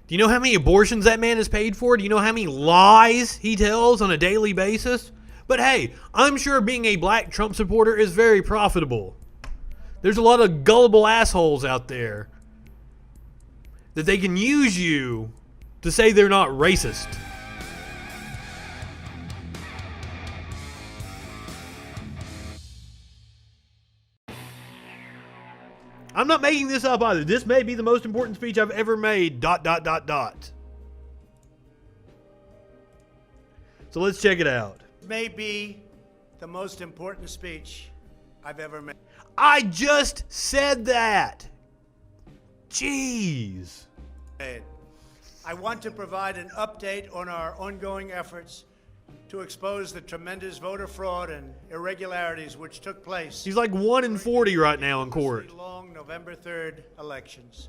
Do you know how many abortions that man is paid for? Do you know how many lies he tells on a daily basis? But hey, I'm sure being a black Trump supporter is very profitable. There's a lot of gullible assholes out there that they can use you to say they're not racist. I'm not making this up either. This may be the most important speech I've ever made, ... So let's check it out. May be the most important speech I've ever made. I just said that. Jeez. I want to provide an update on our ongoing efforts to expose the tremendous voter fraud and irregularities which took place. He's like 1 in 40 right now in court. Long November 3rd elections.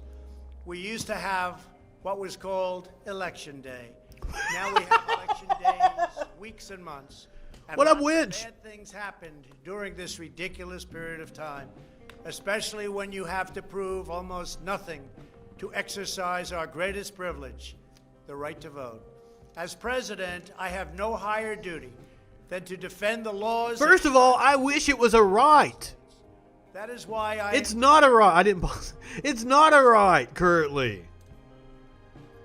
We used to have what was called Election Day. Now we have election days, weeks and months. And what up, Winch? Bad things happened during this ridiculous period of time, especially when you have to prove almost nothing to exercise our greatest privilege, the right to vote. As president, I have no higher duty than to defend the laws. First of all, I wish it was a right. That is why It's not a right. It's not a right currently.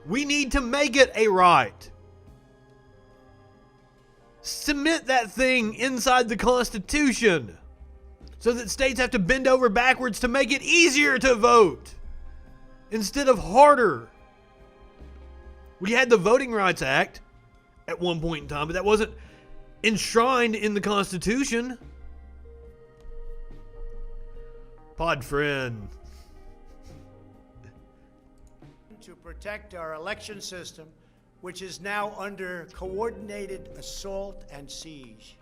We need to make it a right. Cement that thing inside the Constitution so that states have to bend over backwards to make it easier to vote instead of harder. We had the Voting Rights Act at one point in time, but that wasn't enshrined in the Constitution. Pod friend. To protect our election system, which is now under coordinated assault and siege.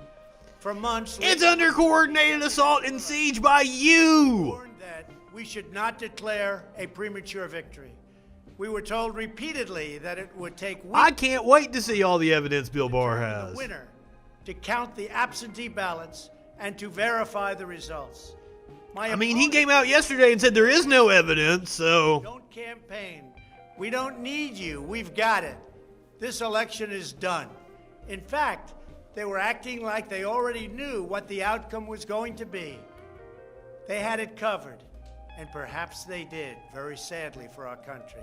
For months, it's under coordinated assault and siege by you. That we should not declare a premature victory. We were told repeatedly that it would take weeks. I can't wait to see all the evidence Bill Barr has. The winner, to count the absentee ballots and to verify the results. I mean, he came out yesterday and said there is no evidence, so. Don't campaign. We don't need you. We've got it. This election is done. In fact, they were acting like they already knew what the outcome was going to be. They had it covered. And perhaps they did, very sadly for our country.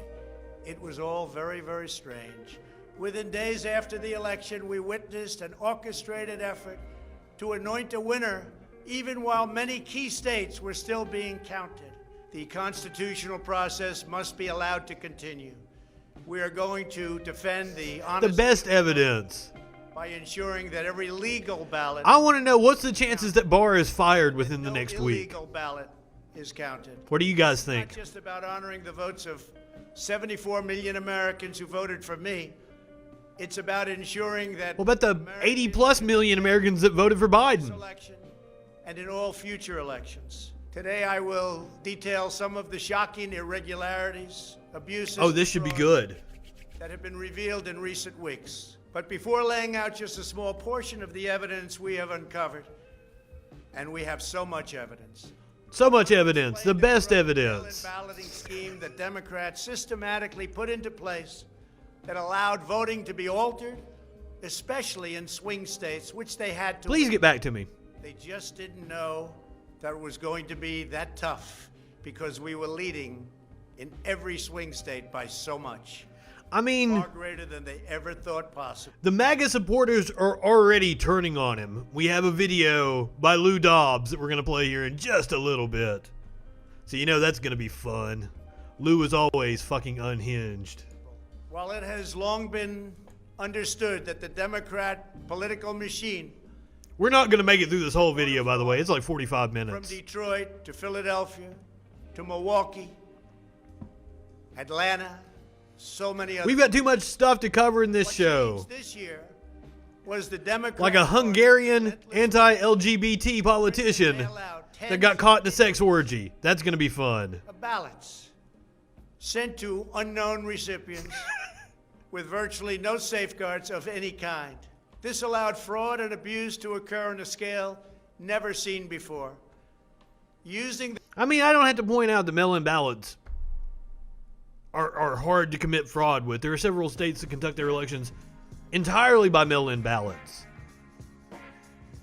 It was all very, very strange. Within days after the election, we witnessed an orchestrated effort to anoint a winner, even while many key states were still being counted. The constitutional process must be allowed to continue. We are going to defend the honest... The best evidence. By ensuring that every legal ballot... I want to know, what's the chances that Barr is fired within the next week? Illegal ballot is counted. What do you guys think? It's not just about honoring the votes of 74 million Americans who voted for me. It's about ensuring that... What about the 80-plus million Americans that voted for Biden? And in all future elections. Today I will detail some of the shocking irregularities, abuses... Oh, this should be good. ...that have been revealed in recent weeks. But before laying out just a small portion of the evidence we have uncovered, and we have so much evidence... So much evidence, the best evidence. ...balloting scheme that Democrats systematically put into place that allowed voting to be altered, especially in swing states, which they had to... Please get back to me. They just didn't know that it was going to be that tough because we were leading in every swing state by so much. I mean... Far greater than they ever thought possible. The MAGA supporters are already turning on him. We have a video by Lou Dobbs that we're going to play here in just a little bit. So you know that's going to be fun. Lou is always fucking unhinged. While it has long been understood that the Democrat political machine... We're not going to make it through this whole video, by the way. It's like 45 minutes. From Detroit to Philadelphia to Milwaukee, Atlanta, so many other... We've got too much stuff to cover in this show. This year was the Democrat... Like a Hungarian anti-LGBT politician that got caught in a sex orgy. That's going to be fun. Ballots sent to unknown recipients with virtually no safeguards of any kind. This allowed fraud and abuse to occur on a scale never seen before. I mean, I don't have to point out the mail-in ballots are hard to commit fraud with. There are several states that conduct their elections entirely by mail-in ballots.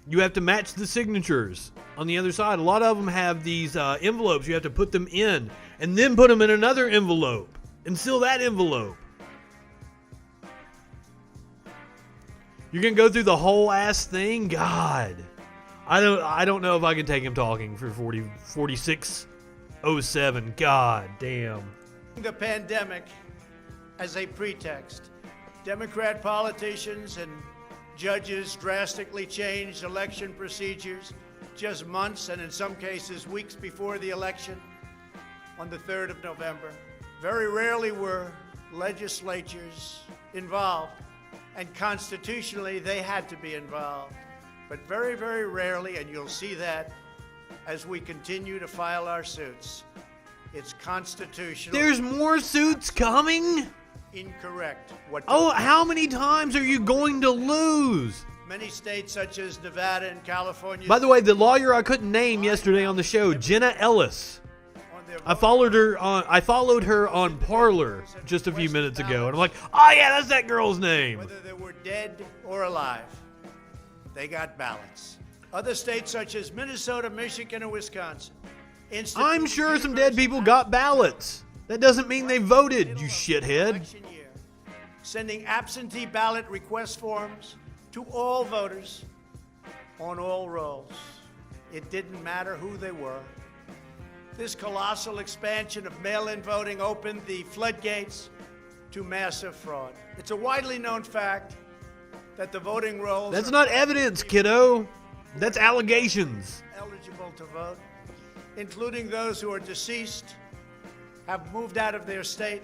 You have to match the signatures on the other side. A lot of them have these envelopes. You have to put them in and then put them in another envelope and seal that envelope. You're going to go through the whole ass thing? God. I don't know if I can take him talking for 4607. God damn. The pandemic as a pretext. Democrat politicians and judges drastically changed election procedures just months and in some cases weeks before the election on the 3rd of November. Very rarely were legislatures involved, and constitutionally they had to be involved. But very, very rarely, and you'll see that as we continue to file our suits, it's constitutional. There's more suits coming? Incorrect. How many times are you going to lose? Many states such as Nevada and California. By the way, the lawyer I couldn't name yesterday on the show, Jenna Ellis. I followed her on Parler just a few minutes ago, and I'm like, oh yeah, that's that girl's name. Whether they were dead or alive, they got ballots. Other states such as Minnesota, Michigan, and Wisconsin. I'm sure some dead people got ballots. That doesn't mean they voted, you shithead. Sending absentee ballot request forms to all voters on all rolls. It didn't matter who they were. This colossal expansion of mail-in voting opened the floodgates to massive fraud. It's a widely known fact that the voting rolls... That's not evidence, kiddo. That's allegations. ...eligible to vote, including those who are deceased, have moved out of their state,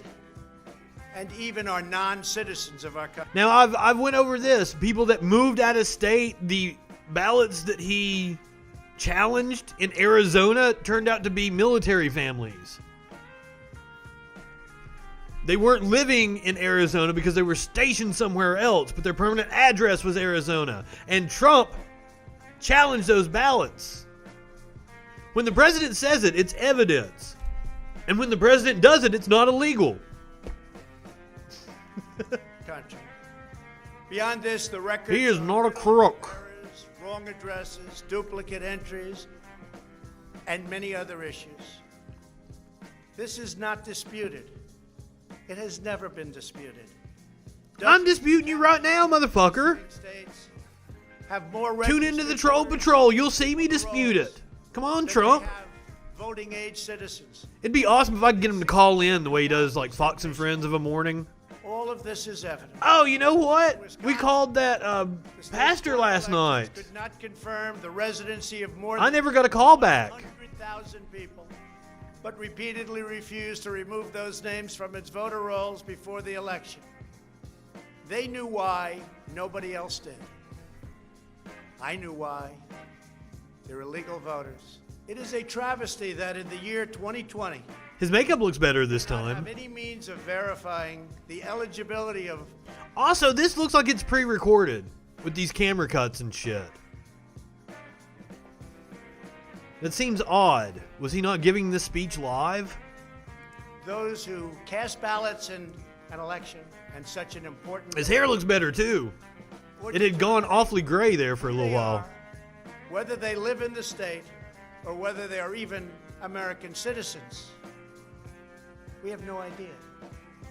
and even are non-citizens of our country. Now, I've went over this. People that moved out of state, the ballots that he challenged in Arizona turned out to be military families. They weren't living in Arizona because they were stationed somewhere else, but their permanent address was Arizona. And Trump challenged those ballots. When the president says it, it's evidence. And when the president does it, it's not illegal. Country. Beyond this, the record... He is not a crook. Wrong addresses, duplicate entries, and many other issues. This is not disputed. It has never been disputed. I'm disputing you right now, motherfucker. States have more Tune into the Troll Patrol. You'll see me dispute it. Come on, Trump. Voting age citizens. It'd be awesome if I could get him to call in the way he does like Fox and Friends of a morning. All of this is evident. Oh, you know what? We called that pastor last night. Could not confirm the residency of more I than never got a call back. 100,000 people, but repeatedly refused to remove those names from its voter rolls before the election. They knew why, nobody else did. I knew why. They're illegal voters. It is a travesty that in the year 2020, His makeup looks better this not time. have any means of verifying the eligibility of. Also, this looks like it's pre-recorded with these camera cuts and shit. That seems odd. Was he not giving this speech live? Those who cast ballots in an election and such an important. His hair looks better too. It had gone awfully gray there for a little while. Whether they live in the state or whether they are even American citizens, we have no idea.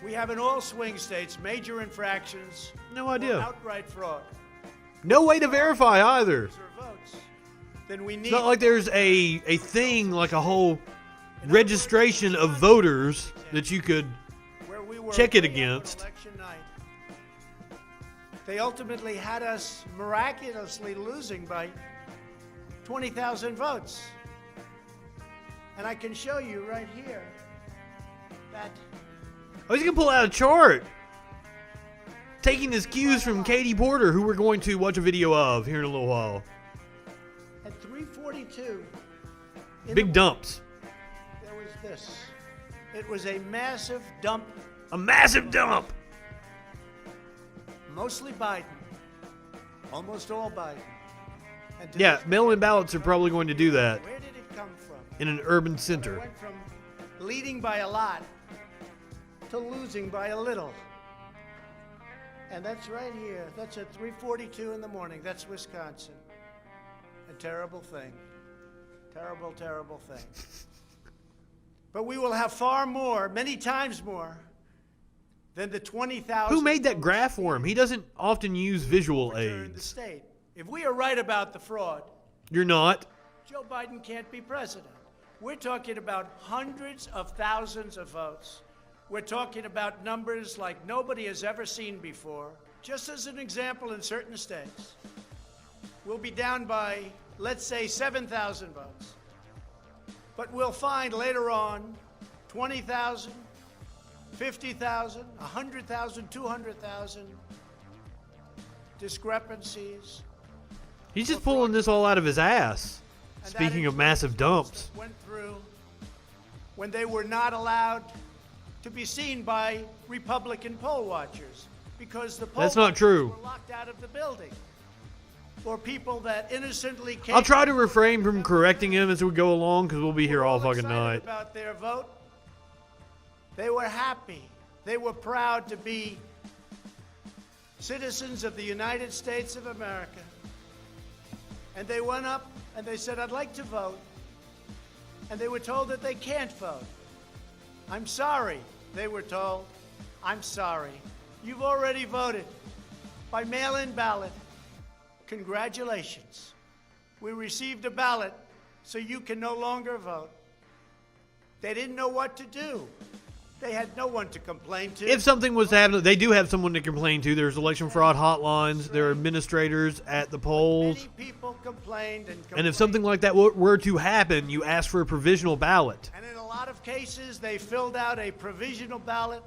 We have in all swing states major infractions. No idea. Or outright fraud. No way to verify either. Votes, then we need. It's not like there's a thing, like a whole registration of voters that you could check it against. Election night, they ultimately had us miraculously losing by 20,000 votes. And I can show you right here that. Oh, he's going to pull out a chart. Taking his cues from Katie Porter, who we're going to watch a video of here in a little while. At 3:42. Big dumps. There was this. It was a massive dump. A massive dump. Mostly Biden. Almost all Biden. And to Yeah, this mail-in ballots are probably going to do that Where did it come from? in an urban It center. went from leading by a lot to losing by a little. And that's right here. That's at 3:42 in the morning. That's Wisconsin. A terrible thing. Terrible, terrible thing. But we will have far more, many times more, than the 20,000. Who made that graph for him? He doesn't often use visual in the aids. state. If we are right about the fraud, You're not. Joe Biden can't be president. We're talking about hundreds of thousands of votes. We're talking about numbers like nobody has ever seen before. Just as an example, in certain states, we'll be down by, let's say, 7,000 votes. But we'll find later on 20,000, 50,000, 100,000, 200,000 discrepancies. He's just pulling this all out of his ass. And Speaking that of massive dumps. went through when they were not allowed to be seen by Republican poll watchers because the poll That's not watchers true. were locked out of the building. Or people that innocently came. I'll try to refrain from correcting him as we go along because we'll be here all fucking night. About their vote. They were happy. They were proud to be citizens of the United States of America. And they went up and they said, I'd like to vote. And they were told that they can't vote. I'm sorry, they were told. I'm sorry. You've already voted by mail-in ballot. Congratulations. We received a ballot, so you can no longer vote. They didn't know what to do. They had no one to complain to. If something was to happen, they do have someone to complain to. There's election fraud hotlines. There are administrators at the polls. Many people complained and complained. And if something like that were to happen, you ask for a provisional ballot. And in a lot of cases, they filled out a provisional ballot,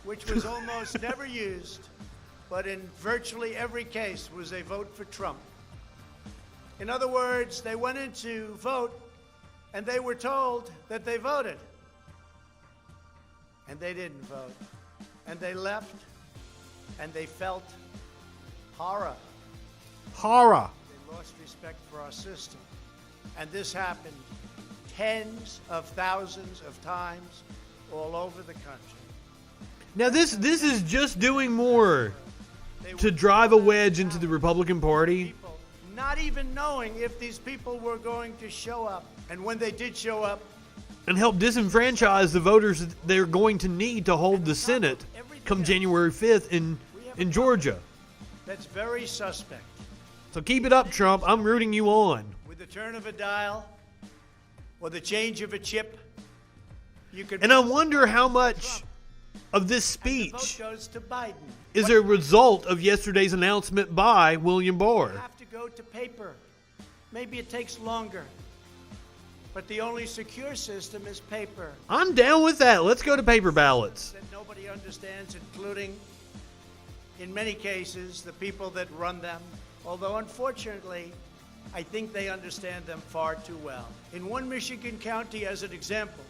which was almost never used, but in virtually every case was a vote for Trump. In other words, they went in to vote, and they were told that they voted. And they didn't vote. And they left, and they felt horror. Horror. They lost respect for our system. And this happened tens of thousands of times all over the country. Now this is just doing more to drive a wedge into the Republican Party. Not even knowing if these people were going to show up. And when they did show up, and help disenfranchise the voters that they're going to need to hold the Senate come January 5th in Georgia. That's very suspect. So keep it up, Trump. I'm rooting you on. With the turn of a dial or the change of a chip, you could. And I wonder how much of this speech vote goes to Biden. is a result of yesterday's announcement by William Barr. You have to go to paper. Maybe it takes longer. But the only secure system is paper. I'm down with that. Let's go to paper ballots. That nobody understands, including, in many cases, the people that run them. Although, unfortunately, I think they understand them far too well. In one Michigan county, as an example,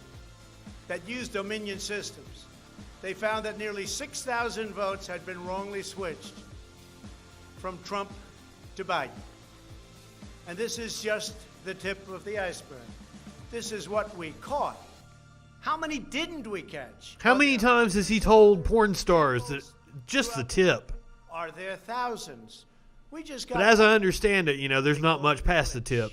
that used Dominion systems, they found that nearly 6,000 votes had been wrongly switched from Trump to Biden. And this is just the tip of the iceberg. This is what we caught. How many didn't we catch? How many times has he told porn stars that just the tip? Are there thousands? We just got. But as I understand it, there's not much past the tip.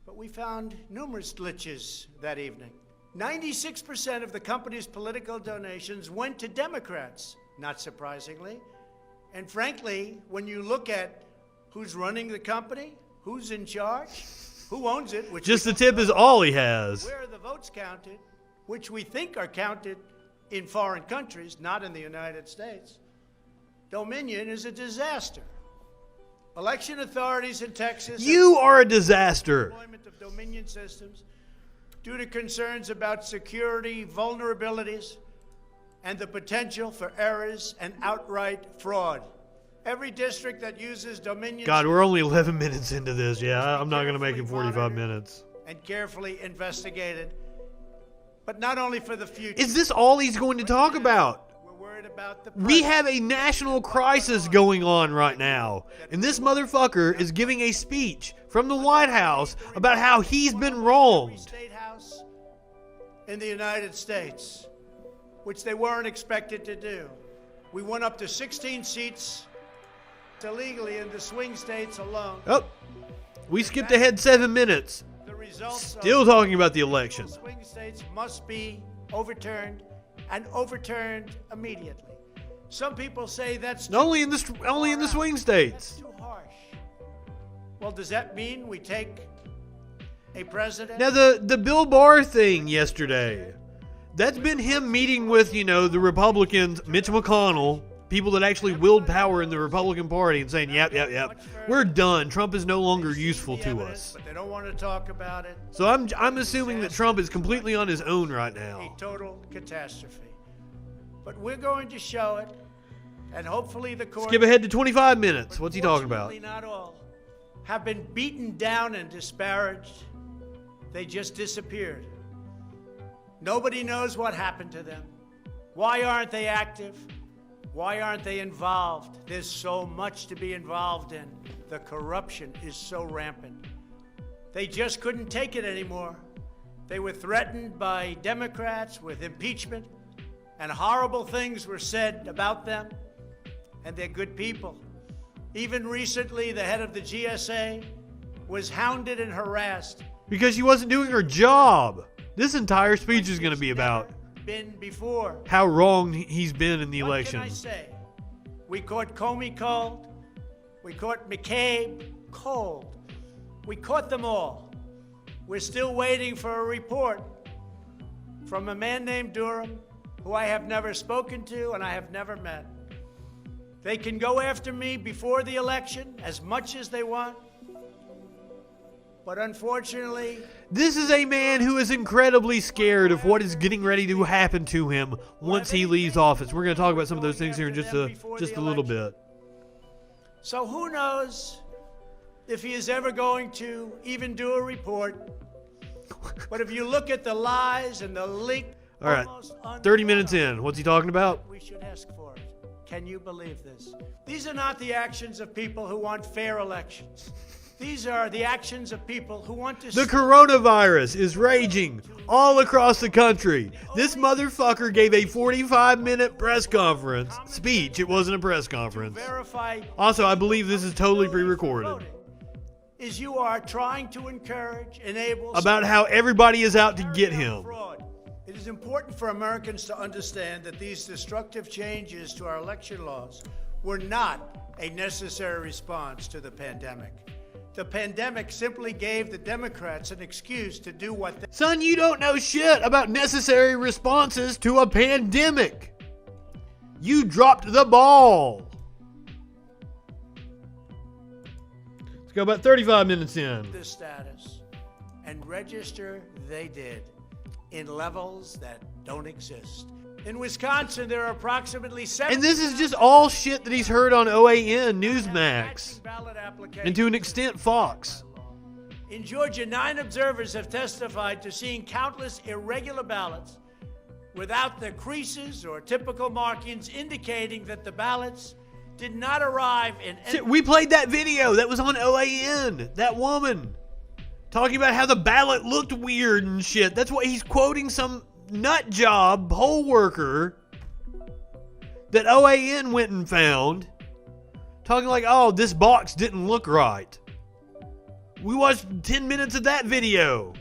But we found numerous glitches that evening. 96% of the company's political donations went to Democrats, not surprisingly. And frankly, when you look at who's running the company, who's in charge, who owns it, which just the tip is all he has. Where are the votes counted, which we think are counted in foreign countries, not in the United States. Dominion is a disaster. Election authorities in Texas. You are a disaster. Deployment of Dominion systems due to concerns about security vulnerabilities and the potential for errors and outright fraud. Every district that uses Dominion. God, we're only 11 minutes into this. Yeah, I'm not going to make it 45 minutes. And carefully investigated. But not only for the future. Is this all he's going to talk about? We're worried about the We have a national crisis going on right now. And this motherfucker is giving a speech from the White House about how he's been wronged. State House in the United States, which they weren't expected to do. We went up to 16 seats illegally in the swing states alone. Oh, we skipped ahead 7 minutes. The results Still talking about the election. Swing states must be overturned and overturned immediately. Some people say that's only in the swing states. That's too harsh. Well, does that mean we take a president? Now the Bill Barr thing yesterday, that's been him meeting with, the Republicans, Mitch McConnell, people that actually wield power in the Republican Party, and saying, yep, we're done. Trump is no longer useful to us. But they don't want to talk about it. So I'm assuming that Trump is completely on his own right now. A total catastrophe. But we're going to show it, and hopefully the court. Skip ahead to 25 minutes. What's he talking about? Not all have been beaten down and disparaged. They just disappeared. Nobody knows what happened to them. Why aren't they active? Why aren't they involved? There's so much to be involved in. The corruption is so rampant. They just couldn't take it anymore. They were threatened by Democrats with impeachment, and horrible things were said about them, and they're good people. Even recently, the head of the GSA was hounded and harassed. Because she wasn't doing her job. This entire speech is going to be about been before. How wrong he's been in the election. What can I say? We caught Comey cold. We caught McCabe cold. We caught them all. We're still waiting for a report from a man named Durham, who I have never spoken to and I have never met. They can go after me before the election as much as they want. But unfortunately, this is a man who is incredibly scared of what is getting ready to happen to him once he leaves office. We're going to talk about some of those things here in just a little bit. So who knows if he is ever going to even do a report. But if you look at the lies and the leak. All right, 30 minutes in. What's he talking about? We should ask for it. Can you believe this? These are not the actions of people who want fair elections. These are the actions of people who want to. The coronavirus is raging all across the country. This motherfucker gave a 45-minute press conference speech. It wasn't a press conference. Also, I believe this is totally pre-recorded. Is you are trying to encourage, enable. About how everybody is out to get him. Fraud. is important for Americans to understand that these destructive changes to our election laws were not a necessary response to the pandemic. The pandemic simply gave the Democrats an excuse to do what they... Son, you don't know shit about necessary responses to a pandemic. You dropped the ball. Let's go about 35 minutes in. ...this status, and register they did in levels that don't exist. In Wisconsin, there are approximately 7... And this is just all shit that he's heard on OAN, Newsmax, and to an extent Fox. In Georgia, 9 observers have testified to seeing countless irregular ballots without the creases or typical markings indicating that the ballots did not arrive in... We played that video that was on OAN, that woman, talking about how the ballot looked weird and shit. That's what he's quoting, some nut job poll worker that OAN went and found, talking like, oh, this box didn't look right. We watched 10 minutes of that video.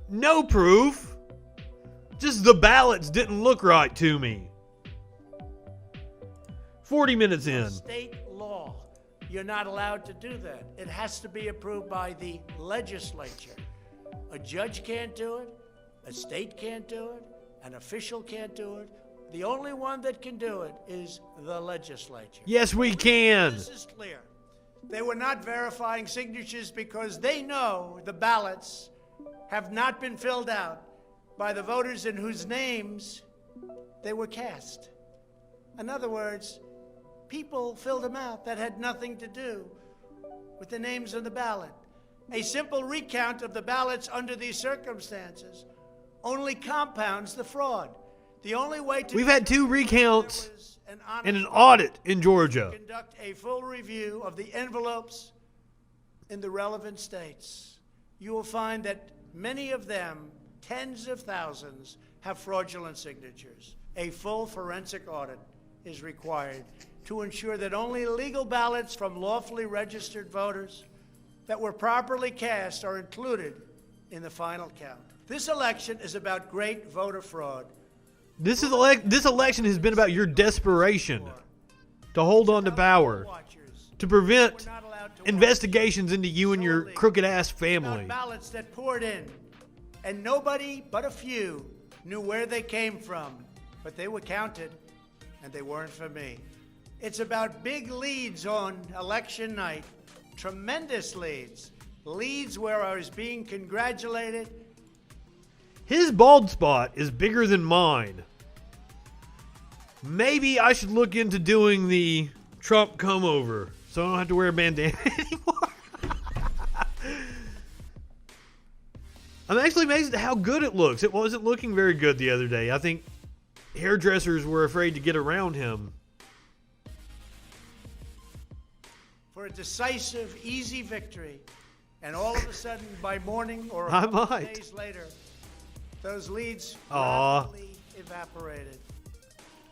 No proof. Just the ballots didn't look right to me. 40 minutes in. State law, you're not allowed to do that. It has to be approved by the legislature. A judge can't do it. A state can't do it. An official can't do it. The only one that can do it is the legislature. Yes, we can. This is clear. They were not verifying signatures because they know the ballots have not been filled out by the voters in whose names they were cast. In other words, people filled them out that had nothing to do with the names on the ballot. A simple recount of the ballots under these circumstances only compounds the fraud. The only way to... We've had 2 recounts and an audit in Georgia. Conduct a full review of the envelopes in the relevant states. You will find that many of them, tens of thousands, have fraudulent signatures. A full forensic audit is required to ensure that only legal ballots from lawfully registered voters that were properly cast are included in the final count. This election is about great voter fraud. This election has been about your desperation to hold on to power, to prevent investigations into you and your crooked-ass family. Ballots that poured in, and nobody but a few knew where they came from, but they were counted, and they weren't for me. It's about big leads on election night, tremendous leads, leads where I was being congratulated. His bald spot is bigger than mine. Maybe I should look into doing the Trump come over so I don't have to wear a bandana anymore. I'm actually amazed at how good it looks. It wasn't looking very good the other day. I think hairdressers were afraid to get around him. For a decisive, easy victory, and all of a sudden, by morning or a I couple of might. days later, those leads Aw. rapidly evaporated.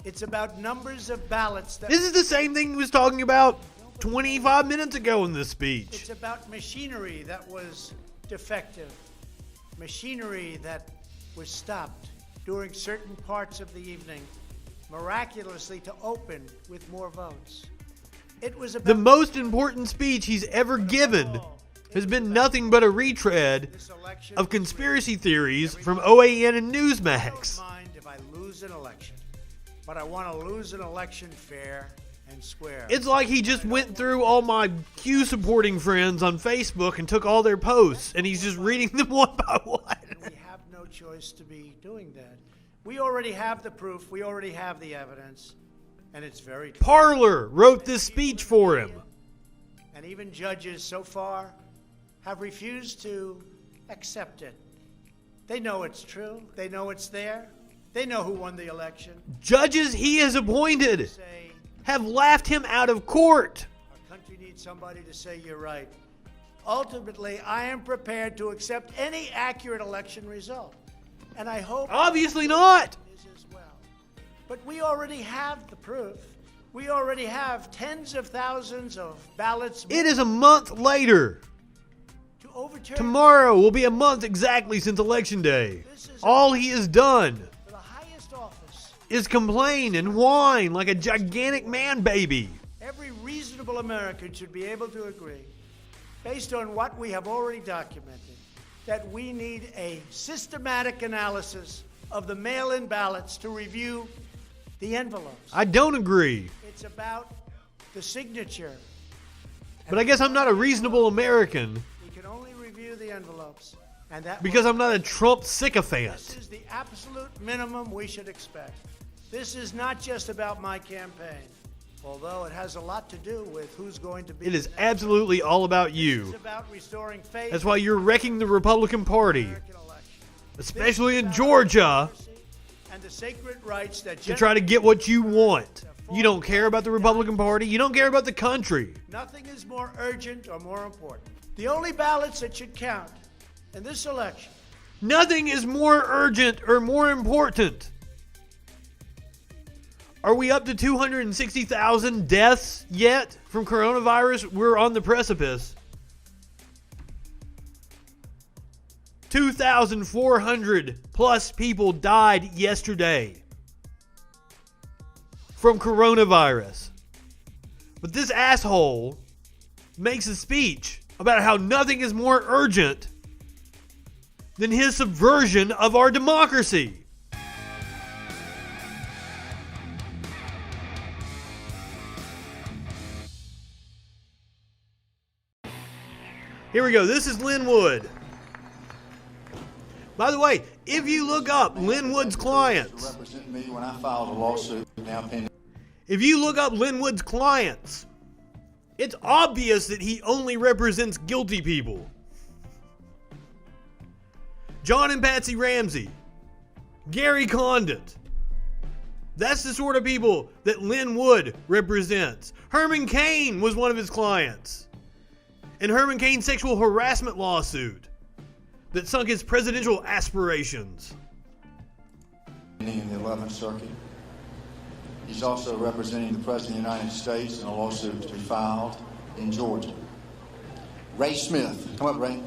It's about numbers of ballots that... This is the same thing he was talking about 25 minutes ago in this speech. It's about machinery that was defective, machinery that was stopped during certain parts of the evening, miraculously to open with more votes. It was about The most important speech he's ever given has been nothing but a retread of conspiracy theories from OAN and Newsmax. I don't mind if I lose an election, but I want to lose an election fair and square. It's like he just went through all my Q supporting friends on Facebook and took all their posts, and he's just reading them one by one. We have no choice to be doing that. We already have the proof. We already have the evidence, and it's very true. Parler wrote this speech for him. And even judges so far have refused to accept it. They know it's true. They know it's there. They know who won the election. Judges he has appointed have laughed him out of court. Our country needs somebody to say you're right. Ultimately, I am prepared to accept any accurate election result. And I hope... Obviously not. ...is as well. But we already have the proof. We already have tens of thousands of ballots. It is a month later. To overturn... Tomorrow will be a month exactly since Election Day. All he has done is complain and whine like a gigantic man baby. Every reasonable American should be able to agree, based on what we have already documented, that we need a systematic analysis of the mail-in ballots to review the envelopes. I don't agree. It's about the signature. But I guess I'm not a reasonable American We can only review the envelopes. And that because I'm not a Trump sycophant. This is the absolute minimum we should expect. This is not just about my campaign, although it has a lot to do with who's going to be. It is absolutely all about you. It's about restoring faith. That's why you're wrecking the Republican Party, especially in Georgia, and the sacred rights that to try to get what you want. You don't care about the Republican Party. You don't care about the country. Nothing is more urgent or more important. The only ballots that should count in this election. Nothing is more urgent or more important. Are we up to 260,000 deaths yet from coronavirus? We're on the precipice. 2,400 plus people died yesterday from coronavirus. But this asshole makes a speech about how nothing is more urgent than his subversion of our democracy. Here we go. This is Lynn Wood. By the way, if you look up Lynn Wood's clients, represent me when I filed a lawsuit now pending. If you look up Lynn Wood's clients, it's obvious that he only represents guilty people. John and Patsy Ramsey, Gary Condit. That's the sort of people that Lynn Wood represents. Herman Cain was one of his clients. And Herman Cain's sexual harassment lawsuit that sunk his presidential aspirations. In the 11th Circuit. He's also representing the President of the United States in a lawsuit to be filed in Georgia. Ray Smith. Come up, Ray.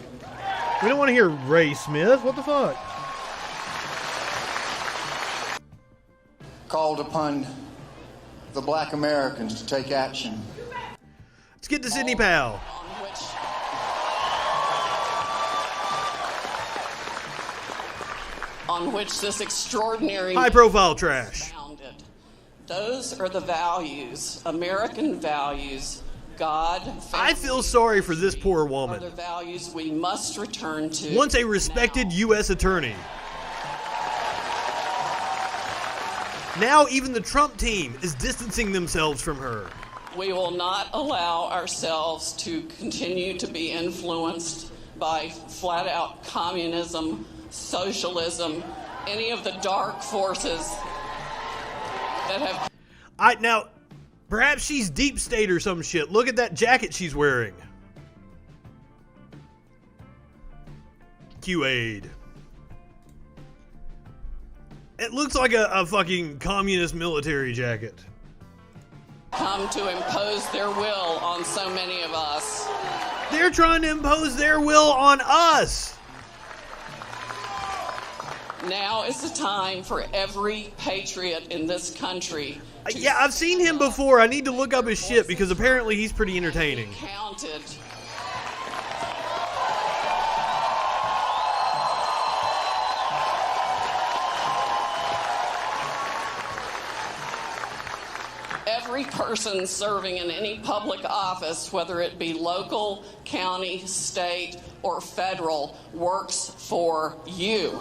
We don't want to hear Ray Smith. What the fuck? Called upon the black Americans to take action. Let's get to Sidney Powell. On which this extraordinary high-profile trash. Founded. Those are the values, American values. God. I feel sorry for this poor woman. Are the values we must return to. Once a respected U.S. attorney. Now even the Trump team is distancing themselves from her. We will not allow ourselves to continue to be influenced by flat-out communism, socialism, any of the dark forces that have... Now, perhaps she's deep state or some shit. Look at that jacket she's wearing. Q-Aid. It looks like a fucking communist military jacket. Come to impose their will on so many of us. They're trying to impose their will on us. Now is the time for every patriot in this country. Yeah, I've seen him before. I need to look up his shit because apparently he's pretty entertaining. Counted. Every person serving in any public office, whether it be local, county, state, or federal, works for you.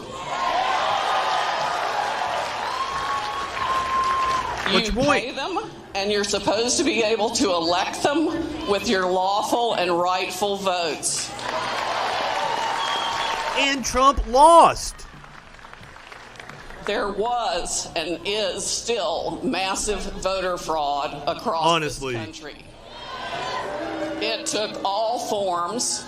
You pay them, and you're supposed to be able to elect them with your lawful and rightful votes. And Trump lost. There was and is still massive voter fraud across this country. It took all forms.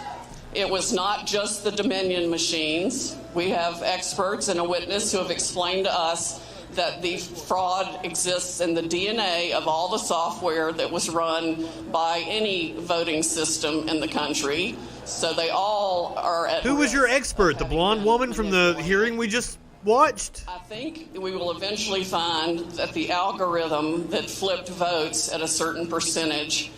It was not just the Dominion machines. We have experts and a witness who have explained to us that the fraud exists in the DNA of all the software that was run by any voting system in the country. So they all are at Who was your expert? The blonde woman from the hearing we just watched? I think we will eventually find that the algorithm that flipped votes at a certain percentage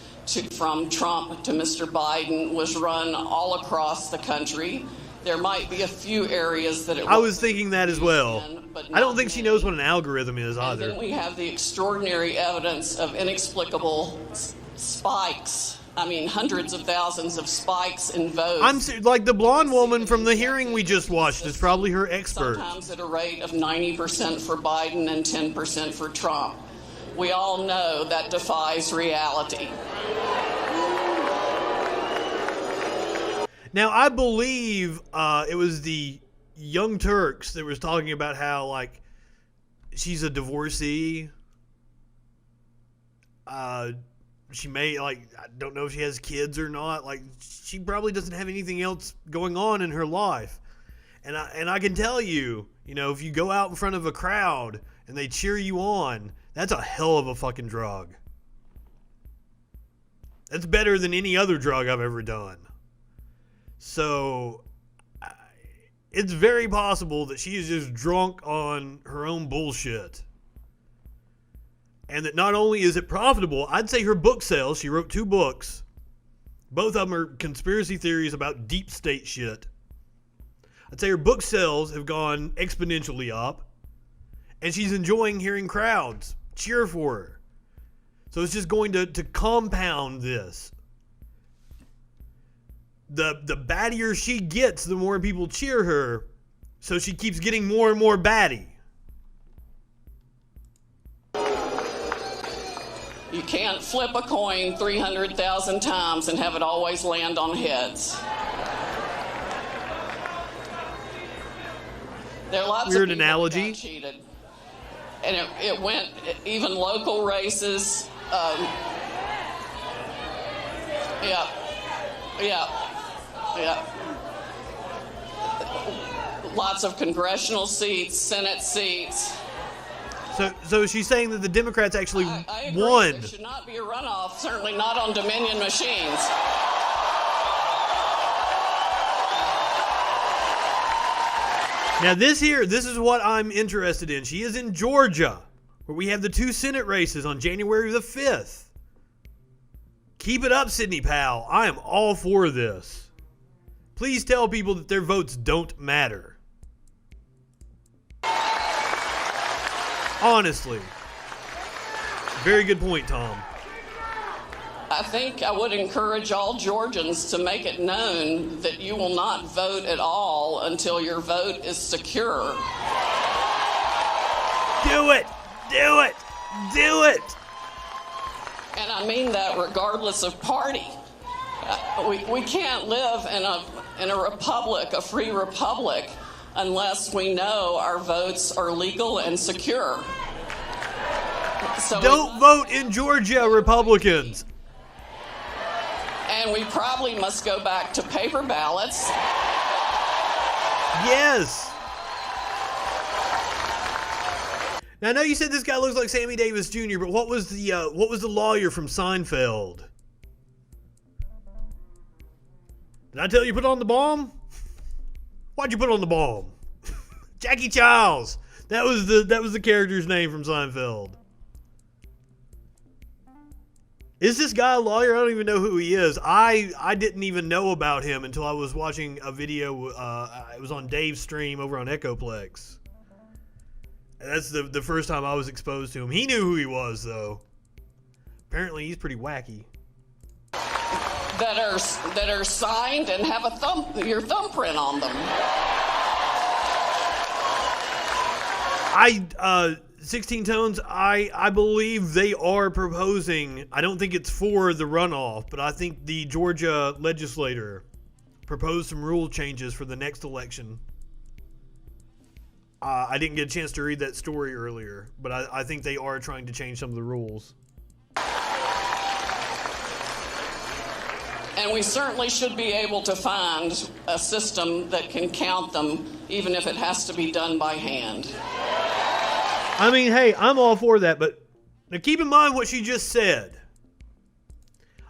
from Trump to Mr. Biden was run all across the country. There might be a few areas that I was thinking that as well. I don't think she knows what an algorithm is either. And then we have the extraordinary evidence of inexplicable spikes. I mean, hundreds of thousands of spikes in votes. Like the blonde woman from the hearing we just watched is probably her expert. Sometimes at a rate of 90% for Biden and 10% for Trump. We all know that defies reality. Now, I believe it was the Young Turks that was talking about how, like, she's a divorcee. She may, like, I don't know if she has kids or not. Like, she probably doesn't have anything else going on in her life. And I can tell you, you know, if you go out in front of a crowd and they cheer you on, that's a hell of a fucking drug. That's better than any other drug I've ever done. So, it's very possible that she is just drunk on her own bullshit. And that not only is it profitable, I'd say her book sales, she wrote 2 books. Both of them are conspiracy theories about deep state shit. I'd say her book sales have gone exponentially up. And she's enjoying hearing crowds cheer for her. So it's just going to compound this. The battier she gets, the more people cheer her. So she keeps getting more and more batty. You can't flip a coin 300,000 times and have it always land on heads. There are lots Weird of people analogy. that got cheated. And it went, even local races. Yeah. Lots of congressional seats, Senate seats. So she's saying that the Democrats actually I agree. won. There should not be a runoff, certainly not on Dominion machines. Now this is what I'm interested in. She is in Georgia, where we have the 2 Senate races on January the 5th. Keep it up, Sidney Powell. I am all for this. Please tell people that their votes don't matter. Honestly. Very good point, Tom. I think I would encourage all Georgians to make it known that you will not vote at all until your vote is secure. Do it! Do it! Do it! And I mean that regardless of party. We can't live in a republic, a free republic, unless we know our votes are legal and secure. So don't vote in Georgia, Republicans. And we probably must go back to paper ballots. Yes. Now I know you said this guy looks like Sammy Davis Jr., but what was the lawyer from Seinfeld? Did I tell you put on the bomb? Why'd you put on the bomb? Jackie Childs. That was the character's name from Seinfeld. Is this guy a lawyer? I don't even know who he is. I didn't even know about him until I was watching a video. It was on Dave's stream over on Echoplex. That's the first time I was exposed to him. He knew who he was, though. Apparently, he's pretty wacky. That are signed and have your thumbprint on them. 16 Tones, I believe they are proposing, I don't think it's for the runoff, but I think the Georgia legislator proposed some rule changes for the next election. I didn't get a chance to read that story earlier, but I think they are trying to change some of the rules. And we certainly should be able to find a system that can count them, even if it has to be done by hand. I mean, hey, I'm all for that, but now keep in mind what she just said.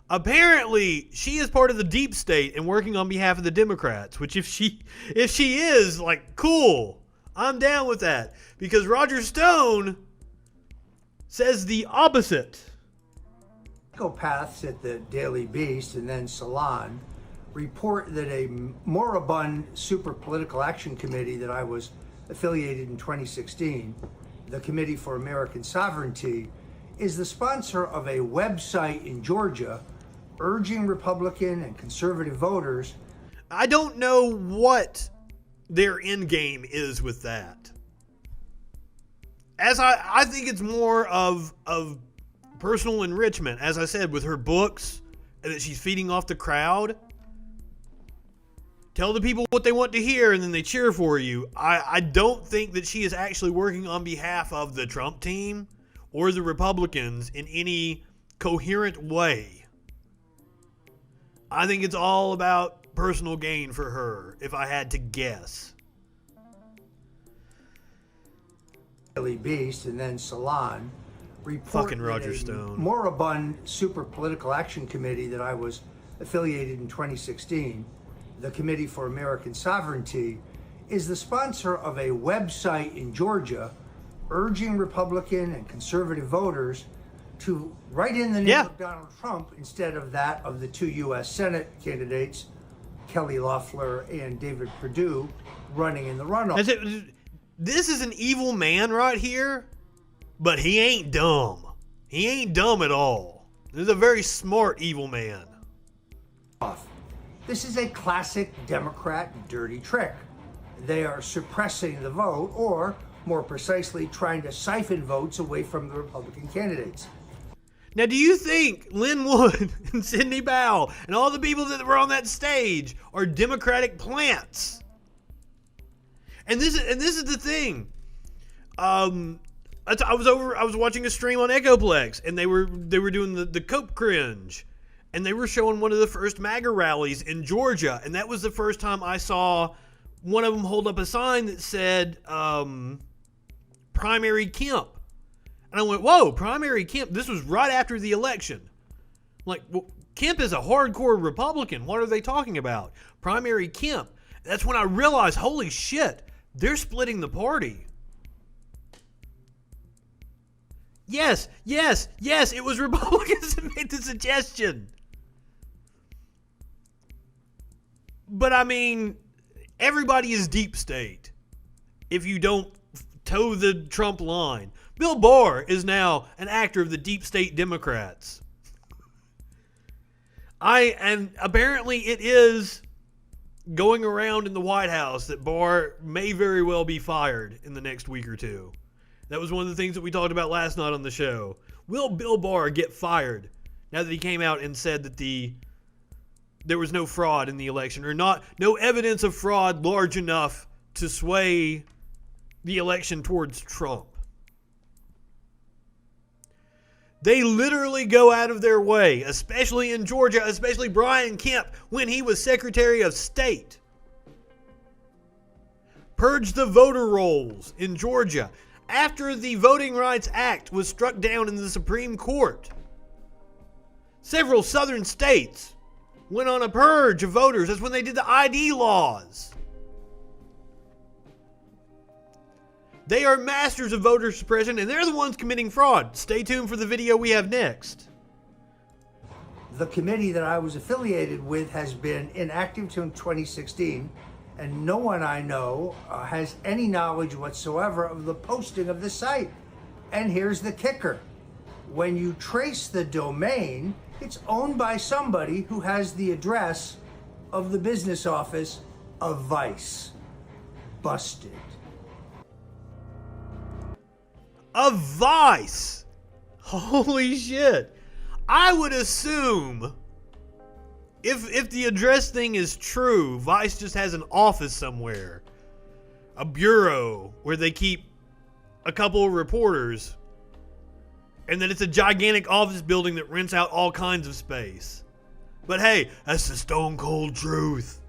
Apparently, she is part of the deep state and working on behalf of the Democrats, which if she is, like, cool, I'm down with that because Roger Stone says the opposite. Psychopaths at the Daily Beast and then Salon report that a moribund super political action committee that I was affiliated in 2016, the Committee for American Sovereignty, is the sponsor of a website in Georgia urging Republican and conservative voters. I don't know what their end game is with that. As I think it's more of personal enrichment, as I said, with her books, and that she's feeding off the crowd. Tell the people what they want to hear, and then they cheer for you. I don't think that she is actually working on behalf of the Trump team or the Republicans in any coherent way. I think it's all about personal gain for her, if I had to guess. Daily Beast and then Salon report fucking Roger that a Stone. moribund super political action committee that I was affiliated in 2016, the Committee for American Sovereignty, is the sponsor of a website in Georgia urging Republican and conservative voters to write in the name of Donald Trump instead of that of the two U.S. Senate candidates, Kelly Loeffler and David Perdue, running in the runoff. This is an evil man right here, but he ain't dumb. He ain't dumb at all. This is a very smart evil man. This is a classic Democrat dirty trick. They are suppressing the vote, or more precisely, trying to siphon votes away from the Republican candidates. Now, do you think Lynn Wood and Sidney Powell and all the people that were on that stage are Democratic plants? And this is the thing. I was watching a stream on Echoplex, and they were doing the Cope cringe, and they were showing one of the first MAGA rallies in Georgia, and that was the first time I saw one of them hold up a sign that said Primary Kemp. And I went, whoa, Primary Kemp. This was right after the election. Like, well, Kemp is a hardcore Republican. What are they talking about? Primary Kemp. That's when I realized, holy shit, they're splitting the party. Yes, it was Republicans that made the suggestion. But I mean, everybody is deep state if you don't toe the Trump line. Bill Barr is now an actor of the deep state Democrats. And apparently it is going around in the White House that Barr may very well be fired in the next week or two. That was one of the things that we talked about last night on the show. Will Bill Barr get fired now that he came out and said that there was no fraud in the election, or no evidence of fraud large enough to sway the election towards Trump? They literally go out of their way, especially in Georgia, especially Brian Kemp when he was Secretary of State. Purge the voter rolls in Georgia after the Voting Rights Act was struck down in the Supreme Court. Several southern states went on a purge of voters. That's when they did the ID laws. They are masters of voter suppression, and they're the ones committing fraud. Stay tuned for the video we have next. The committee that I was affiliated with has been inactive since 2016, and no one I know has any knowledge whatsoever of the posting of the site. And here's the kicker. When you trace the domain, it's owned by somebody who has the address of the business office of Vice. Busted. Of Vice. Holy shit. I would assume if the address thing is true, Vice just has an office somewhere. A bureau where they keep a couple of reporters. And that it's a gigantic office building that rents out all kinds of space. But hey, that's the stone cold truth.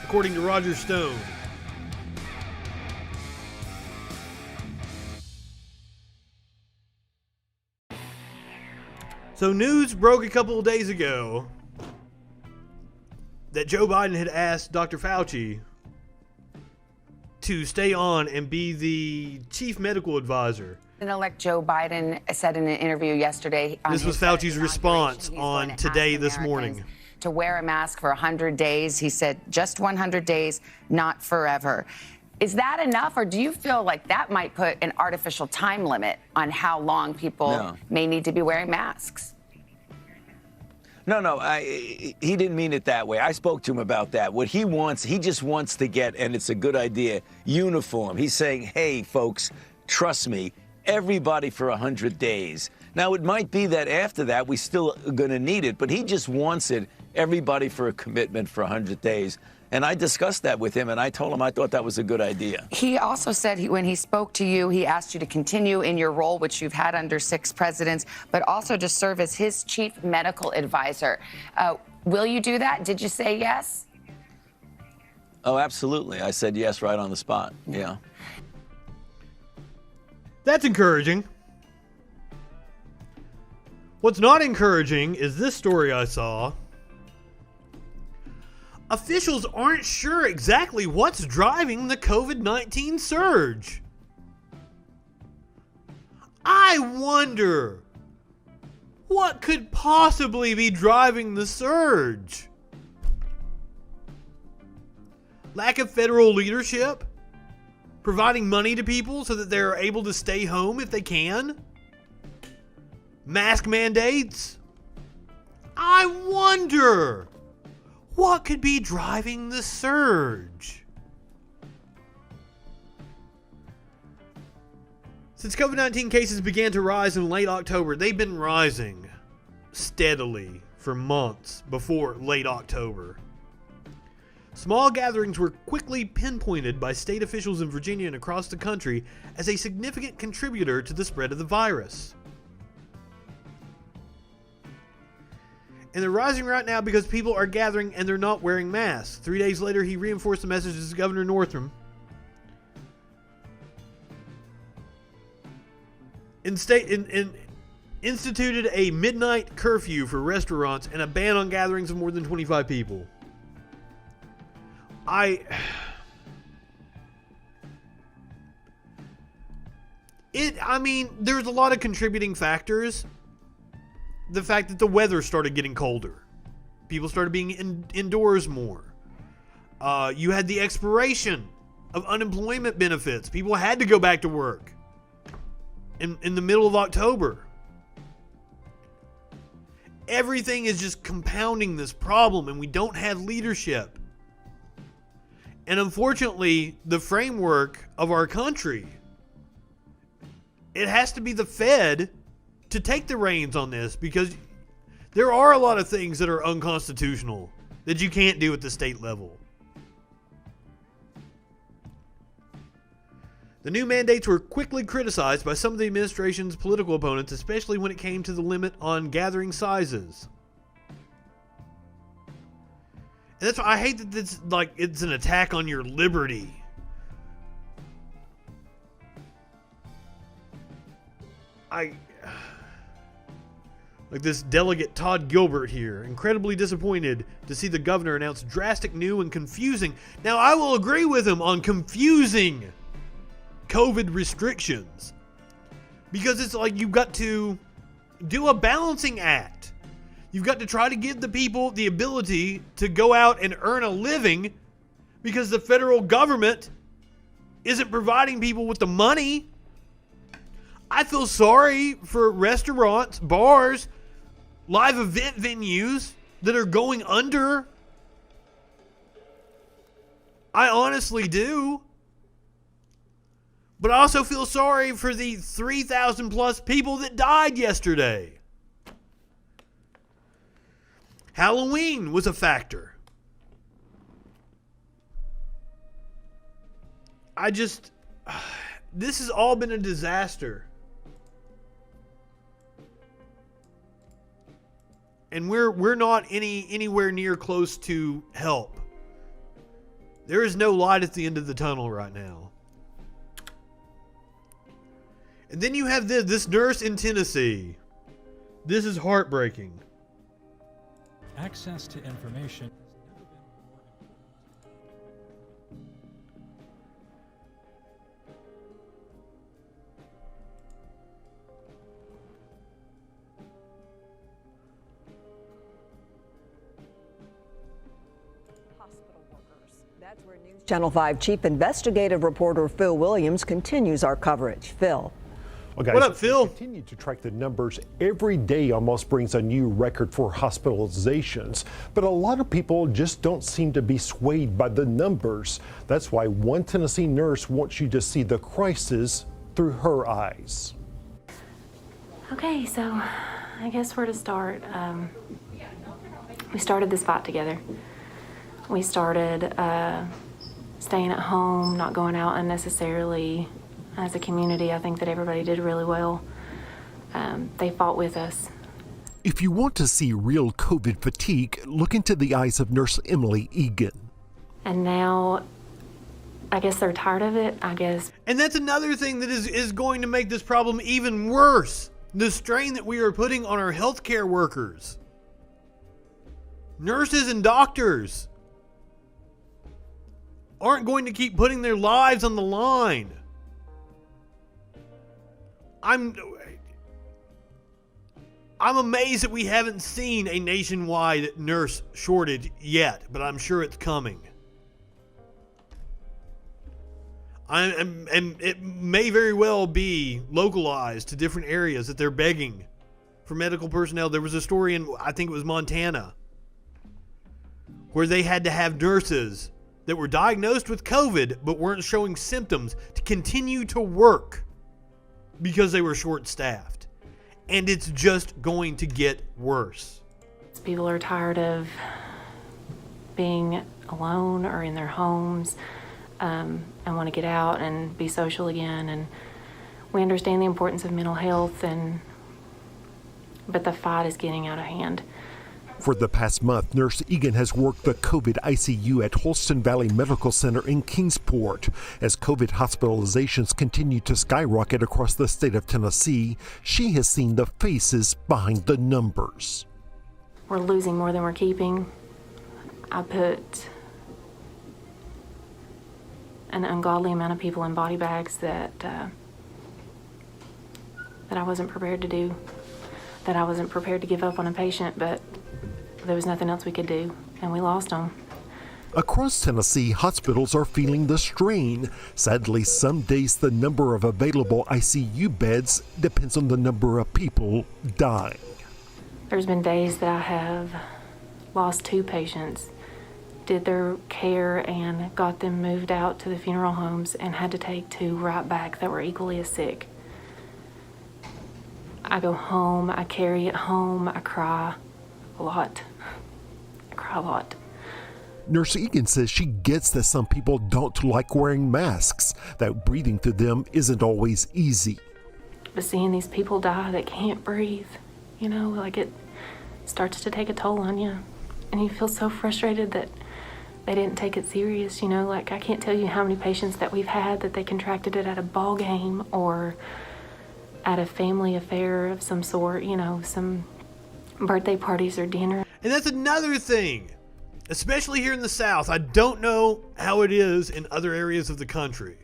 According to Roger Stone. So news broke a couple of days ago that Joe Biden had asked Dr. Fauci to stay on and be the chief medical advisor. President-elect Joe Biden said in an interview yesterday. This was Fauci's response on Today this morning. To wear a mask for 100 days. He said just 100 days, not forever. Is that enough, or do you feel like that might put an artificial time limit on how long people may need to be wearing masks? No, he didn't mean it that way. I spoke to him about that. What he wants, he just wants to get, and it's a good idea, uniform. He's saying, hey, folks, trust me, everybody for 100 days. Now, it might be that after that, we still are going to need it, but he just wants it, everybody for a commitment for 100 days. And I discussed that with him, and I told him I thought that was a good idea. He also said when he spoke to you, he asked you to continue in your role, which you've had under 6 presidents, but also to serve as his chief medical advisor. Will you do that? Did you say yes? Oh, absolutely. I said yes right on the spot. Yeah. That's encouraging. What's not encouraging is this story I saw. Officials aren't sure exactly what's driving the COVID-19 surge. I wonder what could possibly be driving the surge. Lack of federal leadership? Providing money to people so that they're able to stay home if they can? Mask mandates? I wonder what could be driving the surge. Since COVID-19 cases began to rise in late October, they've been rising steadily for months before late October. Small gatherings were quickly pinpointed by state officials in Virginia and across the country as a significant contributor to the spread of the virus. And they're rising right now because people are gathering and they're not wearing masks. 3 days later, he reinforced the messages of Governor Northam. Instituted a midnight curfew for restaurants and a ban on gatherings of more than 25 people. I mean, there's a lot of contributing factors. The fact that the weather started getting colder. People started being indoors more. You had the expiration of unemployment benefits. People had to go back to work in the middle of October. Everything is just compounding this problem, and we don't have leadership. And unfortunately, the framework of our country, it has to be the Fed to take the reins on this, because there are a lot of things that are unconstitutional that you can't do at the state level. The new mandates were quickly criticized by some of the administration's political opponents, especially when it came to the limit on gathering sizes. And that's why I hate that it's an attack on your liberty. Like this delegate Todd Gilbert here, incredibly disappointed to see the governor announce drastic, new, and confusing. Now, I will agree with him on confusing COVID restrictions, because it's like you've got to do a balancing act. You've got to try to give the people the ability to go out and earn a living, because the federal government isn't providing people with the money. I feel sorry for restaurants, bars, live event venues that are going under. I honestly do. But I also feel sorry for the 3,000 plus people that died yesterday. Halloween was a factor. This has all been a disaster. And we're not anywhere near close to help. There is no light at the end of the tunnel right now. And then you have this nurse in Tennessee. This is heartbreaking. Access to information. Channel 5 Chief Investigative Reporter Phil Williams continues our coverage. Phil. Well, guys, what up, Phil? We continue to track the numbers. Every day almost brings a new record for hospitalizations. But a lot of people just don't seem to be swayed by the numbers. That's why one Tennessee nurse wants you to see the crisis through her eyes. Okay, so I guess where to start. We started this fight together. We started staying at home, not going out unnecessarily. As a community, I think that everybody did really well. They fought with us. If you want to see real COVID fatigue, look into the eyes of Nurse Emily Egan. And now, I guess they're tired of it, I guess. And that's another thing that is going to make this problem even worse. The strain that we are putting on our healthcare workers. Nurses and doctors aren't going to keep putting their lives on the line. I'm amazed that we haven't seen a nationwide nurse shortage yet, but I'm sure it's coming. And it may very well be localized to different areas that they're begging for medical personnel. There was a story in, I think it was Montana, where they had to have nurses that were diagnosed with COVID but weren't showing symptoms to continue to work because they were short-staffed. And it's just going to get worse. People are tired of being alone or in their homes and want to get out and be social again. And we understand the importance of mental health, but the fight is getting out of hand. For the past month, Nurse Egan has worked the COVID ICU at Holston Valley Medical Center in Kingsport. As COVID hospitalizations continue to skyrocket across the state of Tennessee, she has seen the faces behind the numbers. We're losing more than we're keeping. I put an ungodly amount of people in body bags that I wasn't prepared to do, that I wasn't prepared to give up on a patient, but there was nothing else we could do, and we lost them. Across Tennessee, hospitals are feeling the strain. Sadly, some days the number of available ICU beds depends on the number of people dying. There's been days that I have lost 2 patients, did their care and got them moved out to the funeral homes, and had to take 2 right back that were equally as sick. I go home, I carry it home, I cry a lot. I cry a lot. Nurse Egan says she gets that some people don't like wearing masks, that breathing through them isn't always easy. But seeing these people die that can't breathe, you know, like it starts to take a toll on you. And you feel so frustrated that they didn't take it serious, you know, like I can't tell you how many patients that we've had that they contracted it at a ball game or at a family affair of some sort, you know, some birthday parties or dinner. And that's another thing, especially here in the South. I don't know how it is in other areas of the country.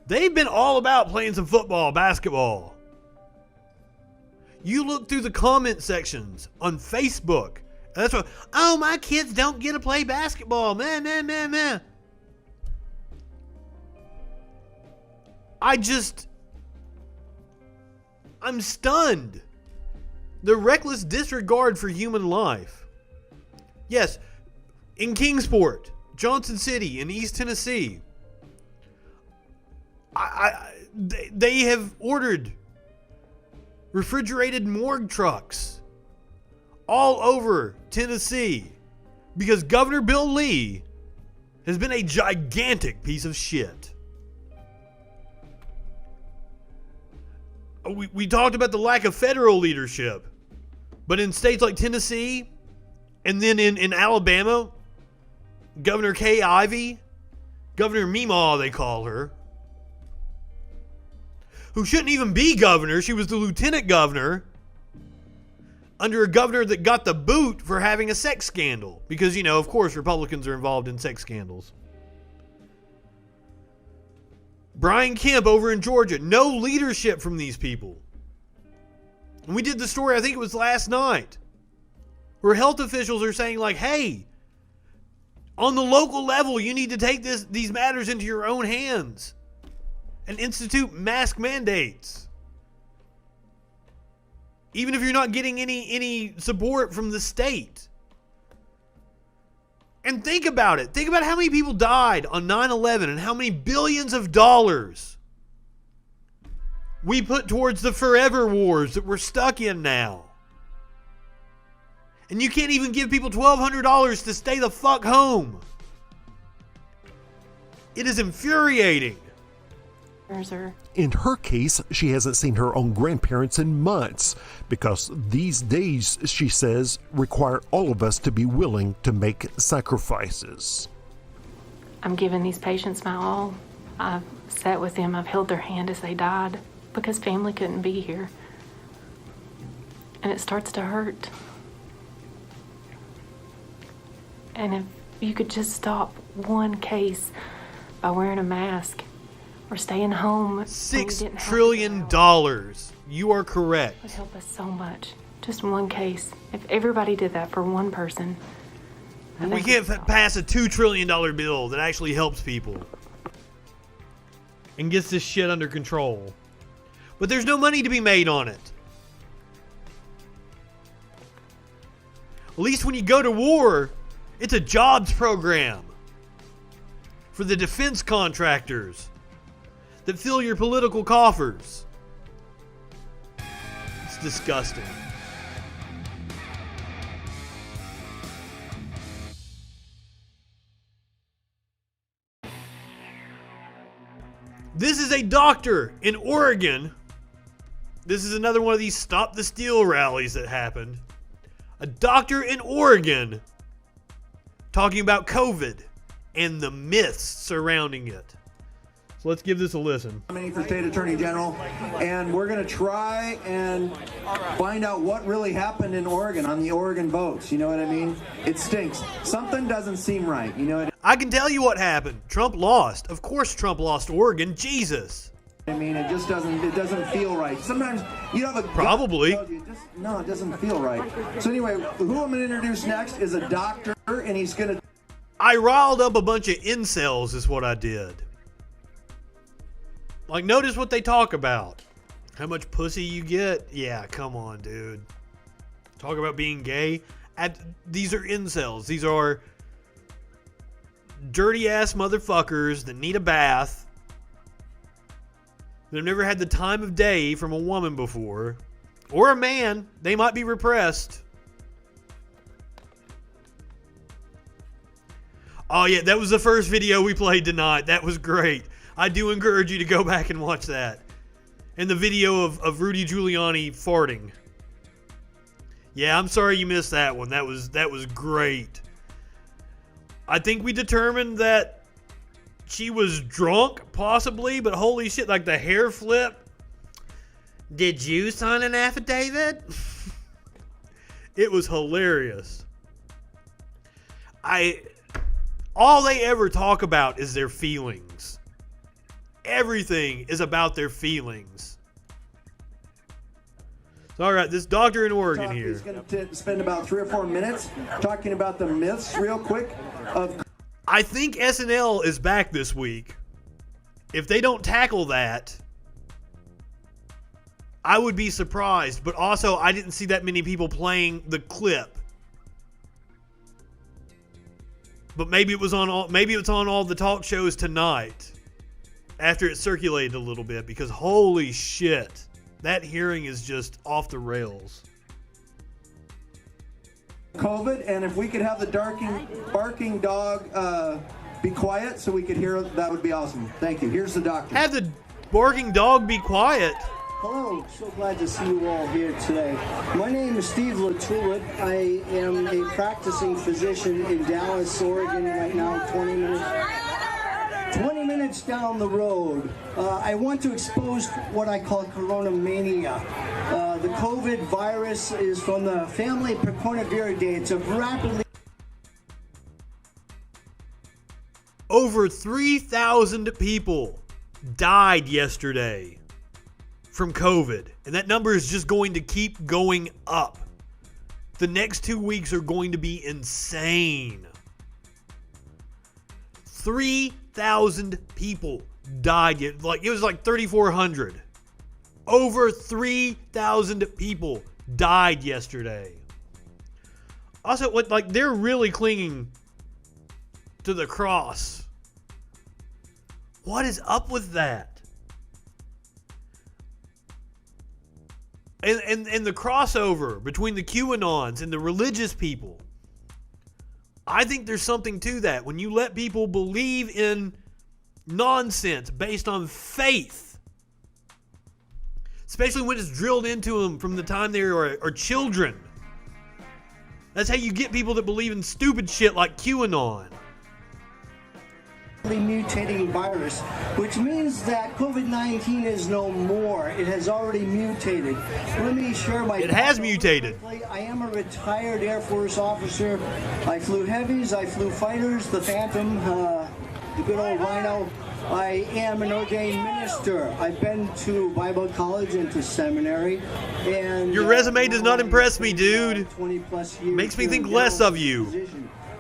They've been all about playing some football, basketball. You look through the comment sections on Facebook, and that's what, oh, my kids don't get to play basketball, man. I'm stunned. The reckless disregard for human life. Yes, in Kingsport, Johnson City, in East Tennessee, they have ordered refrigerated morgue trucks all over Tennessee because Governor Bill Lee has been a gigantic piece of shit. We talked about the lack of federal leadership, but in states like Tennessee and then in Alabama, Governor Kay Ivey, Governor Meemaw they call her, who shouldn't even be governor. She was the lieutenant governor under a governor that got the boot for having a sex scandal. Because, you know, of course, Republicans are involved in sex scandals. Brian Kemp over in Georgia. No leadership from these people. And we did the story, I think it was last night, where health officials are saying like, hey, On the local level, you need to take these matters into your own hands and institute mask mandates. Even if you're not getting any support from the state. And think about it. Think about how many people died on 9/11 and how many billions of dollars we put towards the forever wars that we're stuck in now. And you can't even give people $1,200 to stay the fuck home. It is infuriating. In her case, she hasn't seen her own grandparents in months because these days, she says, require all of us to be willing to make sacrifices. I'm giving these patients my all. I've sat with them. I've held their hand as they died because family couldn't be here. And it starts to hurt. And if you could just stop one case by wearing a mask or staying home. $6 trillion. You are correct. It would help us so much. Just one case. If everybody did that for one person. We can't pass a $2 trillion bill that actually helps people and gets this shit under control. But there's no money to be made on it. At least when you go to war, it's a jobs program for the defense contractors that fill your political coffers. It's disgusting. This is a doctor in Oregon. This is another one of these Stop the Steal rallies that happened. A doctor in Oregon talking about COVID and the myths surrounding it. So let's give this a listen. I'm for State Attorney General, and we're going to try and find out what really happened in Oregon on the Oregon votes. You know what I mean? It stinks. Something doesn't seem right. You know what I can tell you what happened. Trump lost. Of course Trump lost Oregon. Jesus. I mean, it just doesn't feel right. Sometimes you have a probably. No, it doesn't feel right. So anyway, who I'm going to introduce next is a doctor, and he's going to. I riled up a bunch of incels is what I did. Like, notice what they talk about. How much pussy you get? Yeah, come on, dude. Talk about being gay. These are incels. These are dirty-ass motherfuckers that need a bath. They've never had the time of day from a woman before. Or a man. They might be repressed. Oh, yeah, that was the first video we played tonight. That was great. I do encourage you to go back and watch that. And the video of Rudy Giuliani farting. Yeah, I'm sorry you missed that one. That was great. I think we determined that she was drunk, possibly, but holy shit, like the hair flip. Did you sign an affidavit? It was hilarious. All they ever talk about is their feelings. Everything is about their feelings. So, all right, this doctor in Oregon here. He's going to spend about 3 or 4 minutes talking about the myths real quick. I think SNL is back this week. If they don't tackle that, I would be surprised. But also, I didn't see that many people playing the clip. But maybe it was on all. Maybe it's on all the talk shows tonight. After it circulated a little bit, because holy shit, that hearing is just off the rails. COVID, and if we could have the barking dog be quiet so we could hear, that would be awesome. Thank you. Here's the doctor. Have the barking dog be quiet. Hello, so glad to see you all here today. My name is Steve Latulip. I am a practicing physician in Dallas, Oregon right now, 20 minutes down the road. I want to expose what I call coronamania. The COVID virus is from the family Precornaviridae. It's a rapidly... Over 3,000 people died yesterday from COVID. And that number is just going to keep going up. The next 2 weeks are going to be insane. 3,000 people died. It was like 3,400. Over 3,000 people died yesterday. Also, they're really clinging to the cross. What is up with that? And the crossover between the QAnons and the religious people. I think there's something to that. When you let people believe in nonsense based on faith, especially when it's drilled into them from the time they are children. That's how you get people that believe in stupid shit like QAnon. Mutating virus, which means that COVID-19 is no more. It has already mutated. Let me share my... It has mutated. I am a retired Air Force officer. I flew heavies, I flew fighters, the Phantom, the good old Rhino. I am an ordained minister. I've been to Bible college and to seminary. And your resume does not impress me, dude. 20+ years. Makes me think less of you.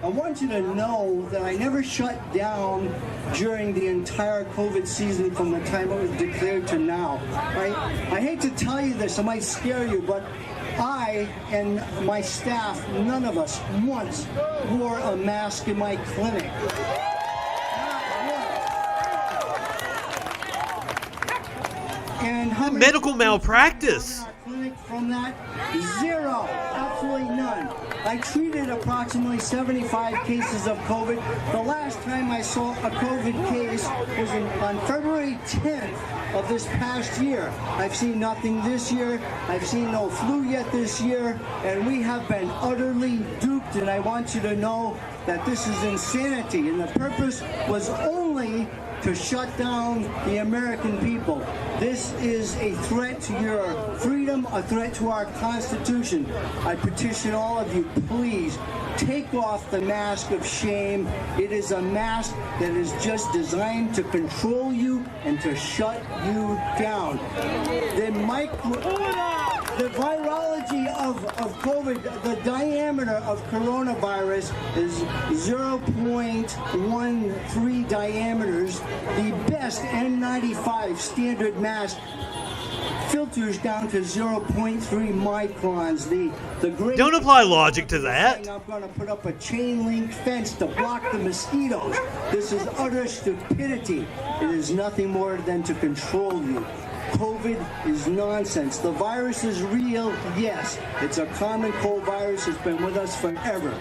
I want you to know that I never shut down during the entire COVID season from the time it was declared to now. I hate to tell you this, it might scare you, but I and my staff, none of us once wore a mask in my clinic. And how many medical malpractice? From that, zero, absolutely none. I treated approximately 75 cases of COVID. The last time I saw a COVID case was on February 10th of this past year. I've seen nothing this year. I've seen no flu yet this year, and we have been utterly duped. And I want you to know that this is insanity, and the purpose was only to shut down the American people. This is a threat to your freedom, a threat to our Constitution. I petition all of you, please take off the mask of shame. It is a mask that is just designed to control you and to shut you down. The virology of COVID, the diameter of coronavirus is 0.13 diameters. The best N95 standard mask filters down to 0.3 microns. The great Don't apply logic to that. I'm going to put up a chain link fence to block the mosquitoes. This is utter stupidity. It is nothing more than to control you. COVID is nonsense. The virus is real, yes. It's a common cold virus. It's been with us forever.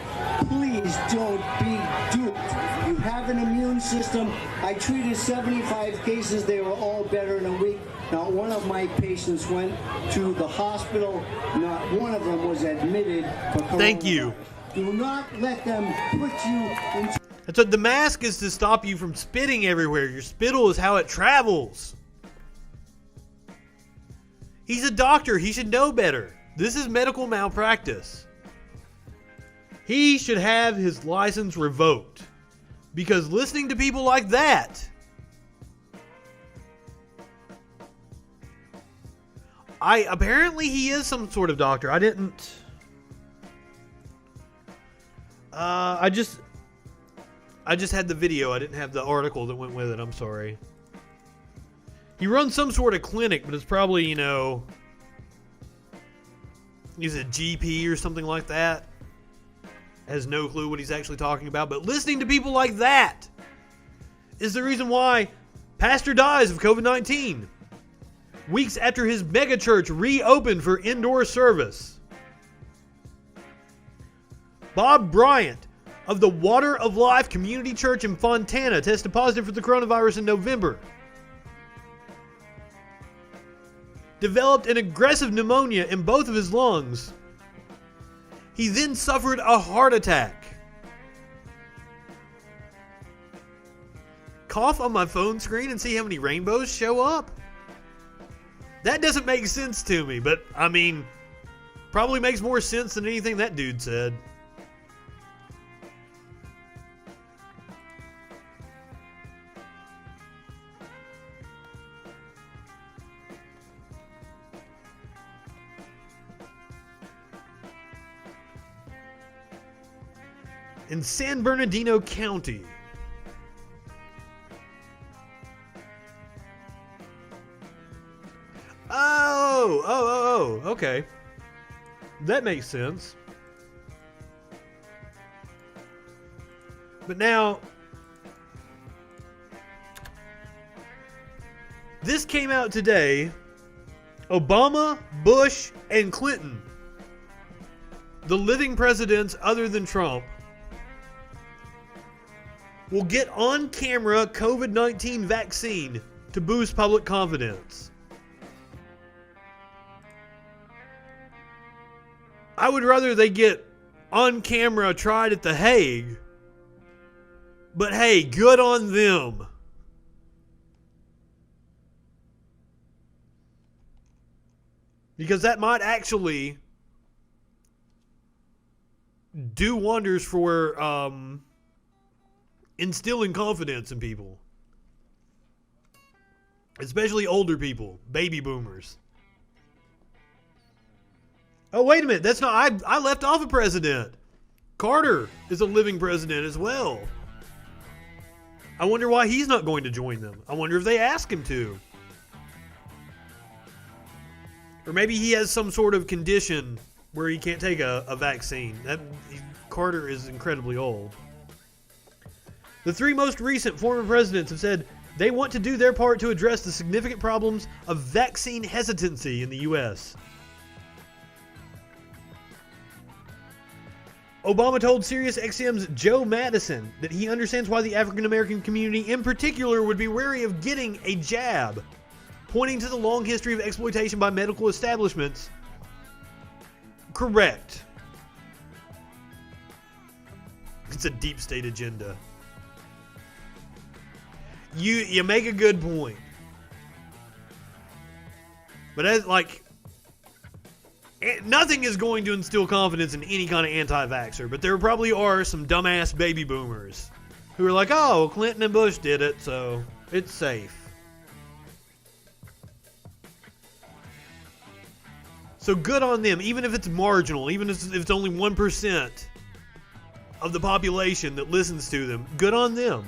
Please don't be duped. You have an immune system. I treated 75 cases. They were all better in a week. Not one of my patients went to the hospital. Not one of them was admitted for coronavirus. Thank you. Do not let them put you into... That's what the mask is, to stop you from spitting everywhere. Your spittle is how it travels. He's a doctor. He should know better. This is medical malpractice. He should have his license revoked. Because listening to people like that... apparently he is some sort of doctor. I didn't... I just had the video. I didn't have the article that went with it. I'm sorry. He runs some sort of clinic, but it's probably, he's a GP or something like that. Has no clue what he's actually talking about. But listening to people like that is the reason why pastor dies of COVID-19. Weeks after his megachurch reopened for indoor service. Bob Bryant of the Water of Life Community Church in Fontana tested positive for the coronavirus in November. Developed an aggressive pneumonia in both of his lungs. He then suffered a heart attack. Cough on my phone screen and see how many rainbows show up? That doesn't make sense to me, but probably makes more sense than anything that dude said. In San Bernardino County, Okay. That makes sense. But now, this came out today. Obama, Bush, and Clinton, the living presidents other than Trump, will get on-camera COVID-19 vaccine to boost public confidence. I would rather they get on-camera tried at The Hague, but hey, good on them. Because that might actually do wonders for instilling confidence in people. Especially older people, baby boomers. Oh, wait a minute. That's not... I left off a president. Carter is a living president as well. I wonder why he's not going to join them. I wonder if they ask him to. Or maybe he has some sort of condition where he can't take a vaccine. Carter is incredibly old. The three most recent former presidents have said they want to do their part to address the significant problems of vaccine hesitancy in the U.S. Obama told SiriusXM's Joe Madison that he understands why the African American community in particular would be wary of getting a jab, pointing to the long history of exploitation by medical establishments. Correct. It's a deep state agenda. You make a good point. But as nothing is going to instill confidence in any kind of anti-vaxxer, but there probably are some dumbass baby boomers who are like, oh, Clinton and Bush did it, so it's safe. So good on them, even if it's marginal, even if it's only 1% of the population that listens to them. Good on them.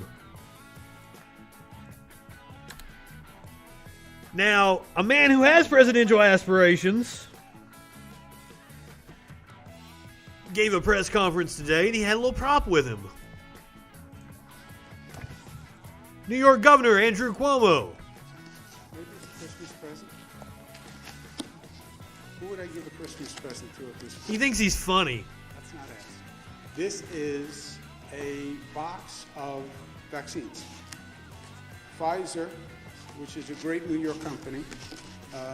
Now, a man who has presidential aspirations gave a press conference today, and he had a little prop with him. New York Governor Andrew Cuomo. Maybe it's a Christmas present. Who would I give a Christmas present to at this point? He thinks he's funny. That's not it. This is a box of vaccines. Pfizer, which is a great New York company,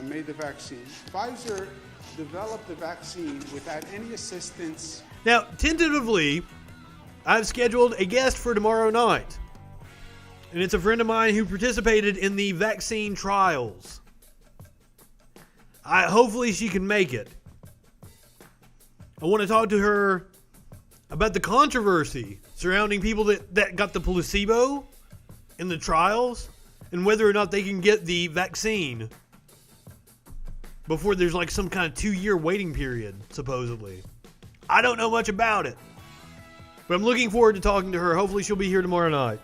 made the vaccine. Pfizer developed the vaccine without any assistance. Now, tentatively, I've scheduled a guest for tomorrow night. And it's a friend of mine who participated in the vaccine trials. Hopefully she can make it. I want to talk to her about the controversy surrounding people that got the placebo in the trials and whether or not they can get the vaccine before there's like some kind of 2-year waiting period, supposedly. I don't know much about it. But I'm looking forward to talking to her. Hopefully she'll be here tomorrow night.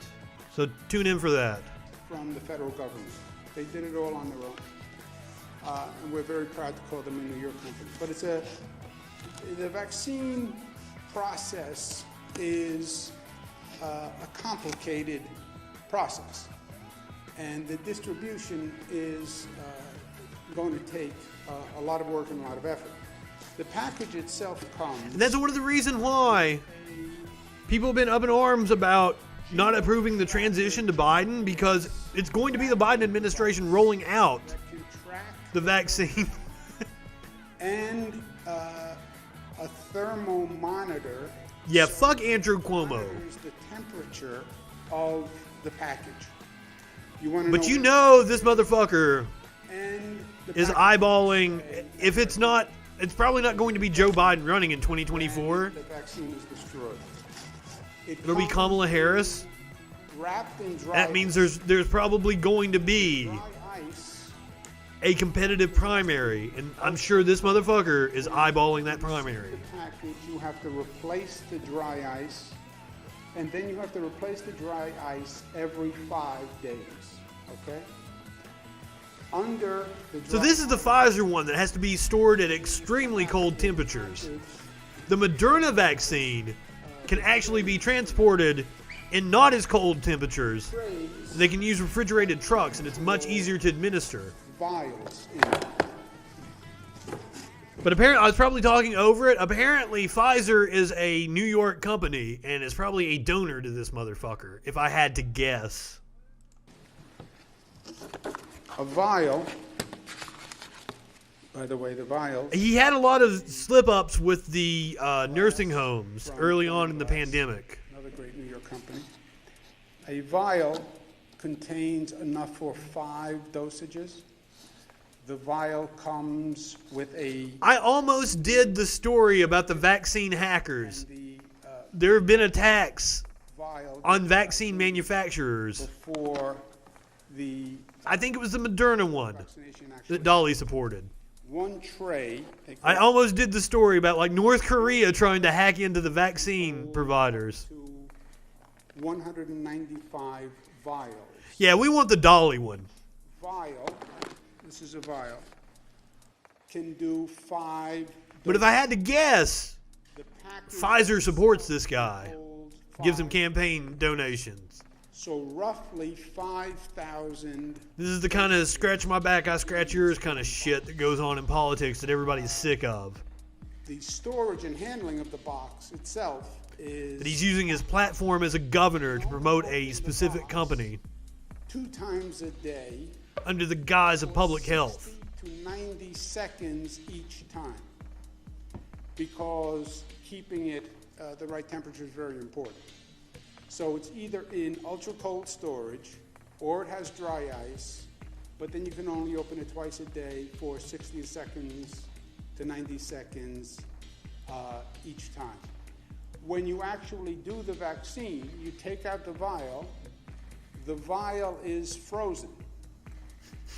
So tune in for that. From the federal government. They did it all on their own. And we're very proud to call them a New York company. But the vaccine process is a complicated process. And the distribution is going to take a lot of work and a lot of effort. The package itself comes... And that's one of the reasons why people have been up in arms about not approving the transition to Biden, because it's going to be the Biden administration rolling out the vaccine. And a thermal monitor. Yeah, fuck Andrew Cuomo. Monitors the temperature of the package. But you know this motherfucker is eyeballing, if it's not, it's probably not going to be Joe Biden running in 2024. The vaccine is destroyed. It'll be Kamala Harris. Wrapped in dry that means there's probably going to be a competitive primary, and I'm sure this motherfucker is eyeballing that primary. The package, you have to replace the dry ice, and then you have to replace the dry ice every 5 days. Okay? under the So this is the Pfizer one that has to be stored at extremely cold temperatures. The Moderna vaccine can actually be transported in not as cold temperatures. They can use refrigerated trucks, and it's much easier to administer. vials in. But apparently, I was probably talking over it. Apparently, Pfizer is a New York company and is probably a donor to this motherfucker, if I had to guess. A vial, by the way, the vials. He had a lot of slip-ups with the nursing homes early on in the pandemic. Another great New York company. A vial contains enough for 5 dosages. The vial comes with a... I almost did the story about the vaccine hackers. There have been attacks on vaccine manufacturers. For the... I think it was the Moderna one that Dolly supported. One tray... I almost did the story about like North Korea trying to hack into the vaccine providers. 195 vials. Yeah, we want the Dolly one. Vial, this is a vial, can do 5. But if I had to guess, Pfizer supports this guy, gives him campaign donations. So roughly 5,000. This is the kind of scratch my back, I scratch yours kind of shit that goes on in politics that everybody's sick of. The storage and handling of the box itself is... That he's using his platform as a governor to promote a specific company 2 times a day. Under the guise of public health. 60 to 90 seconds each time. Because keeping it the right temperature is very important. So it's either in ultra cold storage or it has dry ice, but then you can only open it twice a day for 60 seconds to 90 seconds each time. When you actually do the vaccine, you take out the vial is frozen.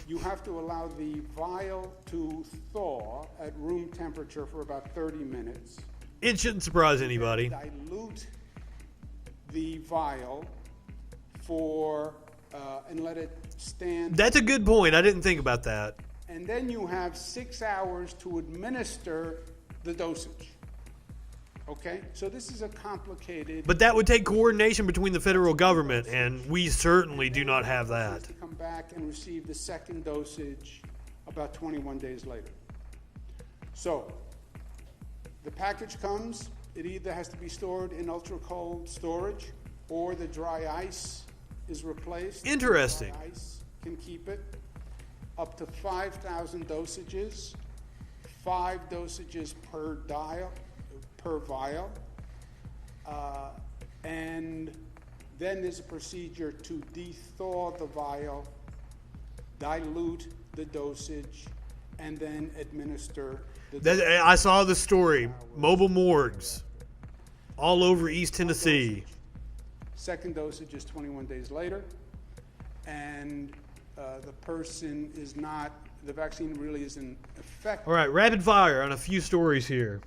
You have to allow the vial to thaw at room temperature for about 30 minutes. It shouldn't surprise anybody. Dilute the vial for and let it stand. That's a good point. I didn't think about that. And then you have 6 hours to administer the dosage. Okay? So this is a complicated... But that would take coordination between the federal government, and we certainly do not have that. To come back and receive the second dosage about 21 days later. So, the package comes, it either has to be stored in ultra cold storage or the dry ice is replaced. Interesting. The dry ice can keep it up to 5,000 dosages, 5 dosages per vial, and then there's a procedure to de-thaw the vial, dilute the dosage, and then administer the I saw the story. Mobile morgues all over East Tennessee. Second dosage is 21 days later, and the person is not, the vaccine really isn't effective. All right, rapid fire on a few stories here.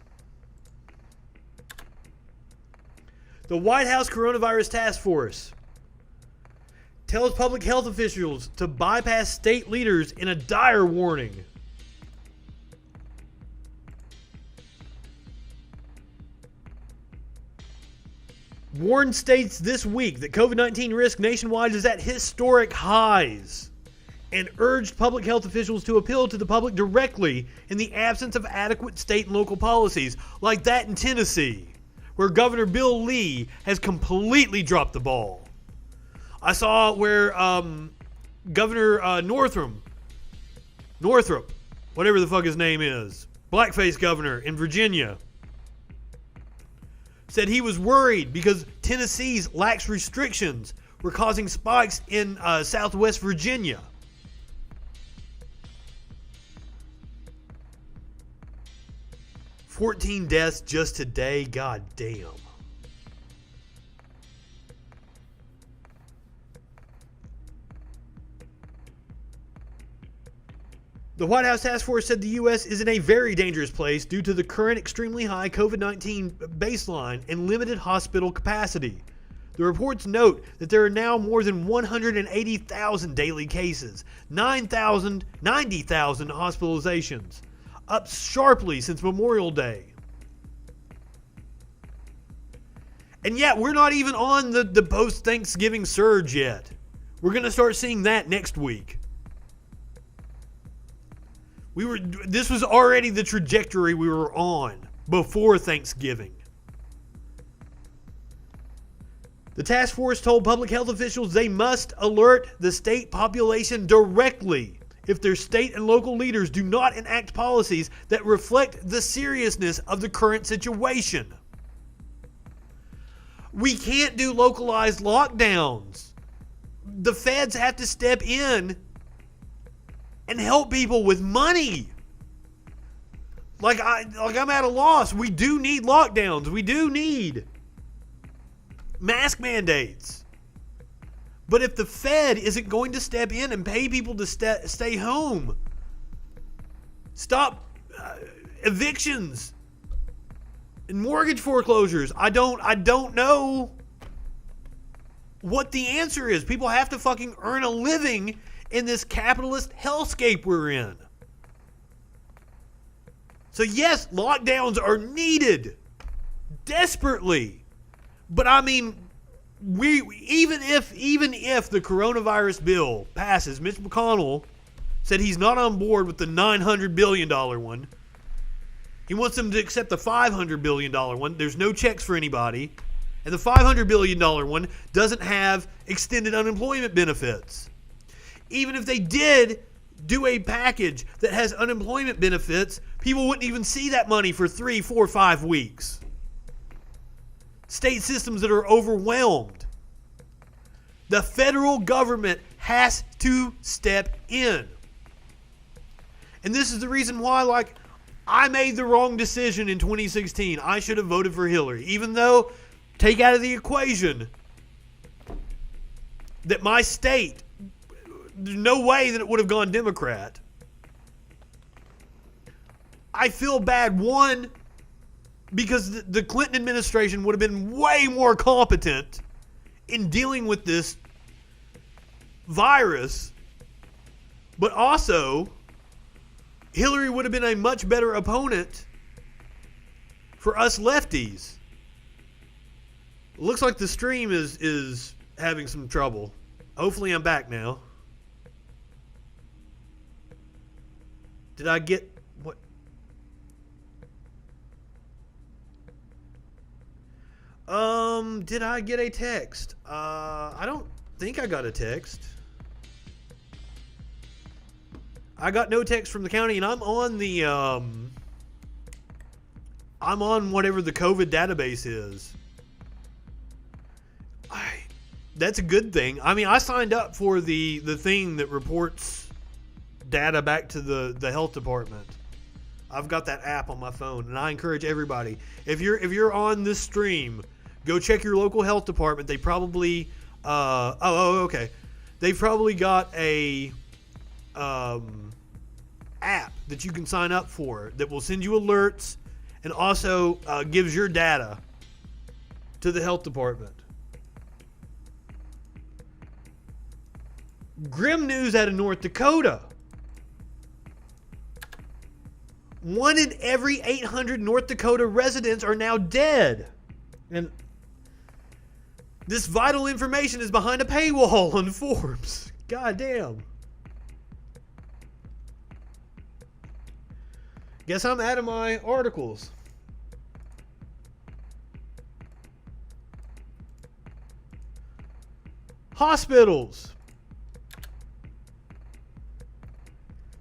The White House Coronavirus Task Force tells public health officials to bypass state leaders in a dire warning. Warned states this week that COVID-19 risk nationwide is at historic highs and urged public health officials to appeal to the public directly in the absence of adequate state and local policies like that in Tennessee, where Governor Bill Lee has completely dropped the ball. I saw where Governor Northrop, whatever the fuck his name is, blackface governor in Virginia, said he was worried because Tennessee's lax restrictions were causing spikes in Southwest Virginia. $14 deaths just today, god damn. The White House Task Force said the U.S. is in a very dangerous place due to the current extremely high COVID-19 baseline and limited hospital capacity. The reports note that there are now more than 180,000 daily cases, 90,000 hospitalizations, up sharply since Memorial Day. And yet, we're not even on the post-Thanksgiving surge yet. We're going to start seeing that next week. This was already the trajectory we were on before Thanksgiving. The task force told public health officials they must alert the state population directly if their state and local leaders do not enact policies that reflect the seriousness of the current situation. We can't do localized lockdowns. The feds have to step in and help people with money. I'm at a loss. We do need lockdowns. We do need mask mandates. But if the Fed isn't going to step in and pay people to stay home, stop evictions and mortgage foreclosures, I don't know what the answer is. People have to fucking earn a living in this capitalist hellscape we're in. So yes, lockdowns are needed desperately. But I mean, even if the coronavirus bill passes, Mitch McConnell said he's not on board with the $900 billion one. He wants them to accept the $500 billion one. There's no checks for anybody. And the $500 billion one doesn't have extended unemployment benefits. Even if they did do a package that has unemployment benefits, people wouldn't even see that money for 3, 4, 5 weeks. State systems that are overwhelmed. The federal government has to step in. And this is the reason why, I made the wrong decision in 2016. I should have voted for Hillary. Even though, take out of the equation that my state, there's no way that it would have gone Democrat. I feel bad, one, because the Clinton administration would have been way more competent in dealing with this virus, but also Hillary would have been a much better opponent for us lefties. It looks like the stream is having some trouble. Hopefully I'm back now. Did I get what? Did I get a text? I don't think I got a text. I got no text from the county, and I'm on the I'm on whatever the COVID database is. That's a good thing. I mean, I signed up for the thing that reports data back to the health department. I've got that app on my phone, and I encourage everybody, if you're on this stream, go check your local health department. They probably okay. They've probably got a app that you can sign up for that will send you alerts and also gives your data to the health department. Grim news out of North Dakota. 1 in every 800 North Dakota residents are now dead. And this vital information is behind a paywall on Forbes. God damn. Guess I'm out of my articles. Hospitals.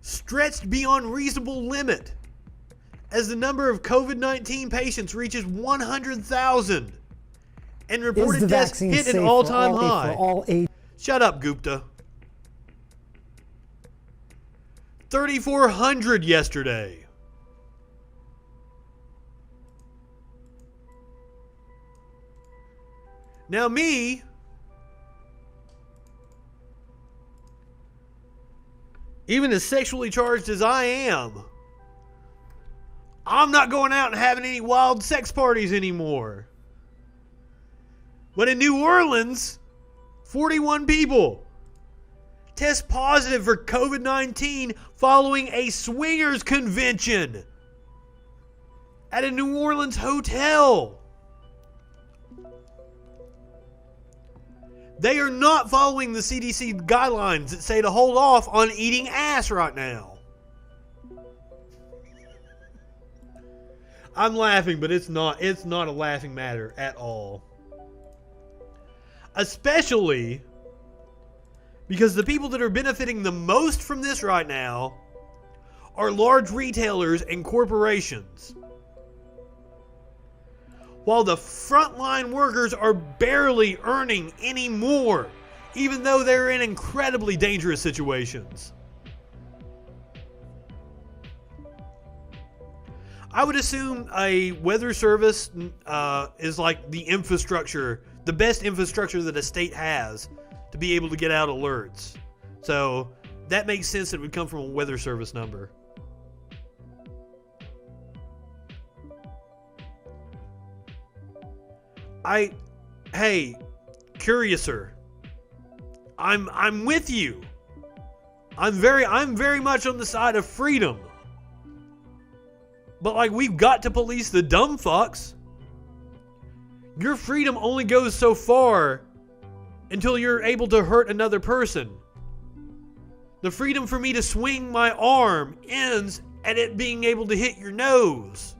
Stretched beyond reasonable limit as the number of COVID-19 patients reaches 100,000 and reported deaths hit an all-time high. Shut up, Gupta. 3,400 yesterday. Now me, even as sexually charged as I am, I'm not going out and having any wild sex parties anymore. But in New Orleans, 41 people test positive for COVID-19 following a swingers convention at a New Orleans hotel. They are not following the CDC guidelines that say to hold off on eating ass right now. I'm laughing, but it's not a laughing matter at all. Especially because the people that are benefiting the most from this right now are large retailers and corporations. While the frontline workers are barely earning any more, even though they're in incredibly dangerous situations. I would assume a weather service is like the infrastructure, the best infrastructure that a state has to be able to get out alerts. So that makes sense that it would come from a weather service number. Hey, Curiouser, I'm with you. I'm very much on the side of freedom. But like, we've got to police the dumb fucks. Your freedom only goes so far until you're able to hurt another person. The freedom for me to swing my arm ends at it being able to hit your nose.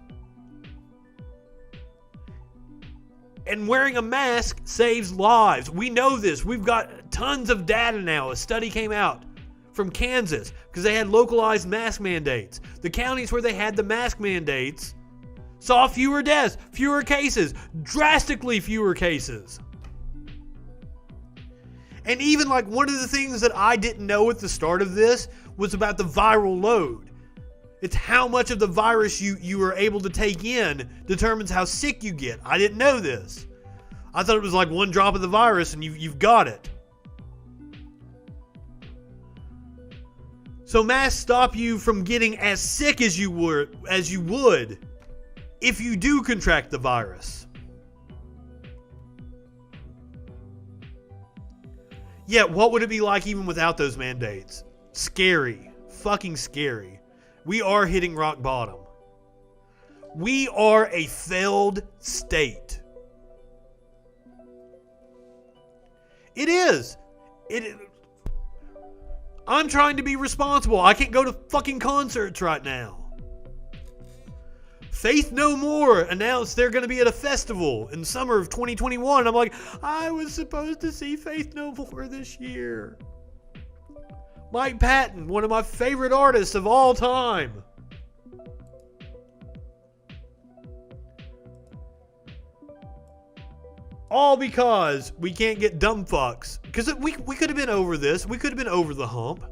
And wearing a mask saves lives. We know this. We've got tons of data now. A study came out from Kansas because they had localized mask mandates. The counties where they had the mask mandates saw fewer deaths, fewer cases, drastically fewer cases. And even like one of the things that I didn't know at the start of this was about the viral load. It's how much of the virus you are able to take in determines how sick you get. I didn't know this. I thought it was like one drop of the virus and you've got it. So masks stop you from getting as sick as you would if you do contract the virus. Yeah, what would it be like even without those mandates? Scary. Fucking scary. We are hitting rock bottom. We are a failed state. It is. I'm trying to be responsible. I can't go to fucking concerts right now. Faith No More announced they're going to be at a festival in summer of 2021. I'm like, I was supposed to see Faith No More this year. Mike Patton, one of my favorite artists of all time. All because we can't get dumb fucks. Because we could have been over this. We could have been over the hump.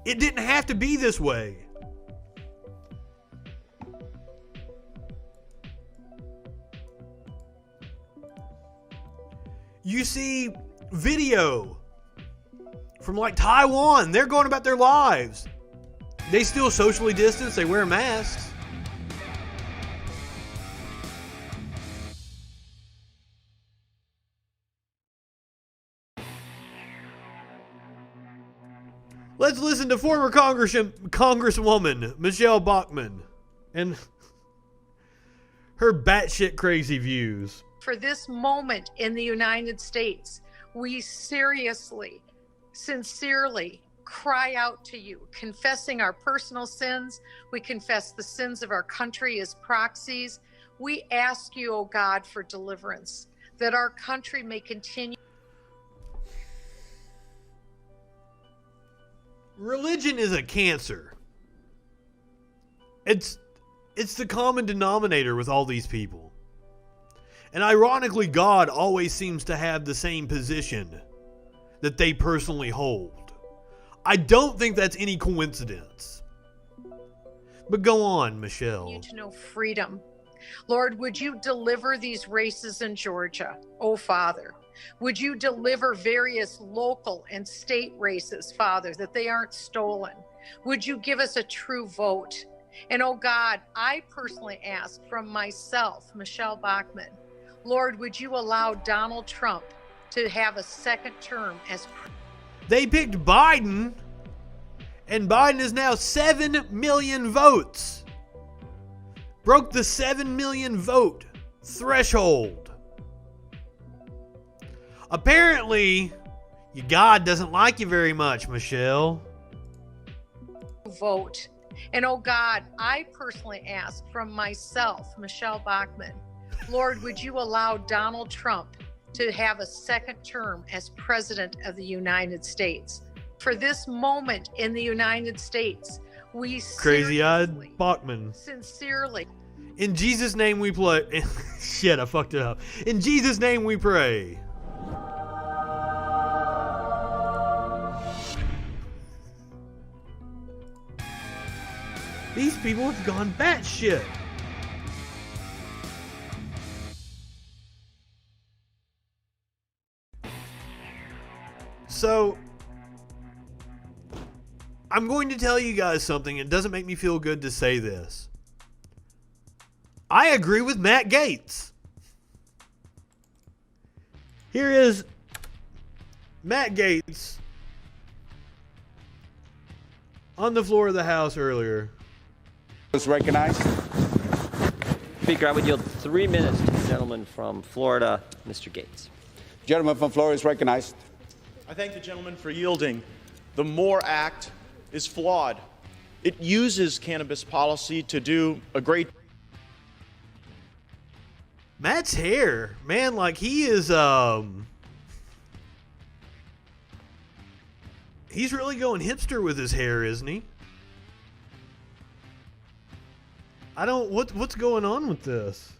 It didn't have to be this way. You see video from like Taiwan. They're going about their lives. They still socially distance. They wear masks. Let's listen to former Congresswoman Michelle Bachmann and her batshit crazy views. For this moment in the United States, we seriously, sincerely cry out to you, confessing our personal sins. We confess the sins of our country as proxies. We ask you, oh God, for deliverance, that our country may continue. Religion is a cancer. It's the common denominator with all these people. And ironically, God always seems to have the same position that they personally hold. I don't think that's any coincidence. But go on, Michelle. You to know freedom. Lord, would you deliver these races in Georgia? Oh, Father. Would you deliver various local and state races, Father, that they aren't stolen? Would you give us a true vote? And oh God, I personally ask from myself, Michelle Bachmann, Lord, would you allow Donald Trump to have a second term as They picked Biden, and Biden is now 7 million votes. Broke the 7 million vote threshold. Apparently, your God doesn't like you very much, Michelle. vote? And oh God, I personally ask from myself, Michelle Bachmann, Lord, would you allow Donald Trump to have a second term as president of the United States? For this moment in the United States, we Crazy-eyed Bachman. sincerely. In Jesus' name we play. Shit, I fucked it up. In Jesus' name we pray. These people have gone batshit. So, I'm going to tell you guys something. It doesn't make me feel good to say this. I agree with Matt Gaetz. Here is Matt Gaetz on the floor of the House earlier. Was recognized. Speaker, I would yield 3 minutes to the gentleman from Florida, Mr. Gaetz. Gentleman from Florida is recognized. I thank the gentleman for yielding. The MORE Act is flawed. It uses cannabis policy to do a great... Matt's hair, man, like he is, he's really going hipster with his hair, isn't he? I don't, what's going on with this?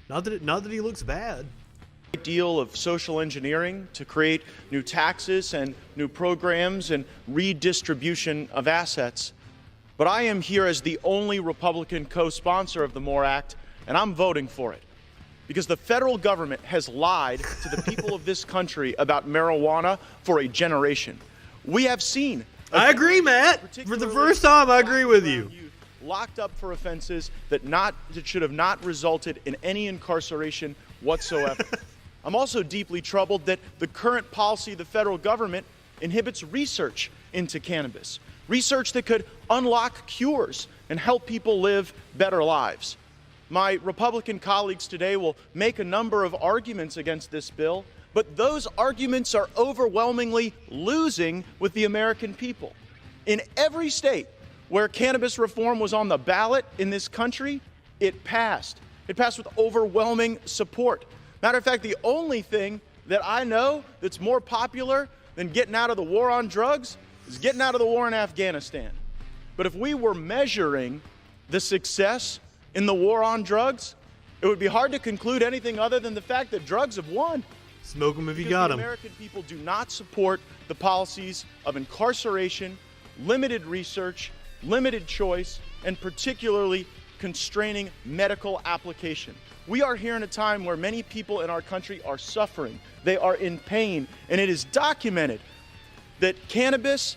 Not that he looks bad. Great deal of social engineering to create new taxes and new programs and redistribution of assets. But I am here as the only Republican co-sponsor of the MORE Act, and I'm voting for it because the federal government has lied to the people of this country about marijuana for a generation. We have seen... I agree, Matt. For the first time, I agree with you. Locked up for offenses that should have not resulted in any incarceration whatsoever. I'm also deeply troubled that the current policy of the federal government inhibits research into cannabis, research that could unlock cures and help people live better lives. My Republican colleagues today will make a number of arguments against this bill, but those arguments are overwhelmingly losing with the American people. In every state where cannabis reform was on the ballot in this country, it passed. It passed with overwhelming support. Matter of fact, the only thing that I know that's more popular than getting out of the war on drugs is getting out of the war in Afghanistan. But if we were measuring the success in the war on drugs, it would be hard to conclude anything other than the fact that drugs have won. Smoke them if you got them. The American people do not support the policies of incarceration, limited research, limited choice, and particularly constraining medical application. We are here in a time where many people in our country are suffering. They are in pain, and it is documented that cannabis...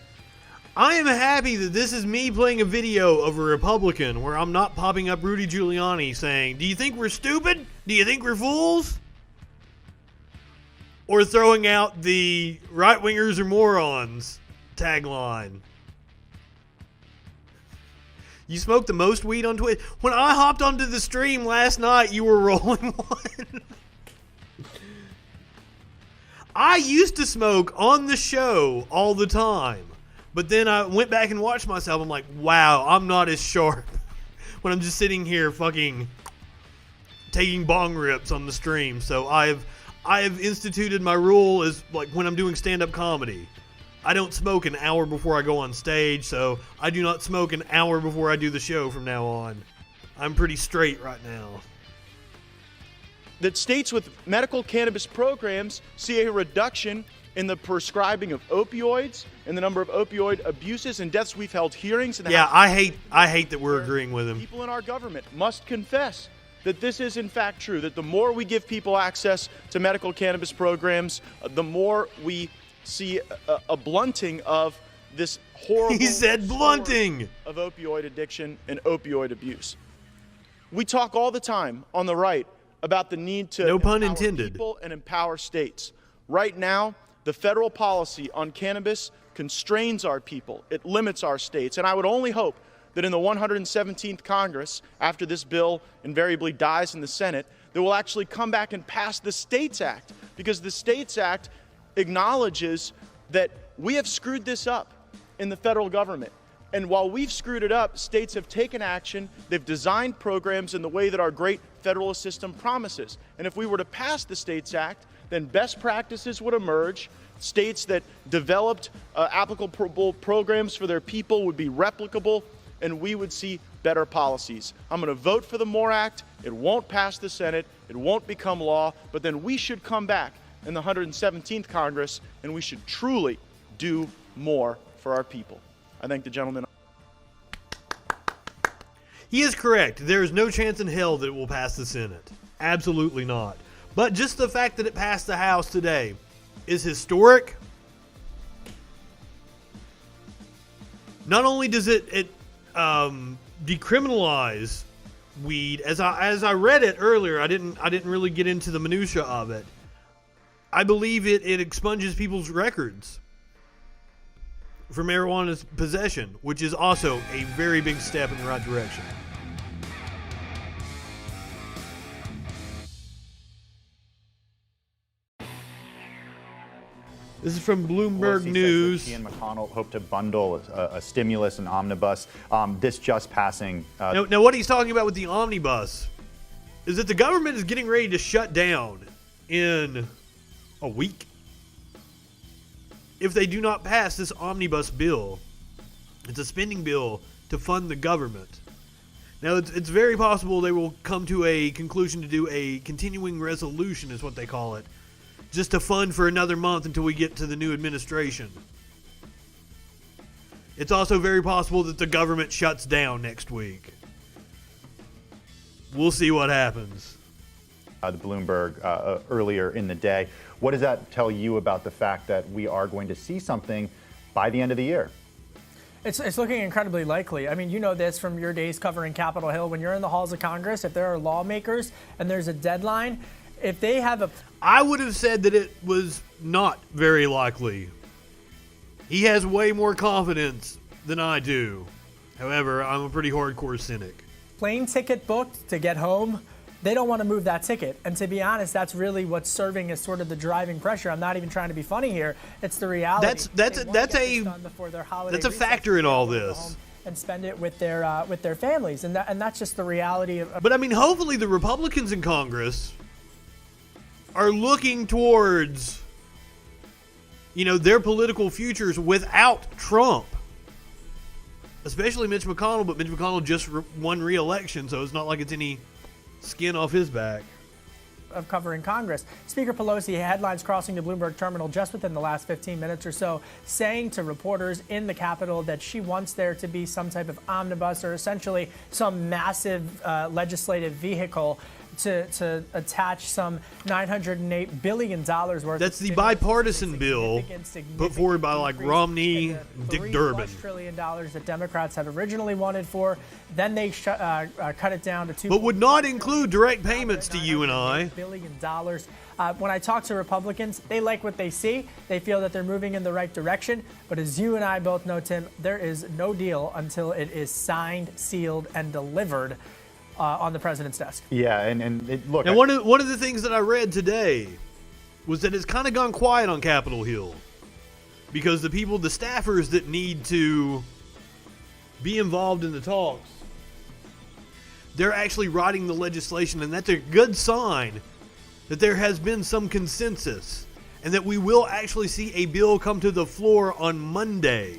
I am happy that this is me playing a video of a Republican where I'm not popping up Rudy Giuliani saying, do you think we're stupid? Do you think we're fools? Or throwing out the right-wingers are morons tagline. You smoked the most weed on Twitch. When I hopped onto the stream last night, you were rolling one. I used to smoke on the show all the time. But then I went back and watched myself. I'm like, wow, I'm not as sharp when I'm just sitting here fucking taking bong rips on the stream. So I have instituted my rule as like when I'm doing stand-up comedy. I don't smoke an hour before I go on stage, so I do not smoke an hour before I do the show from now on. I'm pretty straight right now. That states with medical cannabis programs see a reduction in the prescribing of opioids and the number of opioid abuses and deaths. We've held hearings. In the House I hate that we're agreeing with him. People in our government must confess that this is in fact true, that the more we give people access to medical cannabis programs, the more we see a blunting of this horrible he said blunting of opioid addiction and opioid abuse. We talk all the time on the right about the need to no pun empower intended. people and empower states. Right now, the federal policy on cannabis constrains our people. It limits our states. And I would only hope that in the 117th Congress, after this bill invariably dies in the Senate, that we'll actually come back and pass the States Act, because the States Act acknowledges that we have screwed this up in the federal government. And while we've screwed it up, states have taken action. They've designed programs in the way that our great federal system promises. And if we were to pass the States Act, then best practices would emerge. States that developed applicable programs for their people would be replicable, and we would see better policies. I'm going to vote for the MORE Act. It won't pass the Senate. It won't become law. But then we should come back in the 117th Congress, and we should truly do more for our people. I thank the gentleman. He is correct. There is no chance in hell that it will pass the Senate. Absolutely not. But just the fact that it passed the House today is historic. Not only does it decriminalize weed, as I read it earlier, I didn't really get into the minutia of it. I believe it expunges people's records for marijuana's possession, which is also a very big step in the right direction. This is from Bloomberg News. He and McConnell hope to bundle a stimulus and omnibus. This just passing. Now, what he's talking about with the omnibus is that the government is getting ready to shut down in a week if they do not pass this omnibus bill. It's a spending bill to fund the government. Now, it's very possible they will come to a conclusion to do a continuing resolution, is what they call it, just to fund for another month until we get to the new administration. It's also very possible that the government shuts down next week. We'll see what happens. The Bloomberg earlier in the day. What does that tell you about the fact that we are going to see something by the end of the year? It's looking incredibly likely. I mean, you know this from your days covering Capitol Hill. When you're in the halls of Congress, if there are lawmakers and there's a deadline, if they have a... I would have said that it was not very likely. He has way more confidence than I do. However, I'm a pretty hardcore cynic. Plane ticket booked to get home, they don't want to move that ticket. And to be honest, that's really what's serving as sort of the driving pressure. I'm not even trying to be funny here. It's the reality. That's a factor in all this. And spend it with their families, and that's just the reality of. But I mean, hopefully the Republicans in Congress are looking towards, their political futures without Trump. Especially Mitch McConnell, but Mitch McConnell just won re-election, so it's not like it's any skin off his back. Of covering Congress. Speaker Pelosi, headlines crossing the Bloomberg terminal just within the last 15 minutes or so, saying to reporters in the Capitol that she wants there to be some type of omnibus or essentially some massive legislative vehicle to attach some $908 billion worth. That's the bipartisan bill put forward by Romney and Dick Durbin. $3+ trillion that Democrats had originally wanted for. Then they cut it down to $2. But would not include direct payments to you and I. $1 billion. When I talk to Republicans, they like what they see. They feel that they're moving in the right direction. But as you and I both know, Tim, there is no deal until it is signed, sealed, and delivered on the president's desk. Yeah, look. And one of the things that I read today was that it's kind of gone quiet on Capitol Hill because the staffers that need to be involved in the talks, they're actually writing the legislation, and that's a good sign that there has been some consensus and that we will actually see a bill come to the floor on Monday.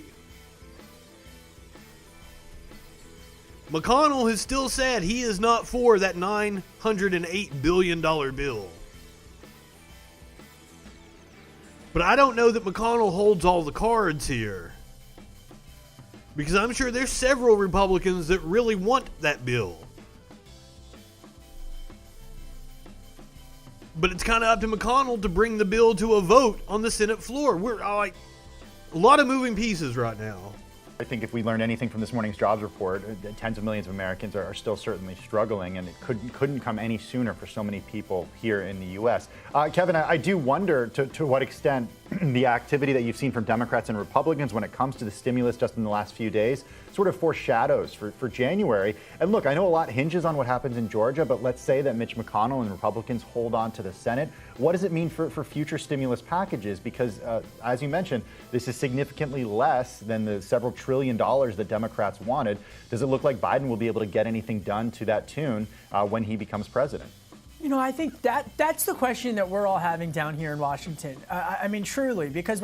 McConnell has still said he is not for that $908 billion bill. But I don't know that McConnell holds all the cards here. Because I'm sure there's several Republicans that really want that bill. But it's kind of up to McConnell to bring the bill to a vote on the Senate floor. We're a lot of moving pieces right now. I think if we learned anything from this morning's jobs report, tens of millions of Americans are still certainly struggling, and it couldn't come any sooner for so many people here in the U.S. Kevin, I do wonder to what extent the activity that you've seen from Democrats and Republicans when it comes to the stimulus just in the last few days sort of foreshadows for January. And look, I know a lot hinges on what happens in Georgia, but let's say that Mitch McConnell and Republicans hold on to the Senate. What does it mean for future stimulus packages? Because as you mentioned, this is significantly less than the several $1 trillion that Democrats wanted. Does it look like Biden will be able to get anything done to that tune when he becomes president? You know, I think that's the question that we're all having down here in Washington. I mean, truly, because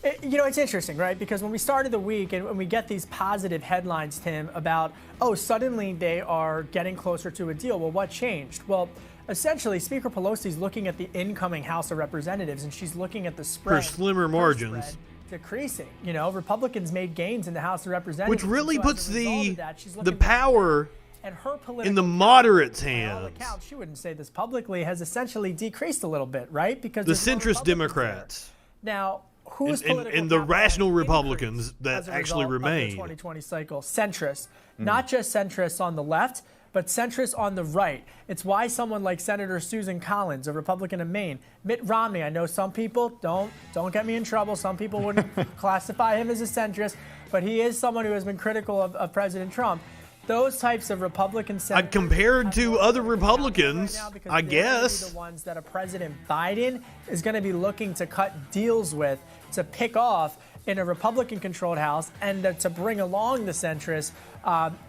it's interesting, right? Because when we started the week and when we get these positive headlines, Tim, about, suddenly they are getting closer to a deal. Well, what changed? Well, essentially, Speaker Pelosi's looking at the incoming House of Representatives, and she's looking at the spread. For slimmer margins. Decreasing. You know, Republicans made gains in the House of Representatives. Which really puts the the power and her in the moderates' hands. By all accounts, she wouldn't say this publicly, has essentially decreased a little bit, right? Because the centrist Democrats. Now, who's and the rational Republicans that actually remain. The 2020 cycle, centrists, not just centrists on the left, but centrists on the right. It's why someone like Senator Susan Collins, a Republican of Maine, Mitt Romney, I know some people, don't get me in trouble, some people wouldn't classify him as a centrist, but he is someone who has been critical of President Trump. Those types of Republican senators, compared to other Republicans, I guess, the ones that a President Biden is going to be looking to cut deals with, to pick off in a Republican-controlled House, and to bring along the centrists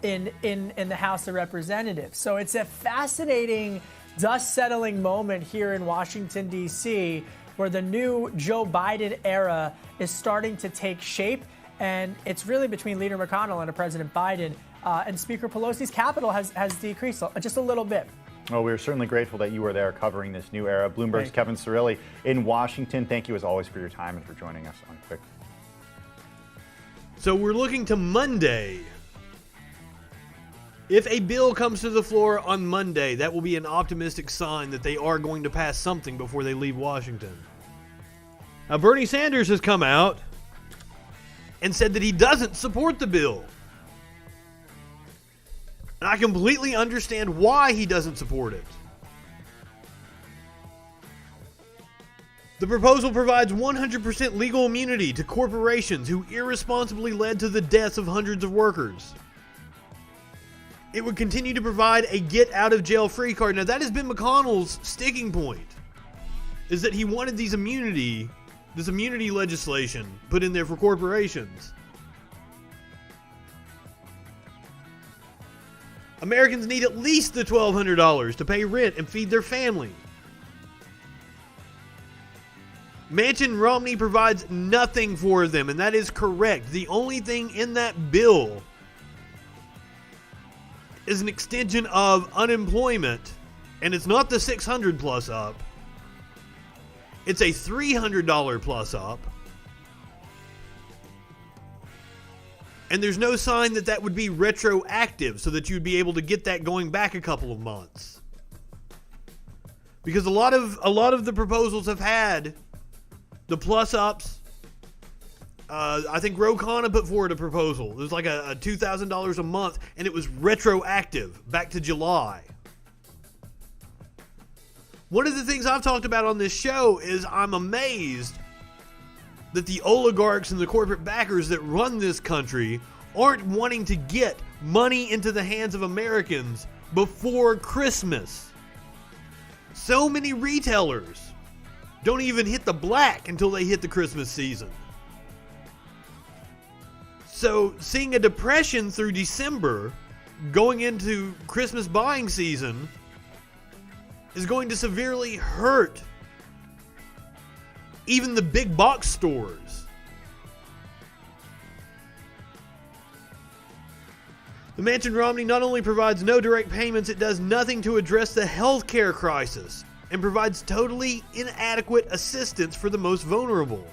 in the House of Representatives. So it's a fascinating, dust-settling moment here in Washington, D.C., where the new Joe Biden era is starting to take shape, and it's really between Leader McConnell and President Biden. And Speaker Pelosi's capital has decreased just a little bit. Well, we're certainly grateful that you were there covering this new era. Bloomberg's Kevin Cirilli in Washington. Thank you as always for your time and for joining us on Quick. So we're looking to Monday. If a bill comes to the floor on Monday, that will be an optimistic sign that they are going to pass something before they leave Washington. Now, Bernie Sanders has come out and said that he doesn't support the bill. And I completely understand why he doesn't support it. The proposal provides 100% legal immunity to corporations who irresponsibly led to the deaths of hundreds of workers. It would continue to provide a get-out-of-jail-free card. Now, that has been McConnell's sticking point, is that he wanted this immunity legislation put in there for corporations. Americans need at least the $1,200 to pay rent and feed their family. Manchin Romney provides nothing for them, and that is correct. The only thing in that bill is an extension of unemployment, and it's not the $600 plus up. It's a $300 plus up. And there's no sign that that would be retroactive so that you'd be able to get that going back a couple of months. Because a lot of the proposals have had the plus ups. I think Ro Khanna put forward a proposal. It was like a $2,000 a month, and it was retroactive back to July. One of the things I've talked about on this show is I'm amazed that the oligarchs and the corporate backers that run this country aren't wanting to get money into the hands of Americans before Christmas. So many retailers don't even hit the black until they hit the Christmas season. So seeing a depression through December going into Christmas buying season is going to severely hurt even the big box stores. The Manchin-Romney not only provides no direct payments, it does nothing to address the healthcare crisis and provides totally inadequate assistance for the most vulnerable.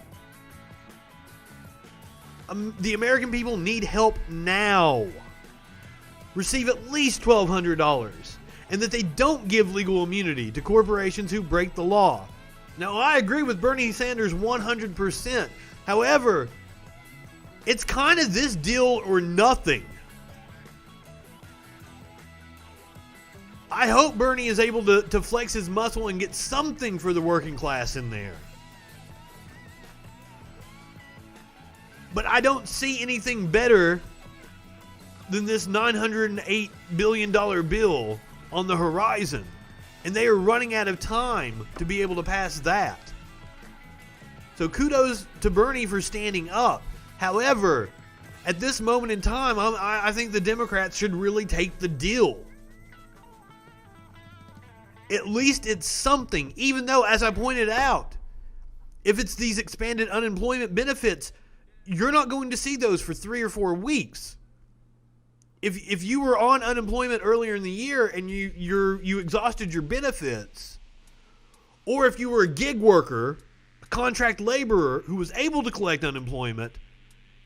The American people need help now. Receive at least $1,200, and that they don't give legal immunity to corporations who break the law. Now, I agree with Bernie Sanders 100%. However, It's kind of this deal or nothing. I hope Bernie is able to flex his muscle and get something for the working class in there. But I don't see anything better than this $908 billion bill on the horizon. And they are running out of time to be able to pass that. So kudos to Bernie for standing up. However, at this moment in time, I think the Democrats should really take the deal. At least it's something, even though, as I pointed out, if it's these expanded unemployment benefits, you're not going to see those for 3 or 4 weeks. If you were on unemployment earlier in the year and you exhausted your benefits, or if you were a gig worker, a contract laborer who was able to collect unemployment,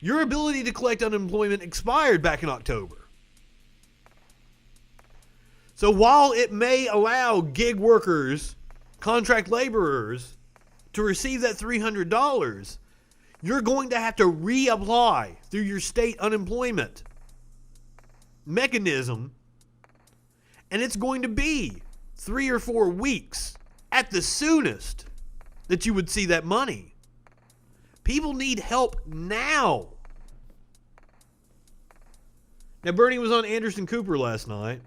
your ability to collect unemployment expired back in October. So while it may allow gig workers, contract laborers to receive that $300, you're going to have to reapply through your state unemployment mechanism, and it's going to be 3 or 4 weeks at the soonest that you would see that money. People need help now. Now, Bernie was on Anderson Cooper last night,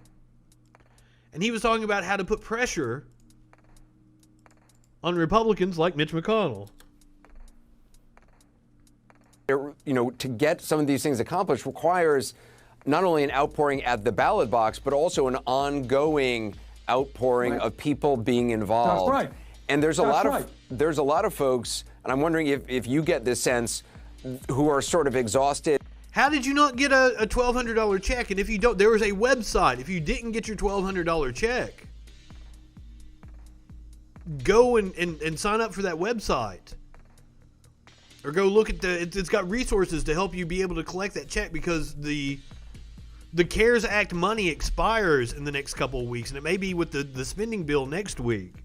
and he was talking about how to put pressure on Republicans like Mitch McConnell. You know, to get some of these things accomplished requires not only an outpouring at the ballot box, but also an ongoing outpouring of people being involved. That's right. And there's a lot of folks, and I'm wondering if you get this sense, who are sort of exhausted. How did you not get a $1,200 check? And if you don't, there was a website. If you didn't get your $1,200 check, go and sign up for that website. Or go look at it's got resources to help you be able to collect that check, because the CARES Act money expires in the next couple of weeks, and it may be with the spending bill next week.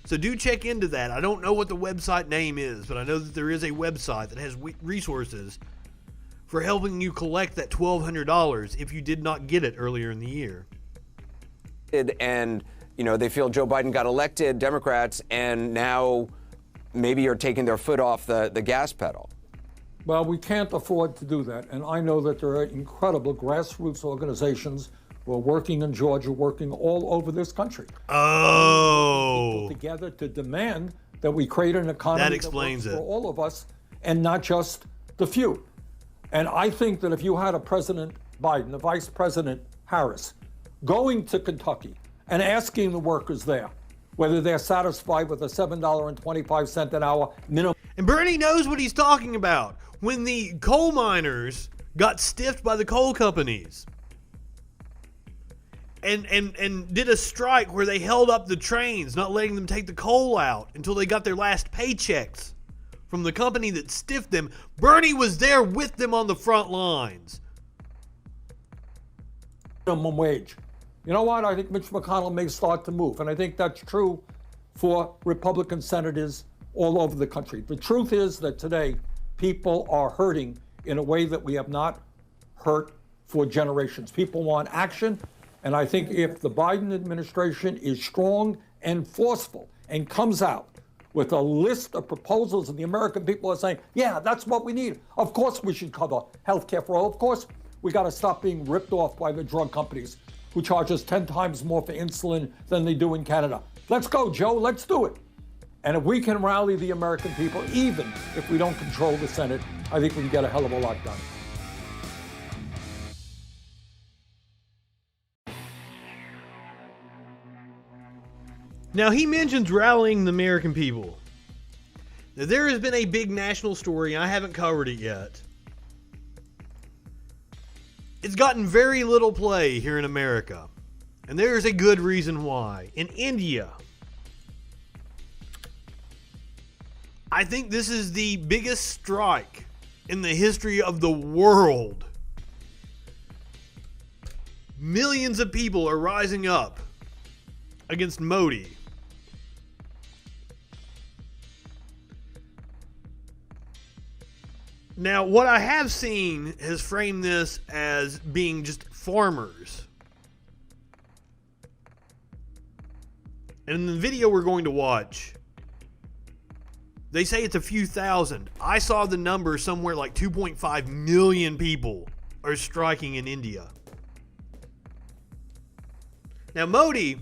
So do check into that. I don't know what the website name is, but I know that there is a website that has resources for helping you collect that $1,200 if you did not get it earlier in the year. And, you know, they feel Joe Biden got elected, Democrats, and now maybe are taking their foot off the gas pedal. Well, we can't afford to do that. And I know that there are incredible grassroots organizations who are working in Georgia, working all over this country. Oh. People together to demand that we create an economy that explains that works for all of us and not just the few. And I think that if you had a President Biden, a Vice President Harris, going to Kentucky and asking the workers there whether they're satisfied with a $7.25 an hour minimum. And Bernie knows what he's talking about. When the coal miners got stiffed by the coal companies and did a strike where they held up the trains, not letting them take the coal out until they got their last paychecks from the company that stiffed them, Bernie was there with them on the front lines. Minimum wage. You know what? I think Mitch McConnell may start to move. And I think that's true for Republican senators all over the country. The truth is that today people are hurting in a way that we have not hurt for generations. People want action. And I think if the Biden administration is strong and forceful and comes out with a list of proposals and the American people are saying, yeah, that's what we need. Of course we should cover health care for all. Of course we got to stop being ripped off by the drug companies who charge us 10 times more for insulin than they do in Canada. Let's go, Joe. Let's do it. And if we can rally the American people, even if we don't control the Senate, I think we can get a hell of a lot done. Now, he mentions rallying the American people. Now, there has been a big national story, and I haven't covered it yet. It's gotten very little play here in America, and there's a good reason why. In India, I think this is the biggest strike in the history of the world. Millions of people are rising up against Modi. Now, what I have seen has framed this as being just farmers. And in the video we're going to watch, they say it's a few thousand. I saw the number somewhere like 2.5 million people are striking in India. Now, Modi,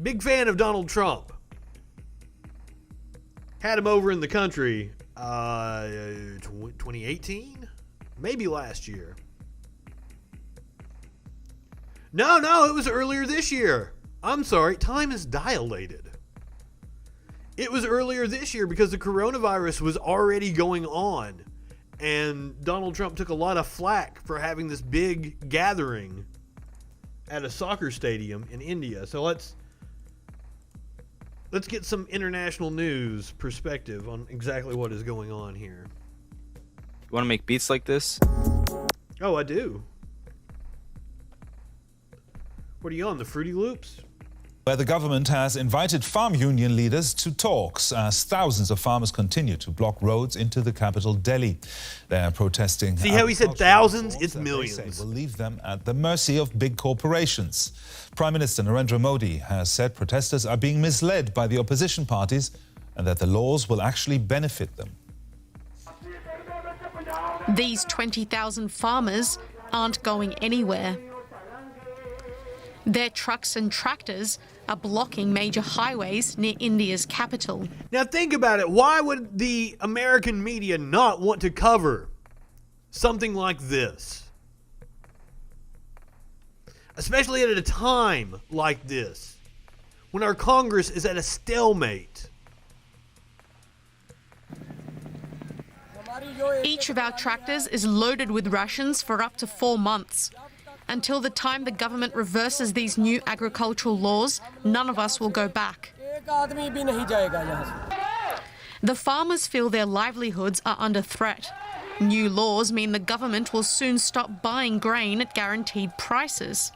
big fan of Donald Trump. Had him over in the country 2018? Maybe last year. No, it was earlier this year. I'm sorry, time is dilated. It was earlier this year because the coronavirus was already going on. And Donald Trump took a lot of flack for having this big gathering at a soccer stadium in India. So let's get some international news perspective on exactly what is going on here. You want to make beats like this? Oh, I do. What are you on, the Fruity Loops? Where the government has invited farm union leaders to talks as thousands of farmers continue to block roads into the capital, Delhi. They are protesting. See how he said thousands? It's millions. Will leave them at the mercy of big corporations. Prime Minister Narendra Modi has said protesters are being misled by the opposition parties and that the laws will actually benefit them. These 20,000 farmers aren't going anywhere. Their trucks and tractors are blocking major highways near India's capital. Now think about it. Why would the American media not want to cover something like this? Especially at a time like this, when our Congress is at a stalemate. Each of our tractors is loaded with rations for up to 4 months. Until the time the government reverses these new agricultural laws, none of us will go back. The farmers feel their livelihoods are under threat. New laws mean the government will soon stop buying grain at guaranteed prices.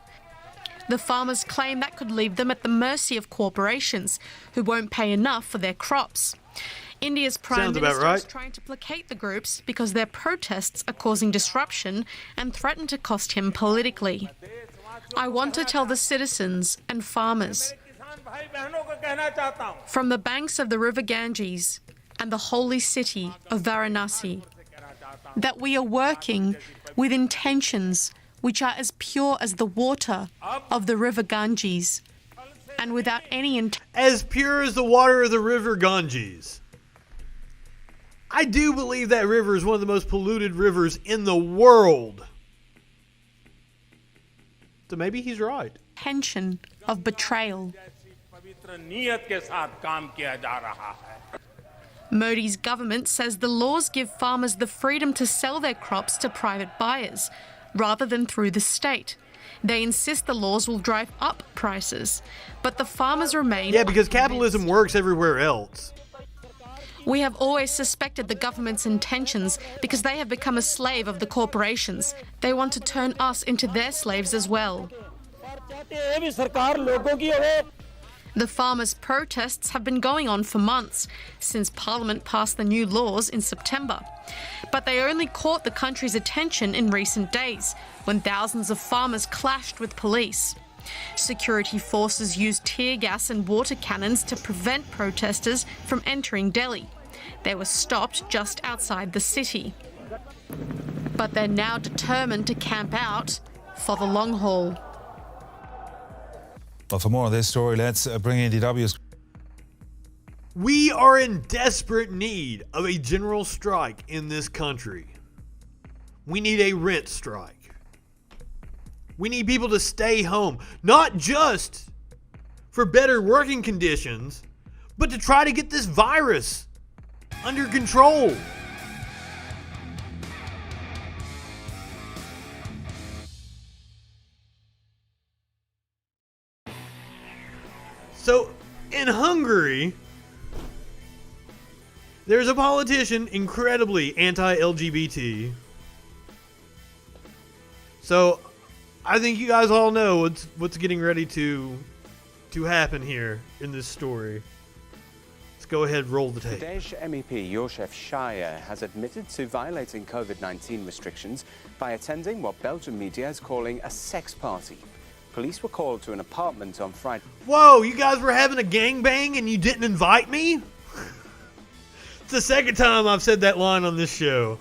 The farmers claim that could leave them at the mercy of corporations who won't pay enough for their crops. India's Prime Minister is trying to placate the groups because their protests are causing disruption and threaten to cost him politically. I want to tell the citizens and farmers from the banks of the river Ganges and the holy city of Varanasi that we are working with intentions which are as pure as the water of the river Ganges and without any as pure as the water of the river Ganges. I do believe that river is one of the most polluted rivers in the world. So maybe he's right. Tension of betrayal. Modi's government says the laws give farmers the freedom to sell their crops to private buyers rather than through the state. They insist the laws will drive up prices, but the farmers remain... Yeah, because capitalism works everywhere else. We have always suspected the government's intentions because they have become a slave of the corporations. They want to turn us into their slaves as well. The farmers' protests have been going on for months, since Parliament passed the new laws in September. But they only caught the country's attention in recent days, when thousands of farmers clashed with police. Security forces used tear gas and water cannons to prevent protesters from entering Delhi. They were stopped just outside the city. But they're now determined to camp out for the long haul. Well, for more of this story, let's bring in DW's. We are in desperate need of a general strike in this country. We need a rent strike. We need people to stay home, not just for better working conditions, but to try to get this virus under control. So, in Hungary, there's a politician incredibly anti-LGBT. So, I think you guys all know what's getting ready to happen here in this story. Let's go ahead and roll the tape. Fidesz MEP József Schaier has admitted to violating COVID-19 restrictions by attending what Belgian media is calling a sex party. Police were called to an apartment on Friday. Whoa, you guys were having a gangbang and you didn't invite me? It's the second time I've said that line on this show.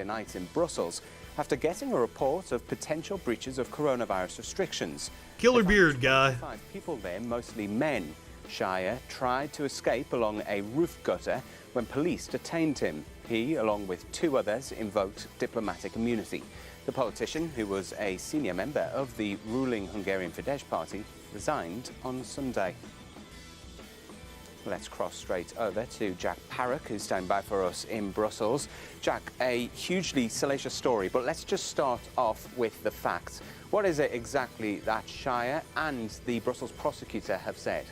Night in Brussels after getting a report of potential breaches of coronavirus restrictions. Killer beard guy. 5 people there, mostly men. Schaier tried to escape along a roof gutter when police detained him. He, along with 2 others, invoked diplomatic immunity. The politician, who was a senior member of the ruling Hungarian Fidesz party, resigned on Sunday. Let's cross straight over to Jack Parrock, who's standing by for us in Brussels. Jack, a hugely salacious story, but let's just start off with the facts. What is it exactly that Schaier and the Brussels prosecutor have said?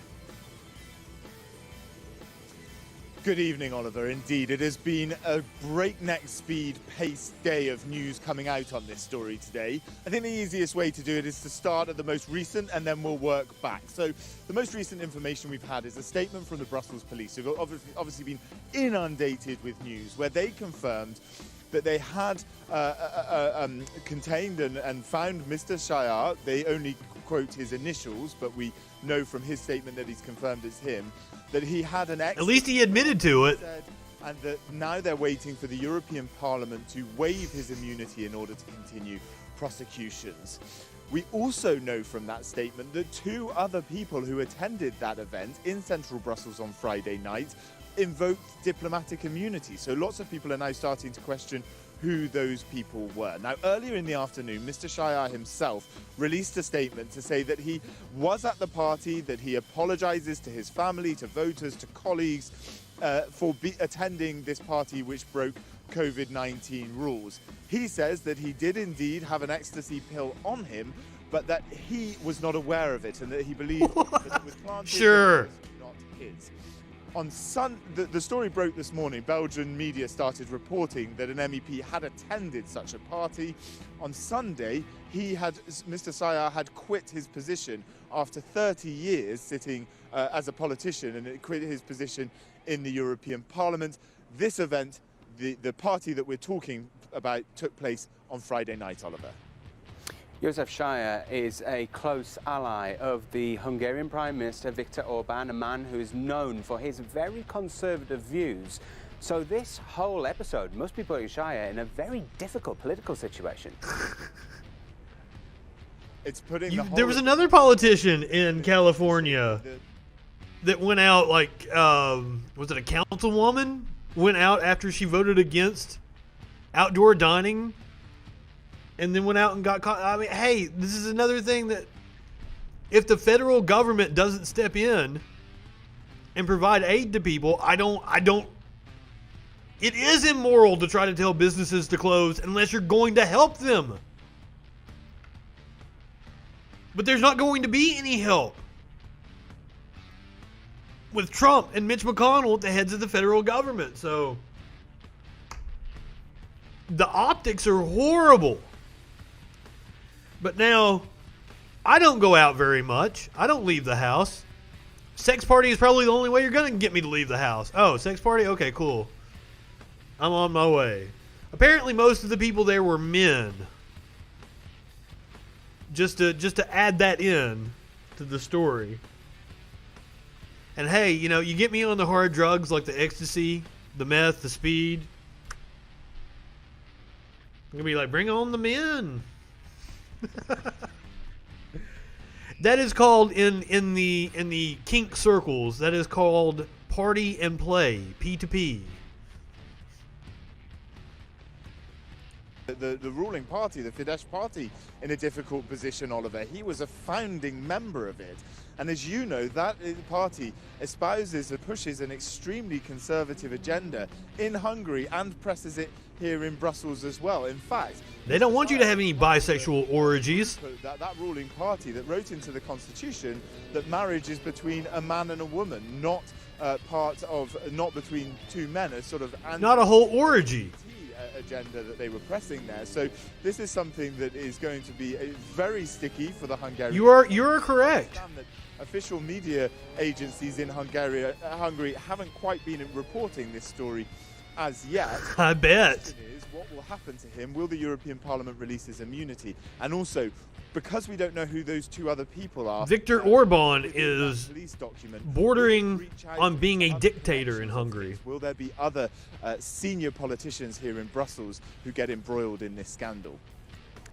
Good evening, Oliver. Indeed, it has been a breakneck speed paced day of news coming out on this story today. I think the easiest way to do it is to start at the most recent and then we'll work back. So the most recent information we've had is a statement from the Brussels police, who've obviously been inundated with news, where they confirmed that they had contained and found Mr. Schaier. They only quote his initials, but we know from his statement that he's confirmed it's him, that he had an At least he admitted to it. And that now they're waiting for the European Parliament to waive his immunity in order to continue prosecutions. We also know from that statement that 2 other people who attended that event in central Brussels on Friday night invoked diplomatic immunity. So lots of people are now starting to question who those people were. Now, earlier in the afternoon, Mr. Schaier himself released a statement to say that he was at the party, that he apologizes to his family, to voters, to colleagues for attending this party which broke COVID-19 rules. He says that he did indeed have an ecstasy pill on him, but that he was not aware of it and that he believed that it was planted. Sure. It was not his. On the story broke this morning. Belgian media started reporting that an MEP had attended such a party. On Sunday, Mr. Schaier had quit his position after 30 years sitting as a politician, and quit his position in the European Parliament. This event, the party that we're talking about, took place on Friday night, Oliver. József Schaier is a close ally of the Hungarian Prime Minister Viktor Orbán, a man who is known for his very conservative views. So this whole episode must be putting Schaier in a very difficult political situation. It's putting There was another politician in California that went out, like, was it a councilwoman? Went out after she voted against outdoor dining and then went out and got caught. I mean, hey, this is another thing that if the federal government doesn't step in and provide aid to people, it is immoral to try to tell businesses to close unless you're going to help them. But there's not going to be any help with Trump and Mitch McConnell at the heads of the federal government. So the optics are horrible. But now, I don't go out very much. I don't leave the house. Sex party is probably the only way you're going to get me to leave the house. Oh, sex party? Okay, cool. I'm on my way. Apparently, most of the people there were men. Just to add that in to the story. And hey, you know, you get me on the hard drugs like the ecstasy, the meth, the speed. I'm going to be like, bring on the men. That is called in the kink circles, that is called party and play, P2P. The ruling party, the Fidesz party, in a difficult position, Oliver. He was a founding member of it. And as you know, that party espouses and pushes an extremely conservative agenda in Hungary and presses it here in Brussels as well. In fact, they don't want you to have any bisexual orgies. That ruling party that wrote into the Constitution that marriage is between a man and a woman, not not between 2 men, a sort of not a whole orgy. agenda that they were pressing there. So this is something that is going to be very sticky for the Hungarians. You're correct. Official media agencies in Hungary haven't quite been reporting this story as yet. I bet. The question is, what will happen to him? Will the European Parliament release his immunity? And also, because we don't know who those two other people are, Viktor Orban is bordering on being a dictator in Hungary. will there be other senior politicians here in Brussels who get embroiled in this scandal?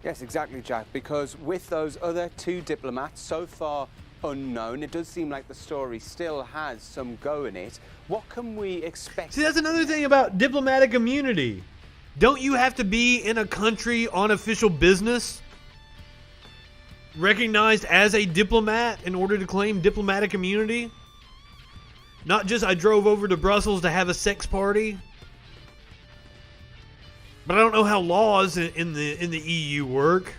Yes, exactly, Jack, because with those other two diplomats so far unknown, it does seem like the story still has some go in it. What can we expect? See, that's another thing about diplomatic immunity. Don't you have to be in a country on official business, recognized as a diplomat, in order to claim diplomatic immunity? Not just I drove over to Brussels to have a sex party. But I don't know how laws in the EU work.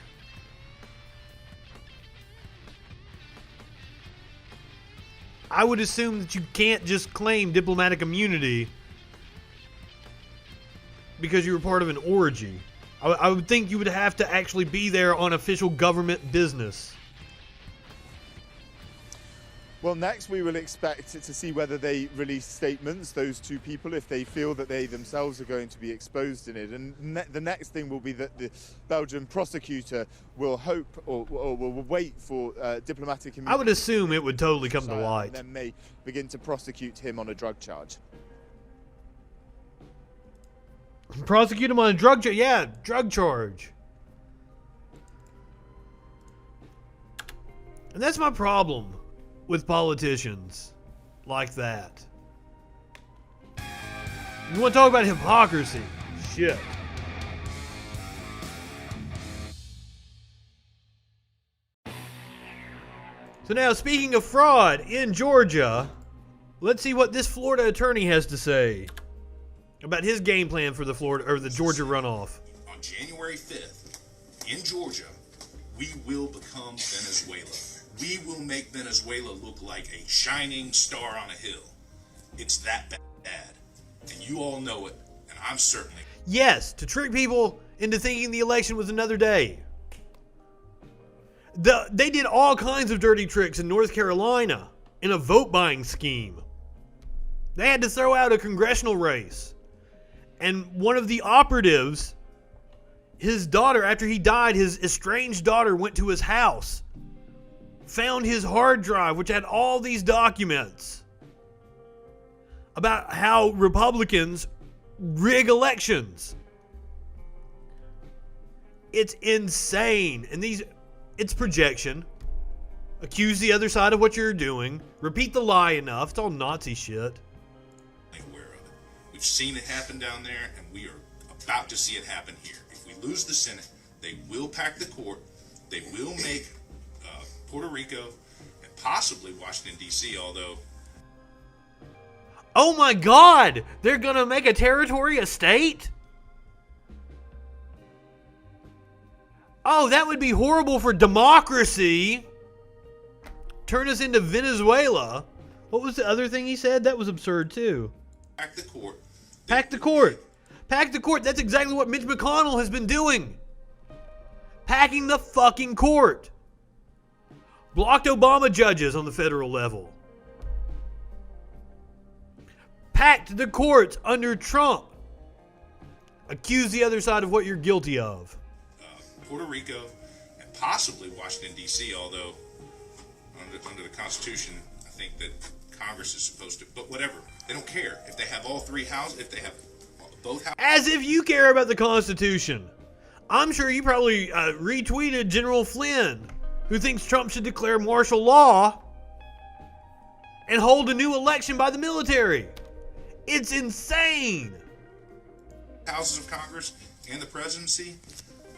I would assume that you can't just claim diplomatic immunity because you were part of an orgy. I would think you would have to actually be there on official government business. Well, next we will expect to see whether they release statements, those two people, if they feel that they themselves are going to be exposed in it. And the next thing will be that the Belgian prosecutor will hope or will wait for diplomatic immunity. I would assume it would totally come to light. And then may begin to prosecute him on a drug charge. Prosecute him on a drug charge? Yeah, drug charge. And that's my problem with politicians like that. You want to talk about hypocrisy? Shit. So now, speaking of fraud in Georgia, let's see what this Florida attorney has to say about his game plan for the Georgia runoff. On January 5th, in Georgia, we will become Venezuela. We will make Venezuela look like a shining star on a hill. It's that bad. And you all know it, and I'm certainly... Yes, to trick people into thinking the election was another day. They did all kinds of dirty tricks in North Carolina in a vote-buying scheme. They had to throw out a congressional race. And one of the operatives, his daughter, after he died, his estranged daughter went to his house, found his hard drive, which had all these documents about how Republicans rig elections. It's insane. And it's projection. Accuse the other side of what you're doing. Repeat the lie enough. It's all Nazi shit. aware of it. We've seen it happen down there, and we are about to see it happen here. If we lose the Senate, they will pack the court. They will make Puerto Rico and possibly Washington, D.C., although... Oh my God! They're gonna make a territory a state? Oh, that would be horrible for democracy. Turn us into Venezuela. What was the other thing he said? That was absurd too. Pack the court. Pack the court. Pack the court. That's exactly what Mitch McConnell has been doing. Packing the fucking court. Blocked Obama judges on the federal level. Packed the courts under Trump. Accuse the other side of what you're guilty of. Puerto Rico and possibly Washington, D.C., although under the Constitution, I think that Congress is supposed to, but whatever. They don't care. If they have all three houses, if they have both houses. As if you care about the Constitution. I'm sure you probably retweeted General Flynn, who thinks Trump should declare martial law and hold a new election by the military. It's insane. Houses of Congress and the presidency,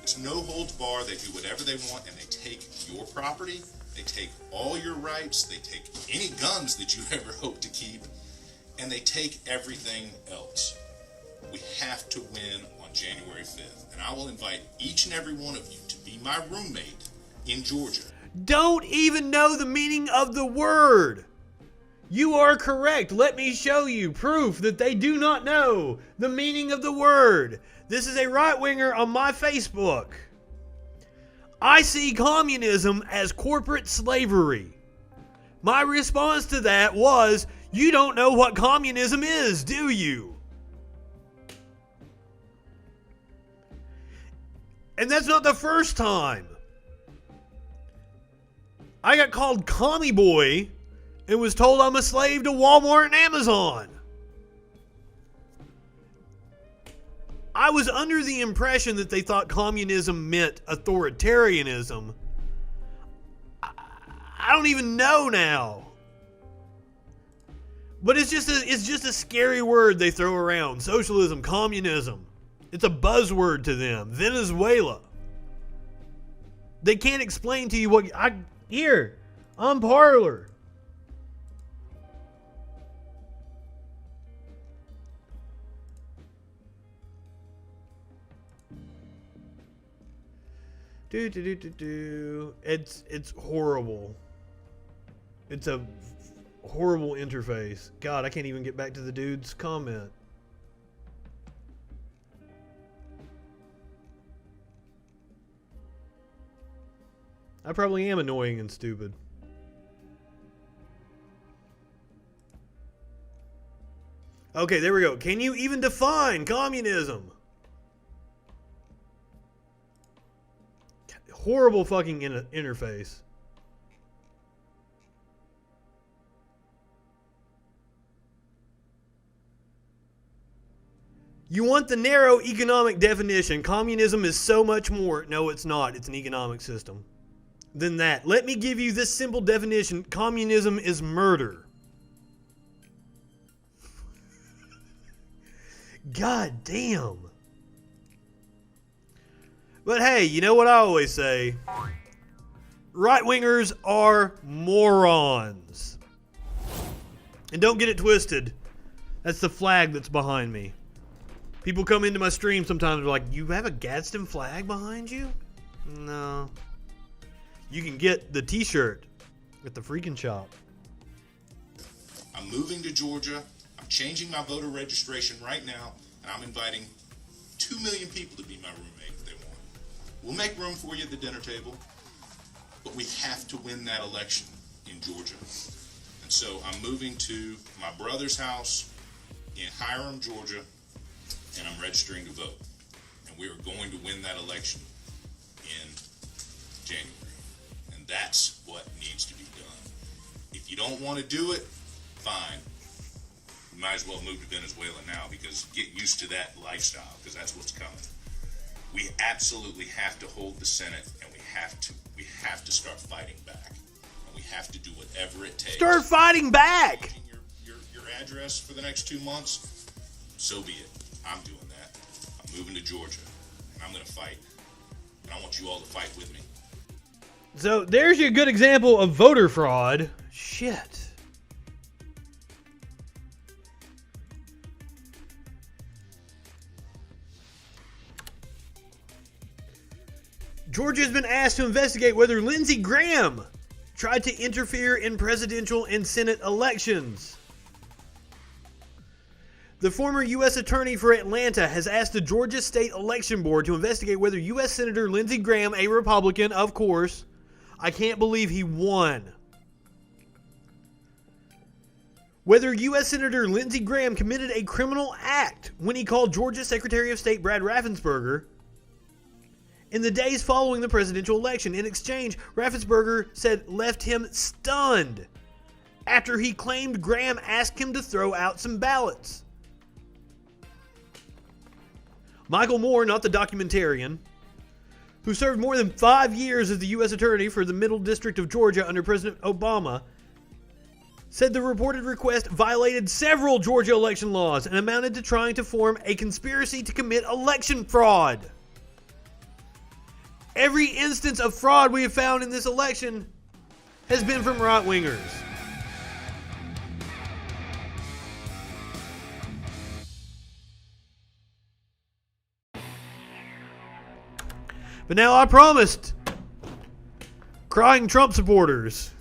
it's no holds bar. They do whatever they want, and they take your property. They take all your rights. They take any guns that you ever hope to keep, and they take everything else. We have to win on January 5th, and I will invite each and every one of you to be my roommate in Georgia. Don't even know the meaning of the word. You are correct. Let me show you proof that they do not know the meaning of the word. This is a right-winger on my Facebook. I see communism as corporate slavery. My response to that was, you don't know what communism is, do you? And that's not the first time. I got called commie boy and was told I'm a slave to Walmart and Amazon. I was under the impression that they thought communism meant authoritarianism. I don't even know now. But it's just a scary word they throw around. Socialism, communism. It's a buzzword to them. Venezuela. They can't explain to you what here on Parler. It's horrible. It's a horrible interface. God, I can't even get back to the dude's comment. I probably am annoying and stupid. Okay, there we go. Can you even define communism? Horrible fucking interface. You want the narrow economic definition. Communism is so much more. No, it's not. It's an economic system. Than that. Let me give you this simple definition. Communism is murder. God damn. But hey, you know what I always say? Right-wingers are morons. And don't get it twisted. That's the flag that's behind me. People come into my stream sometimes and are like, you have a Gadsden flag behind you? No. You can get the t-shirt at the FREAKIN shop. I'm moving to Georgia. I'm changing my voter registration right now, and I'm inviting 2 million people to be my roommate if they want. We'll make room for you at the dinner table, but we have to win that election in Georgia. And so I'm moving to my brother's house in Hiram, Georgia, and I'm registering to vote. And we are going to win that election in January. And that's what needs to be done. If you don't want to do it, fine. You might as well move to Venezuela now, because get used to that lifestyle, because that's what's coming. We absolutely have to hold the Senate, and we have to start fighting back. And we have to do whatever it takes. Start fighting back! Your address for the next 2 months, so be it. I'm doing that. I'm moving to Georgia, and I'm going to fight. And I want you all to fight with me. So there's your good example of voter fraud. Shit. Georgia has been asked to investigate whether Lindsey Graham tried to interfere in presidential and Senate elections. The former U.S. Attorney for Atlanta has asked the Georgia State Election Board to investigate whether U.S. Senator Lindsey Graham, a Republican, of course, I can't believe he won, whether U.S. Senator Lindsey Graham committed a criminal act when he called Georgia Secretary of State Brad Raffensperger in the days following the presidential election. In exchange, Raffensperger said left him stunned after he claimed Graham asked him to throw out some ballots. Michael Moore, not the documentarian, who served more than 5 years as the U.S. Attorney for the Middle District of Georgia under President Obama, said the reported request violated several Georgia election laws and amounted to trying to form a conspiracy to commit election fraud. Every instance of fraud we have found in this election has been from right-wingers. But now I promised crying Trump supporters,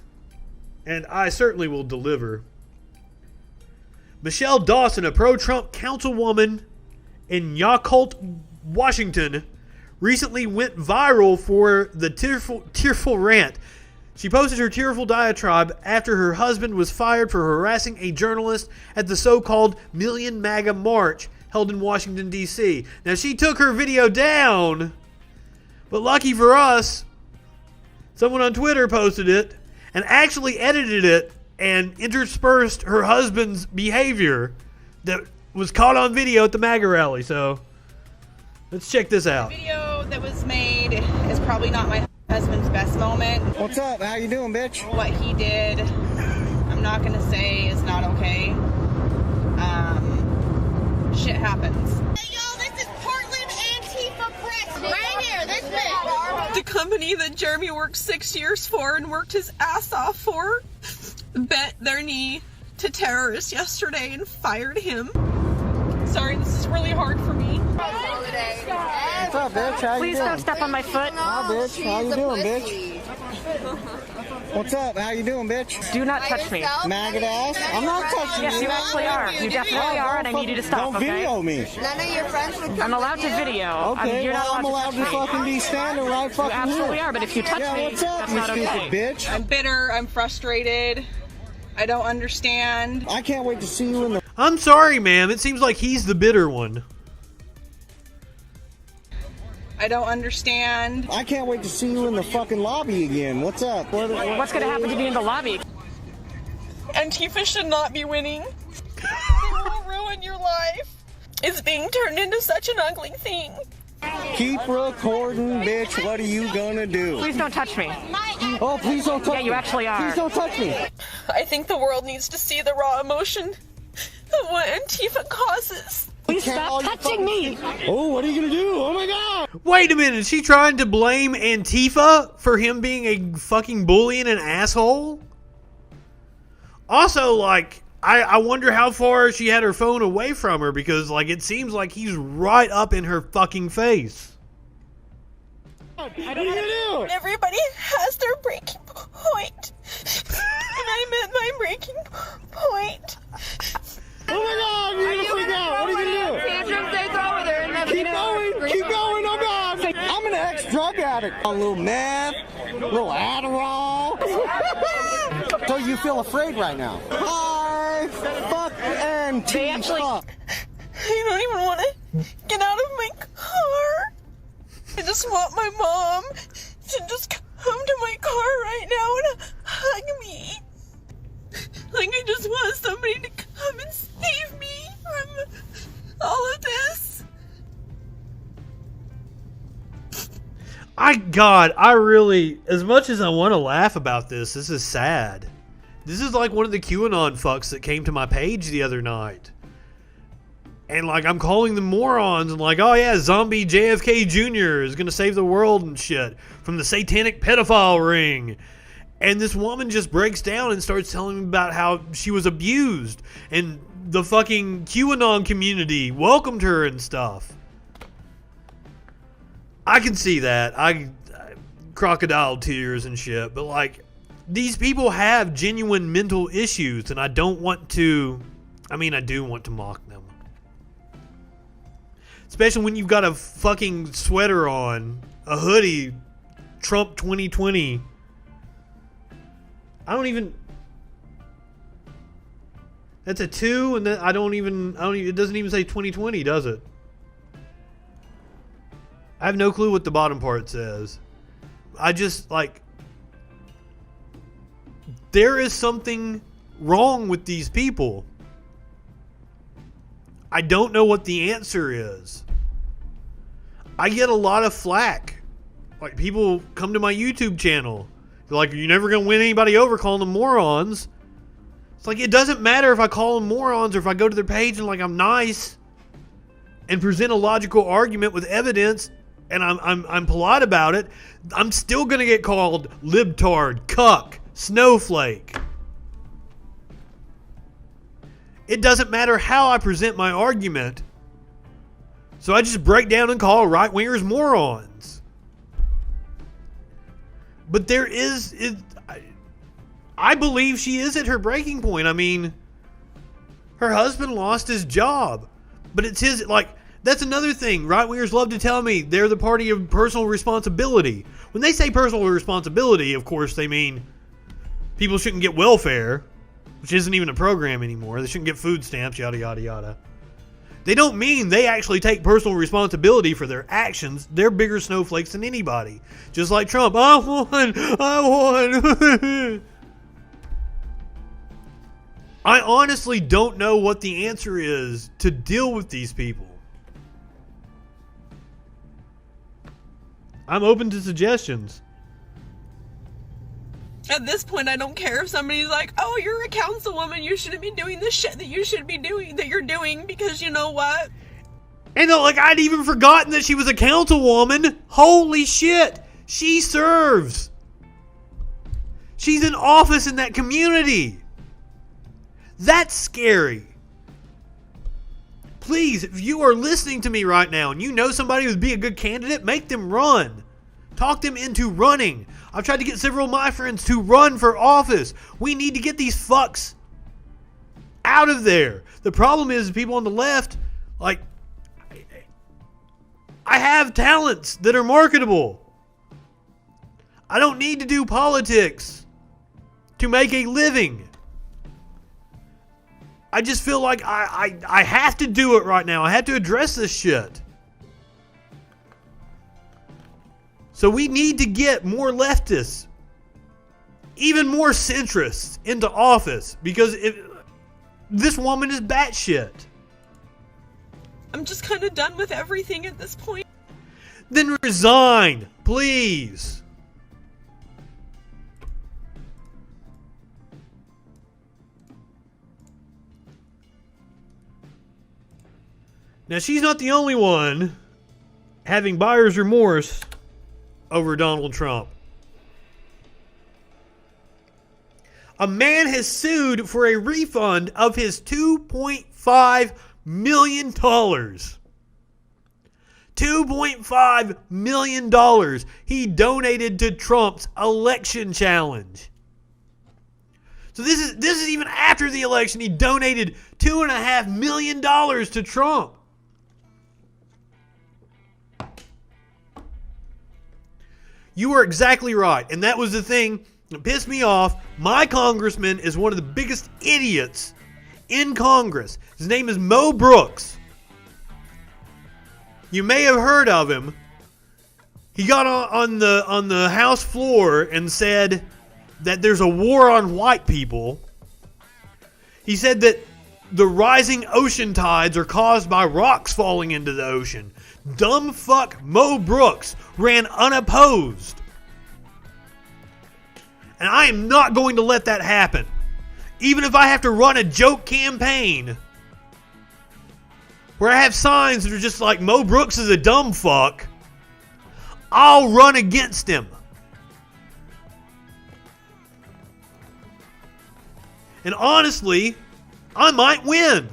and I certainly will deliver. Michelle Dawson, a pro-Trump councilwoman in Yakult, Washington, recently went viral for the tearful rant. She posted her tearful diatribe after her husband was fired for harassing a journalist at the so-called Million MAGA March held in Washington, D.C. Now, she took her video down, but lucky for us, someone on Twitter posted it and actually edited it and interspersed her husband's behavior that was caught on video at the MAGA rally. So, let's check this out. The video that was made is probably not my husband's best moment. What's up? How you doing, bitch? What he did, I'm not gonna say is not okay. Shit happens. Hey, yo, this is Portland Antifa Press. Right here, this bitch. The company that Jeremy worked 6 years for and worked his ass off for bet their knee to terrorists yesterday and fired him. Sorry, this is really hard for me. What's up, bitch? How you Please doing? don't step on my foot. Hi, bitch. How you doing, bitch? What's up? How you doing, bitch? Do not touch me. Maggot ass? I'm not touching you. Yes, you actually are. You definitely are, and I need you to stop, Don't okay? video me. None of your friends would I'm allowed to video. Okay, You're not well, I'm allowed to touch me. fucking be standing right fucking You absolutely here. are, but if you touch me, what's up, that's you not stupid okay. bitch? I'm bitter. I'm frustrated. I don't understand. I can't wait to see you in the... I'm sorry, ma'am. It seems like he's the bitter one. I don't understand. I can't wait to see you in the fucking lobby again. What's up? What's going to happen to me in the lobby? Antifa should not be winning. It will ruin your life. It's being turned into such an ugly thing. Keep recording, bitch. What are you gonna do? Please don't touch me. Oh, please don't touch me. Yeah, you actually are. Please don't touch me. I think the world needs to see the raw emotion of what Antifa causes. Please stop touching me. Oh, what are you gonna do? Oh my god. Wait a minute. Is she trying to blame Antifa for him being a fucking bully and an asshole? Also, like, I wonder how far she had her phone away from her, because, like, it seems like he's right up in her fucking face. What are you gonna do? Everybody has their breaking point. And I'm at my breaking point. Oh my god, you're gonna freak out. What are you gonna do? Tantrum stays over there. And Keep going, keep going, oh god. I'm an ex-drug addict. A little meth, a little Adderall. So you feel afraid right now? Hi, fuck Antifa. They actually... I don't even want to get out of my car. I just want my mom to just come to my car right now and hug me. Like, I just want somebody to come and save me from all of this. I really, as much as I want to laugh about this is sad. This is like one of the QAnon fucks that came to my page the other night. And, like, I'm calling them morons and like, oh yeah, zombie JFK Jr. is going to save the world and shit from the satanic pedophile ring. And this woman just breaks down and starts telling me about how she was abused and the fucking QAnon community welcomed her and stuff. I can see that. I crocodile tears and shit, but, like, these people have genuine mental issues, and I don't want to, I mean, I do want to mock them. Especially when you've got a fucking sweater on, a hoodie, Trump 2020. I don't even, that's a 2, and then I don't even, it doesn't even say 2020, does it? I have no clue what the bottom part says. I just, like, there is something wrong with these people. I don't know what the answer is. I get a lot of flack. Like, people come to my YouTube channel. They're like, you're never going to win anybody over calling them morons. It's like, it doesn't matter if I call them morons or if I go to their page and, like, I'm nice and present a logical argument with evidence and I'm polite about it. I'm still going to get called libtard, cuck, snowflake. It doesn't matter how I present my argument. So I just break down and call right-wingers morons. But there is... I believe she is at her breaking point. I mean, Her husband lost his job, but it's his, like, that's another thing. Right-wingers love to tell me they're the party of personal responsibility. When they say personal responsibility, of course, they mean people shouldn't get welfare, which isn't even a program anymore. They shouldn't get food stamps, yada, yada, yada. They don't mean they actually take personal responsibility for their actions. They're bigger snowflakes than anybody. Just like Trump. I won. I honestly don't know what the answer is to deal with these people. I'm open to suggestions. At this point, I don't care if somebody's like, oh, you're a councilwoman, you shouldn't be doing this shit that you should be doing, that you're doing, because you know what? And like, I'd even forgotten that she was a councilwoman. Holy shit. She serves. She's in office in that community. That's scary. Please, if you are listening to me right now and you know somebody who would be a good candidate, make them run. Talk them into running. I've tried to get several of my friends to run for office. We need to get these fucks out of there. The problem is people on the left, like, I have talents that are marketable. I don't need to do politics to make a living. I just feel like I have to do it right now. I have to address this shit. So we need to get more leftists, even more centrists into office, because this woman is batshit. I'm just kind of done with everything at this point. Then resign, please. Now, she's not the only one having buyer's remorse over Donald Trump. A man has sued for a refund of his $2.5 million. $2.5 million he donated to Trump's election challenge. So this is even after the election. He donated $2.5 million to Trump. You are exactly right. And that was the thing that pissed me off. My congressman is one of the biggest idiots in Congress. His name is Mo Brooks. You may have heard of him. He got on the House floor and said that there's a war on white people. He said that the rising ocean tides are caused by rocks falling into the ocean. Dumb fuck Mo Brooks ran unopposed. And I am not going to let that happen. Even if I have to run a joke campaign where I have signs that are just like, Mo Brooks is a dumb fuck, I'll run against him. And honestly, I might win.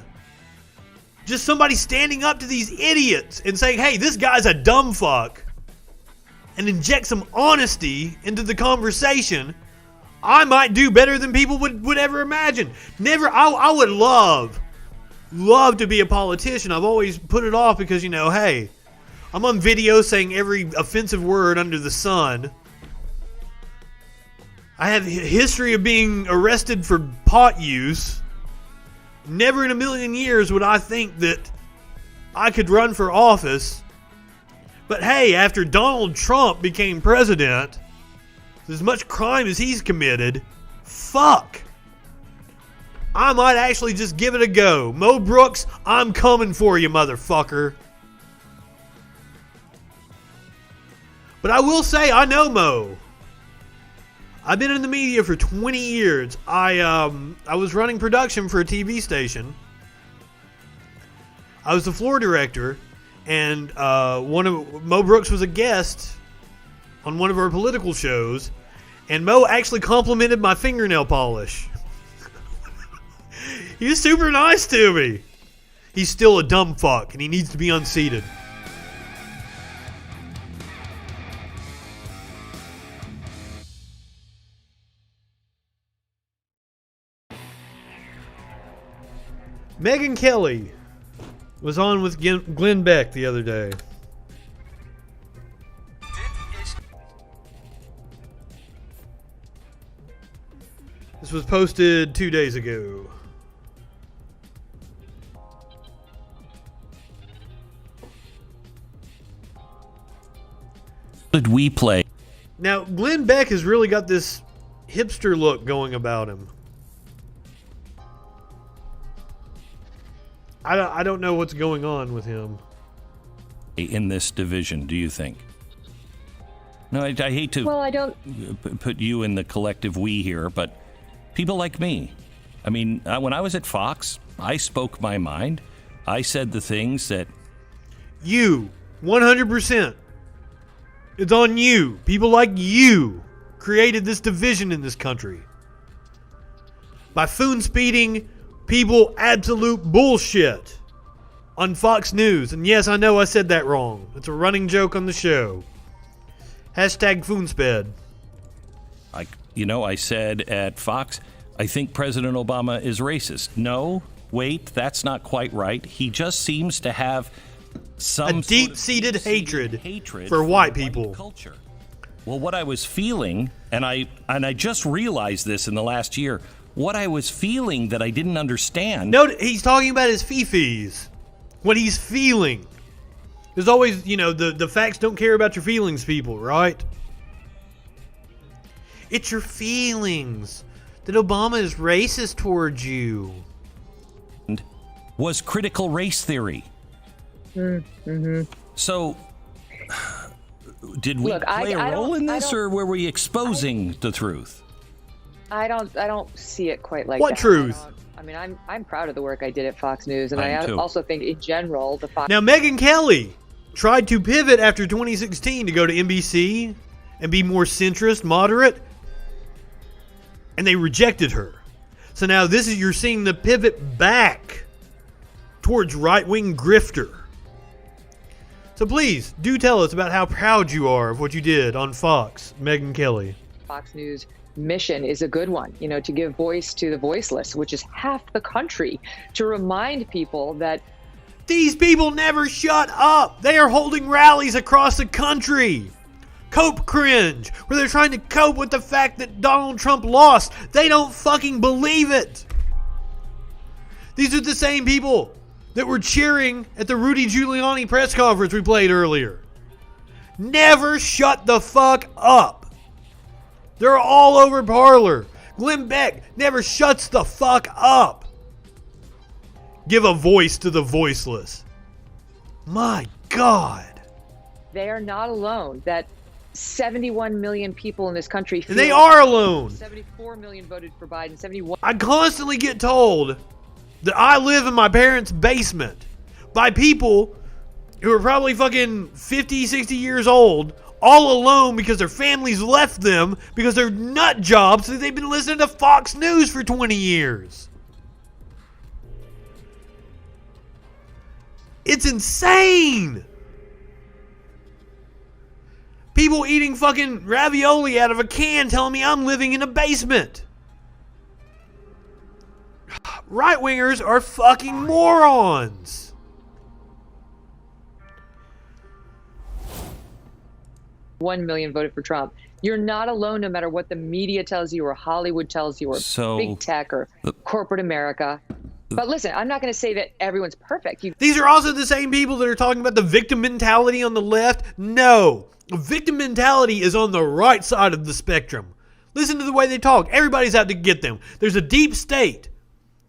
Just somebody standing up to these idiots and saying, hey, this guy's a dumb fuck, and inject some honesty into the conversation, I might do better than people would ever imagine. I would love to be a politician. I've always put it off because, hey, I'm on video saying every offensive word under the sun. I have a history of being arrested for pot use. Never in a million years would I think that I could run for office. But hey, after Donald Trump became president, as much crime as he's committed, fuck, I might actually just give it a go. Mo Brooks, I'm coming for you, motherfucker. But I will say, I know Mo. I've been in the media for 20 years. I was running production for a TV station. I was the floor director, and Mo Brooks was a guest on one of our political shows, and Mo actually complimented my fingernail polish. He was super nice to me. He's still a dumb fuck, and he needs to be unseated. Megyn Kelly was on with Glenn Beck the other day. This was posted 2 days ago. Did we play? Now, Glenn Beck has really got this hipster look going about him. I don't know what's going on with him. In this division, do you think? No, I hate to Well, I don't. put you in the collective we here, but people like me. I mean, when I was at Fox, I spoke my mind. I said the things that... You, 100%. It's on you. People like you created this division in this country. By spoon speeding people absolute bullshit on Fox News. And yes, I know I said that wrong. It's a running joke on the show. Hashtag Foonsped. I said at Fox, I think President Obama is racist. No, wait, that's not quite right. He just seems to have some deep-seated hatred for white people. Culture. Well, what I was feeling, and I just realized this in the last year, what I was feeling that I didn't understand. No, he's talking about his fifis. What he's feeling. There's always, the facts don't care about your feelings, people, right? It's your feelings that Obama is racist towards you. Was critical race theory. Mm-hmm. So, did we play a role in this, or were we exposing the truth? I don't see it quite like what that. What truth? I mean, I'm proud of the work I did at Fox News, and I also think in general the Fox. Now, Megyn Kelly tried to pivot after 2016 to go to NBC and be more centrist, moderate, and they rejected her. So now you're seeing the pivot back towards right-wing grifter. So please, do tell us about how proud you are of what you did on Fox, Megyn Kelly. Fox News mission is a good one, to give voice to the voiceless, which is half the country, to remind people that these people never shut up. They are holding rallies across the country. Cope cringe, where they're trying to cope with the fact that Donald Trump lost. They don't fucking believe it. These are the same people that were cheering at the Rudy Giuliani press conference we played earlier. Never shut the fuck up. They're all over Parler. Glenn Beck never shuts the fuck up. Give a voice to the voiceless. My God. They are not alone. That 71 million people in this country feel they are alone. 74 million voted for Biden. 71. I constantly get told that I live in my parents' basement by people who are probably fucking 50, 60 years old, all alone because their families left them because they're nut jobs that they've been listening to Fox News for 20 years. It's insane. People eating fucking ravioli out of a can telling me I'm living in a basement. Right-wingers are fucking morons. 1 million voted for Trump. You're not alone, no matter what the media tells you or Hollywood tells you or big tech or corporate America. But listen, I'm not going to say that everyone's perfect. These are also the same people that are talking about the victim mentality on the left. No. Victim mentality is on the right side of the spectrum. Listen to the way they talk. Everybody's out to get them. There's a deep state.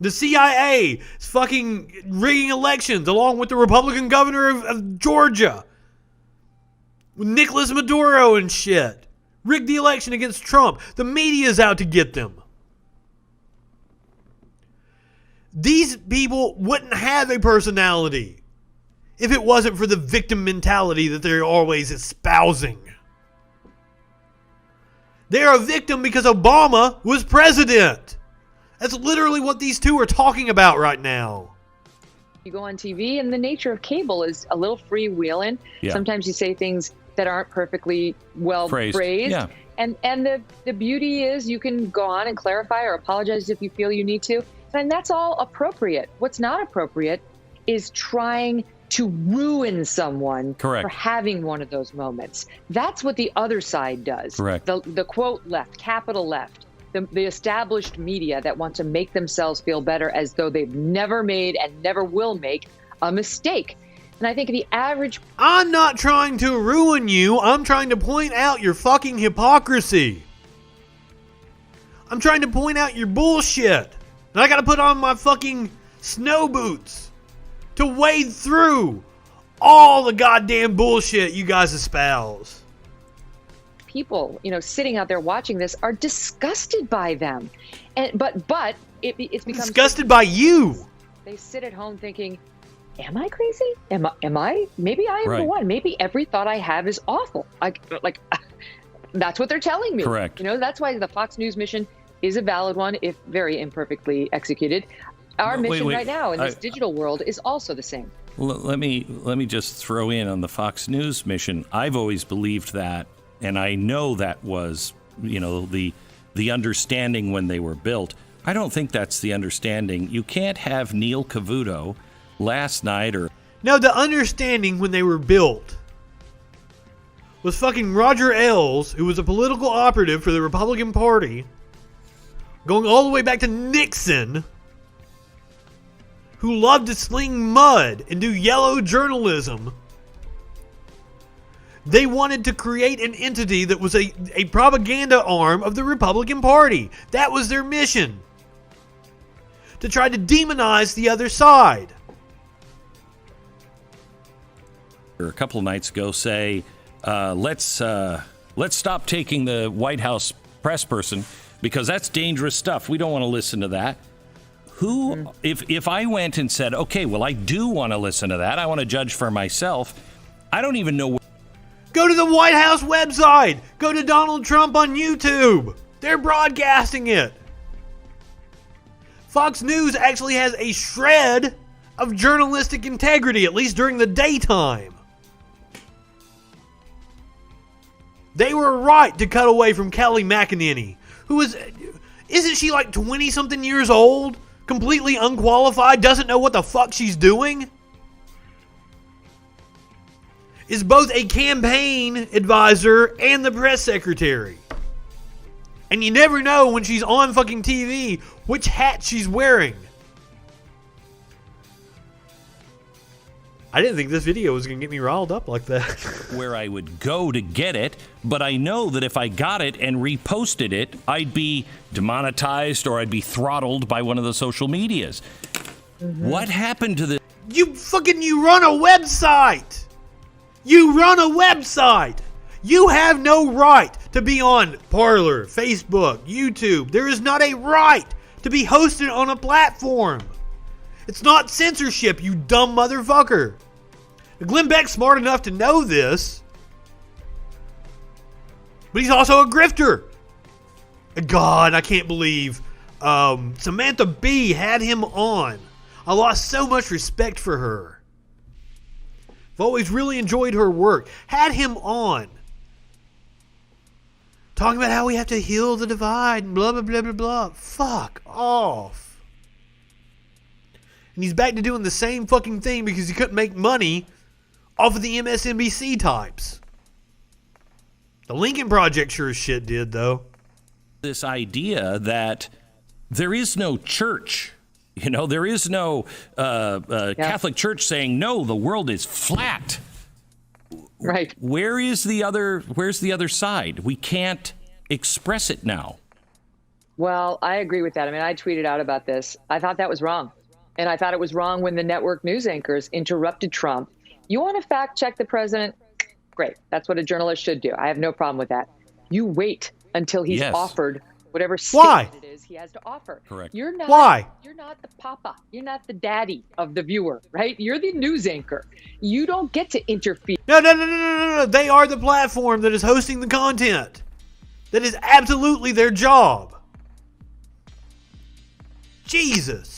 The CIA is fucking rigging elections along with the Republican governor of Georgia. With Nicolas Maduro and shit. Rigged the election against Trump. The media's out to get them. These people wouldn't have a personality if it wasn't for the victim mentality that they're always espousing. They're a victim because Obama was president. That's literally what these two are talking about right now. You go on TV, and the nature of cable is a little freewheeling. Yeah. Sometimes you say things that aren't perfectly well phrased. Yeah. And the beauty is you can go on and clarify or apologize if you feel you need to. And that's all appropriate. What's not appropriate is trying to ruin someone Correct. for having one of those moments. That's what the other side does. Correct. The quote left, capital left, the established media that want to make themselves feel better as though they've never made and never will make a mistake. And I think the average... I'm not trying to ruin you. I'm trying to point out your fucking hypocrisy. I'm trying to point out your bullshit. And I gotta put on my fucking snow boots to wade through all the goddamn bullshit you guys espouse. People, sitting out there watching this are disgusted by them. But it's become... Disgusted by you. They sit at home thinking, am I crazy? Am I? Maybe I am Right. the one. Maybe every thought I have is awful. Like that's what they're telling me. Correct. That's why the Fox News mission is a valid one, if very imperfectly executed. Our mission right now in this digital world is also the same. Let me just throw in on the Fox News mission. I've always believed that, and I know that was, the understanding when they were built. I don't think that's the understanding. You can't have Neil Cavuto last night or... No, the understanding when they were built was fucking Roger Ailes, who was a political operative for the Republican Party, going all the way back to Nixon, who loved to sling mud and do yellow journalism. They wanted to create an entity that was a propaganda arm of the Republican Party. That was their mission. To try to demonize the other side. a couple of nights ago say, let's stop taking the White House press person because that's dangerous stuff. We don't want to listen to that. Who, if I went and said, okay, well, I do want to listen to that. I want to judge for myself. I don't even know. Go to the White House website. Go to Donald Trump on YouTube. They're broadcasting it. Fox News actually has a shred of journalistic integrity, at least during the daytime. They were right to cut away from Kelly McEnany, who is, isn't she like 20-something years old? Completely unqualified, doesn't know what the fuck she's doing? Is both a campaign advisor and the press secretary. And you never know when she's on fucking TV which hat she's wearing. I didn't think this video was going to get me riled up like that. Where I would go to get it, but I know that if I got it and reposted it, I'd be demonetized or I'd be throttled by one of the social medias. Mm-hmm. What happened to this? You run a website! You run a website! You have no right to be on Parler, Facebook, YouTube. There is not a right to be hosted on a platform. It's not censorship, you dumb motherfucker. Glenn Beck's smart enough to know this. But he's also a grifter. God, I can't believe Samantha Bee had him on. I lost so much respect for her. I've always really enjoyed her work. Had him on. Talking about how we have to heal the divide and blah, blah, blah, blah, blah. Fuck off. And he's back to doing the same fucking thing because he couldn't make money off of the MSNBC types. The Lincoln Project sure as shit did, though. This idea that there is no church, there is no Catholic Church saying, no, the world is flat. Right. Where's the other side? We can't express it now. Well, I agree with that. I mean, I tweeted out about this. I thought that was wrong. And I thought it was wrong when the network news anchors interrupted Trump. You want to fact check the president? Great. That's what a journalist should do. I have no problem with that. You wait until he's offered whatever statement it is he has to offer. Correct. You're not, Why? You're not the papa. You're not the daddy of the viewer, right? You're the news anchor. You don't get to interfere. No. They are the platform that is hosting the content. That is absolutely their job. Jesus.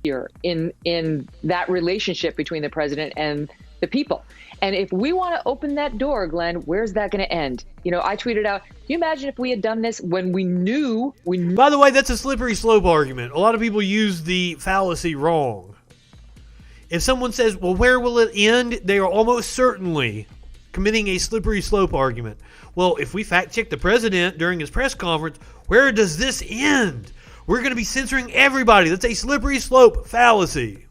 Here in that relationship between the president and the people. And if we want to open that door, Glenn, where's that going to end? You know, I tweeted out, can you imagine if we had done this when we knew? By the way, that's a slippery slope argument. A lot of people use the fallacy wrong. If someone says, well, where will it end? They are almost certainly committing a slippery slope argument. Well, if we fact check the president during his press conference, where does this end? We're going to be censoring everybody. That's a slippery slope fallacy.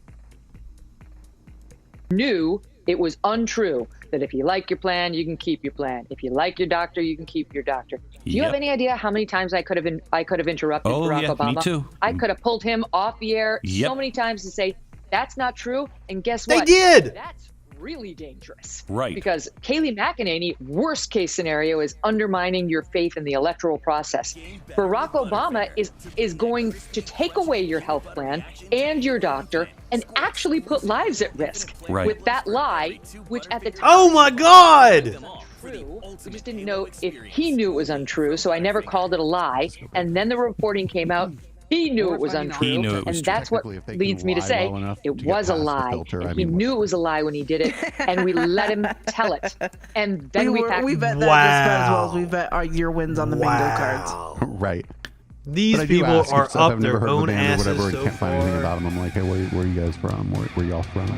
Knew it was untrue that if you like your plan, you can keep your plan. If you like your doctor, you can keep your doctor. Do you have any idea how many times I could have interrupted Barack Obama? Me too. I could have pulled him off the air so many times to say, that's not true. And guess what? They did. That's really dangerous. Right. Because Kayleigh McEnany, worst case scenario, is undermining your faith in the electoral process. Barack Obama is going to take away your health plan and your doctor and actually put lives at risk with that lie, which at the time... Oh my God! True. We just didn't know if he knew it was untrue, so I never called it a lie. And then the reporting came out. He knew it was untrue, and that's what leads me to say it was a lie. And he knew it was a lie when he did it, and we let him tell it. And then we bet that just about as well as we bet your wins on the bingo cards. Right. These people are up their own asses whatever, so can't find anything about them. I'm like, hey, where are you guys from? Where y'all from?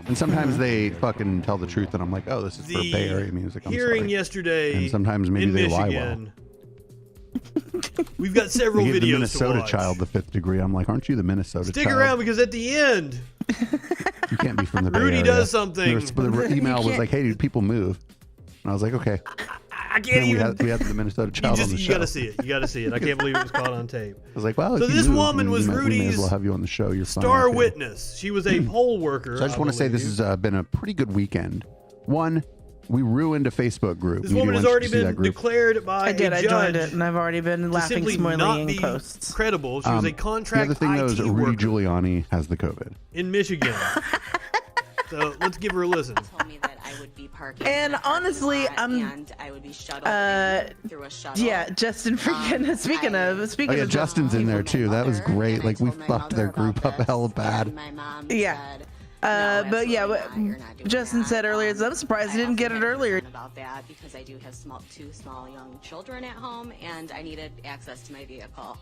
And sometimes they fucking tell the truth, and I'm like, oh, this is for Bay Area music. I'm hearing sorry. yesterday and sometimes maybe in they Michigan, lie well. We've got several they gave videos the Minnesota to watch. child the 5th degree. I'm like, aren't you the Minnesota Stick child? around because at the end, You can't be from the Bay Rudy Area. does something. The email was like, hey, dude, people move. And I was like, okay. I can't even. We had the Minnesota child on the show. You got to see it. You got to see it. I can't believe it was caught on tape. I was like, wow. So if you this move, woman was we may as Rudy's well have you on the show. You're fine. star Okay. witness. She was a poll worker. So I just want to say this has been a pretty good weekend. One, we ruined a Facebook group. This woman has already been declared by I did. a I judge joined it, and I've already been laughing, simply not smiling be posts. credible. She was a contract The other thing, though, is IT that Rudy worker Giuliani has the COVID. in Michigan. So let's give her a listen. And honestly, and I would be shuttled through a shuttle. Yeah, Justin Freakin. Speaking Oh yeah, of Justin's in there too. That was great. Like we fucked their group up hella bad. Yeah. But yeah, what Justin said earlier is I'm surprised he didn't get it earlier. About that because I do have two small young children at home and I needed access to my vehicle.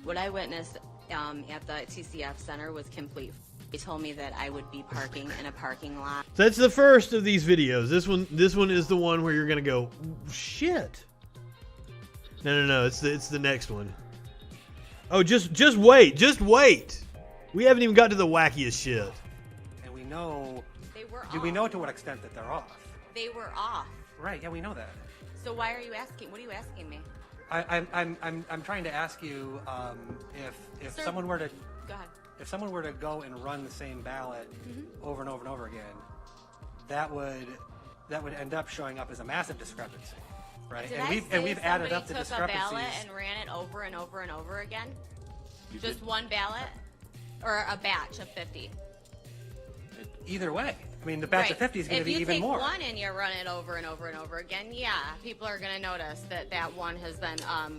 What I witnessed at the TCF Center was complete. They told me that I would be parking in a parking lot. So that's the first of these videos. This one is the one where you're gonna go, shit. No. It's the next one. Oh, just wait. We haven't even got to the wackiest shit. And we know. Do we know to what extent that they're off? They were off. Right. Yeah, we know that. So why are you asking? What are you asking me? I'm trying to ask you if Sir, someone were to go ahead. If someone were to go and run the same ballot over and over and over again, that would end up showing up as a massive discrepancy, right? Did We've added up the took discrepancies. a ballot and ran it over and over and over again? Just one ballot, or a batch of 50? Either way, I mean, the batch of 50 is going to be even more. If you take one and you run it over and over and over again, yeah, people are going to notice that one has been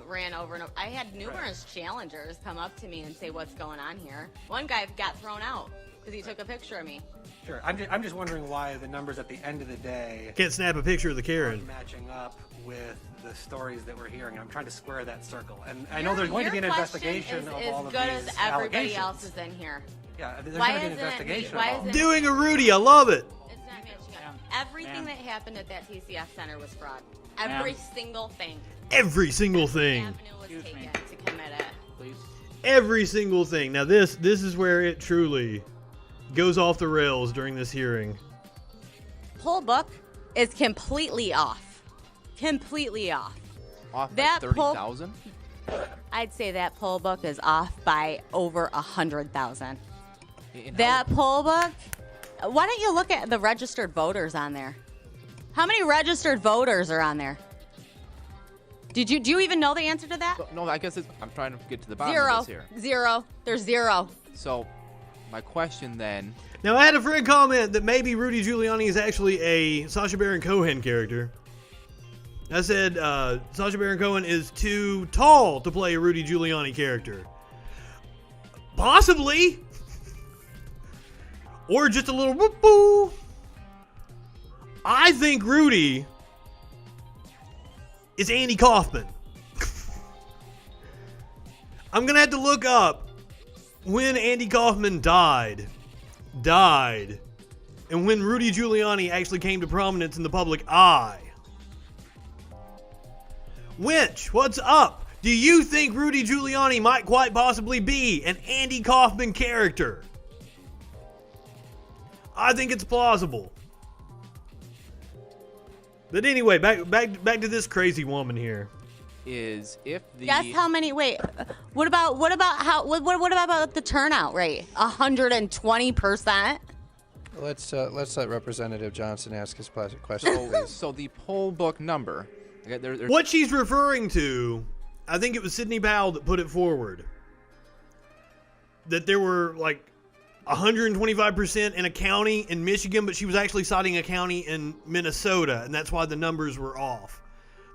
ran over and over. I had numerous challengers come up to me and say, what's going on here? One guy got thrown out because he took a picture of me. Sure. I'm just wondering why the numbers at the end of the day Can't snap a picture of the Karen. aren't matching up with the stories that we're hearing. I'm trying to square that circle. And I know there's going to be an investigation of all of these as good as everybody allegations. else is in here. Yeah, there's Why going to be an isn't it me? investigation. Why of all isn't this. Doing a Rudy, I love it. It's not matching up. Everything that happened at that TCF Center was fraud. Every single thing. Every single thing. Avenue was taken to commit it. Every single thing. Now this is where it truly goes off the rails during this hearing. Poll book is completely off. Completely off. Off That like poll- 30,000? I'd say that poll book is off by over 100,000. That poll book. Why don't you look at the registered voters on there? How many registered voters are on there? Do you even know the answer to that? No, I guess I'm trying to get to the bottom Zero. of this here. Zero. There's zero. So, my question then. Now I had a friend comment that maybe Rudy Giuliani is actually a Sacha Baron Cohen character. I said Sacha Baron Cohen is too tall to play a Rudy Giuliani character. Possibly. Or just a little whoop-boo. I think Rudy is Andy Kaufman. I'm going to have to look up when Andy Kaufman died, and when Rudy Giuliani actually came to prominence in the public eye. Winch, what's up? Do you think Rudy Giuliani might quite possibly be an Andy Kaufman character? I think it's plausible. But anyway, back to this crazy woman here. Is if the Guess how many? Wait, what about the turnout rate? 120%. Let's let Representative Johnson ask his question, please. So the poll book number. What she's referring to, I think it was Sidney Powell that put it forward. That there were like 125% in a county in Michigan, but she was actually citing a county in Minnesota, and that's why the numbers were off.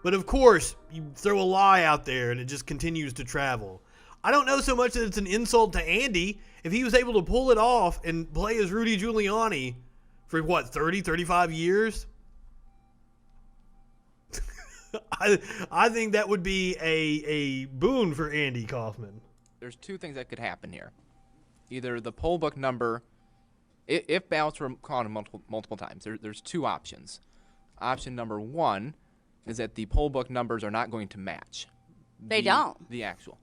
But of course, you throw a lie out there and it just continues to travel. I don't know so much that it's an insult to Andy. If he was able to pull it off and play as Rudy Giuliani for what, 30, 35 years? I think that would be a boon for Andy Kaufman. There's two things that could happen here. Either the poll book number, if ballots were counted multiple times, there's two options. Option number one is that the poll book numbers are not going to match. They don't. The actual.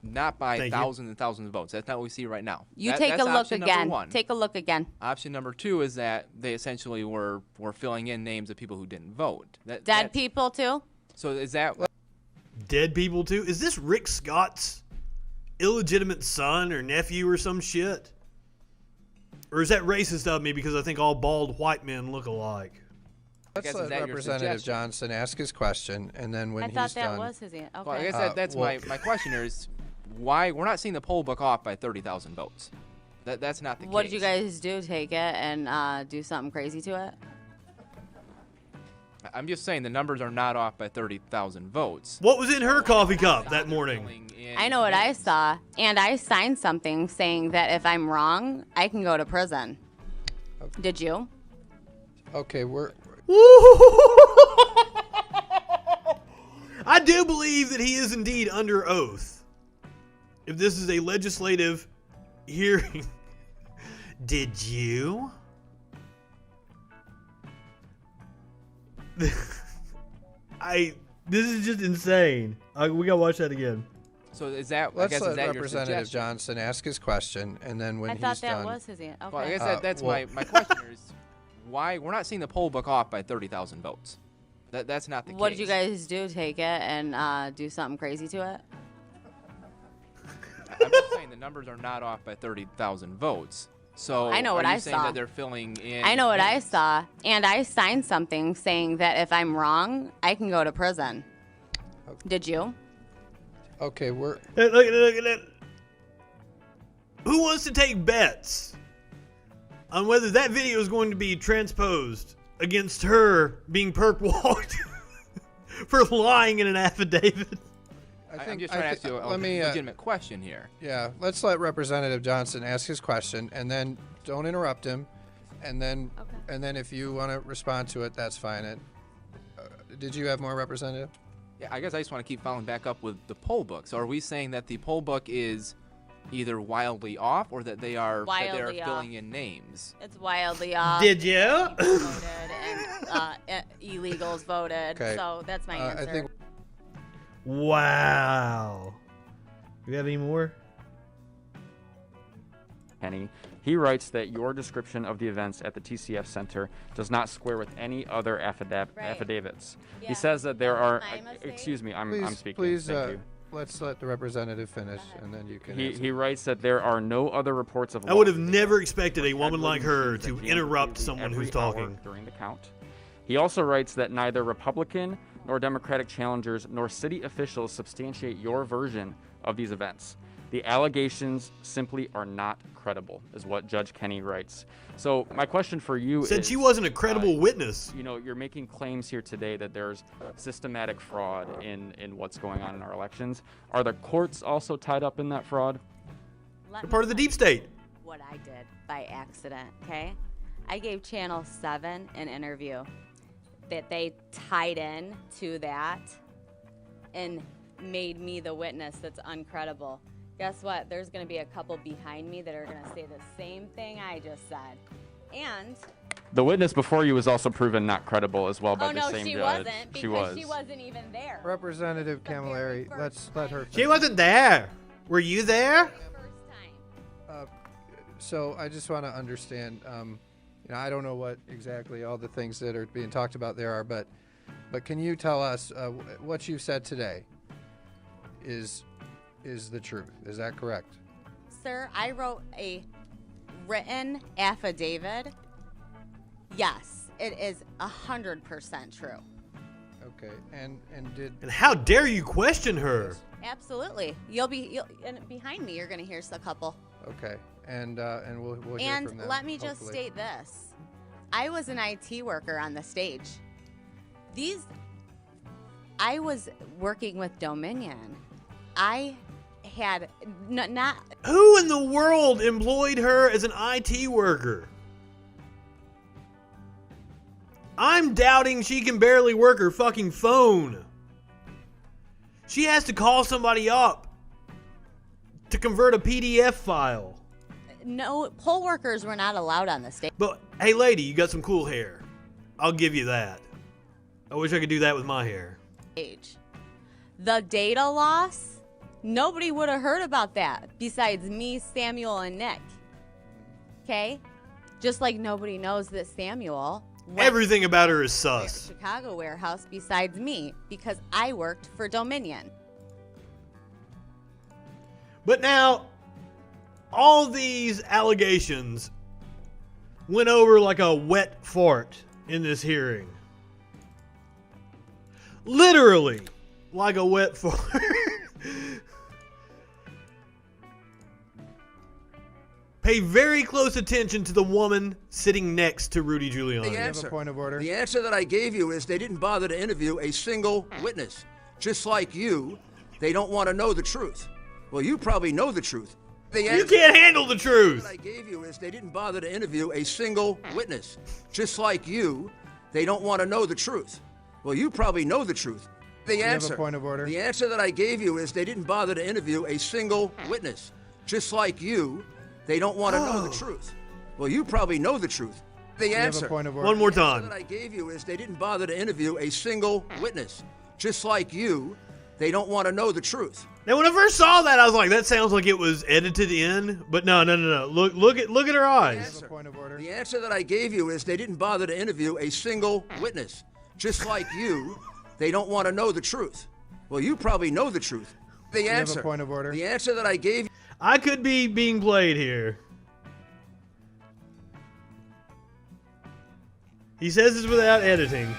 Not by thousands and thousands of votes. That's not what we see right now. Take a look again. Take a look again. Option number two is that they essentially were filling in names of people who didn't vote. Dead people too? So is that... Dead people too? Is this Rick Scott's illegitimate son or nephew or some shit? Or is that racist of me because I think all bald white men look alike? Let's let Representative Johnson ask his question, and then when he's done... I thought that was his answer. Okay. Well, I guess that's my question here is why we're not seeing the poll book off by 30,000 votes. That's not the case. What did you guys do? Take it and do something crazy to it? I'm just saying the numbers are not off by 30,000 votes. What was in her coffee cup that morning? I know what I saw, and I signed something saying that if I'm wrong, I can go to prison. Okay. Did you? Okay, I do believe that he is indeed under oath. If this is a legislative hearing. Did you? This is just insane. We gotta watch that again. So is that? Let's let Representative Johnson ask his question, and then when he's done. I thought that was his answer. Okay. Well, I guess that's my question here is why we're not seeing the poll book off by 30,000 votes. That's not the case. What did you guys do? Take it and do something crazy to it? I'm just saying the numbers are not off by 30,000 votes. So I know what I saw. That they're filling in. I know what I saw, and I signed something saying that if I'm wrong, I can go to prison. Okay. Did you? Okay, look at that. Who wants to take bets on whether that video is going to be transposed against her being perp walked for lying in an affidavit? I'm just trying to ask you a legitimate question here. Yeah, let's let Representative Johnson ask his question, and then don't interrupt him, and then if you want to respond to it, that's fine. Did you have more, Representative? Yeah, I guess I just want to keep following back up with the poll book. So are we saying that the poll book is either wildly off or that they are filling in names? It's wildly off. Did you? Voted and illegals voted. Okay. So that's my answer. I think. Wow. Do we have any more? Kenny. He writes that your description of the events at the TCF Center does not square with any other affidavits. Yeah. He says that there are... excuse me, I'm speaking. Please, let's let the representative finish, and then you can... He writes that there are no other reports of... I would have never expected a woman like her to interrupt someone who's talking. During the count. He also writes that neither Republican nor Democratic challengers nor city officials substantiate your version of these events. The allegations simply are not credible, is what Judge Kenny writes. So my question for you is... she wasn't a credible witness. You know, you're making claims here today that there's systematic fraud in what's going on in our elections. Are the courts also tied up in that fraud? They're part of the deep state. What I did by accident, okay? I gave Channel 7 an interview that they tied in to that and made me the witness that's uncredible. Guess what? There's going to be a couple behind me that are going to say the same thing I just said. And The witness before you was also proven not credible as well by oh the no, same she judge. wasn't, because She was. she wasn't even there. Representative Camilleri, let's let her. She wasn't there. Were you there? So I just want to understand. I don't know what exactly all the things that are being talked about there are, but can you tell us what you said today is the truth? Is that correct? Sir, I wrote a written affidavit. Yes, it is 100% true. Okay, and did. And how dare you question her? Absolutely. And behind me, you're going to hear a couple. Okay, and we'll hear And from them. let me just hopefully. state this. I was an IT worker on the stage. I was working with Dominion. I had not. Who in the world employed her as an IT worker? I'm doubting she can barely work her fucking phone. She has to call somebody up to convert a PDF file. No, poll workers were not allowed on the stage. But hey, lady, you got some cool hair. I'll give you that. I wish I could do that with my hair. The data loss, nobody would have heard about that besides me, Samuel, and Nick. Okay? Just like nobody knows that Samuel went Everything about her is to sus. the Chicago warehouse besides me because I worked for Dominion. But now, all these allegations went over like a wet fart in this hearing. Literally, like a wet fart. Pay very close attention to the woman sitting next to Rudy Giuliani. The answer, point of order. The answer that I gave you is they didn't bother to interview a single witness. Just like you, they don't want to know the truth. Well, you probably know the truth. The You can't handle the truth. What I gave you is they didn't bother to interview a single witness. Just like you, they don't want to know the truth. Well, you probably know the truth. The You have a answer. point of order. The answer that I gave you is they didn't bother to interview a single witness. Just like you, they don't want to know the truth. Well, you probably know the truth. The You have a answer. point of order. One more The answer time. that I gave you is they didn't bother to interview a single witness. Just like you, they don't want to know the truth. Now, when I first saw that, I was like, "That sounds like it was edited in." But no. Look at her eyes. The answer that I gave you is they didn't bother to interview a single witness. Just like you, they don't want to know the truth. Well, you probably know the truth. The You have a answer. point of order. The answer that I gave. I could be being played here. He says this without editing.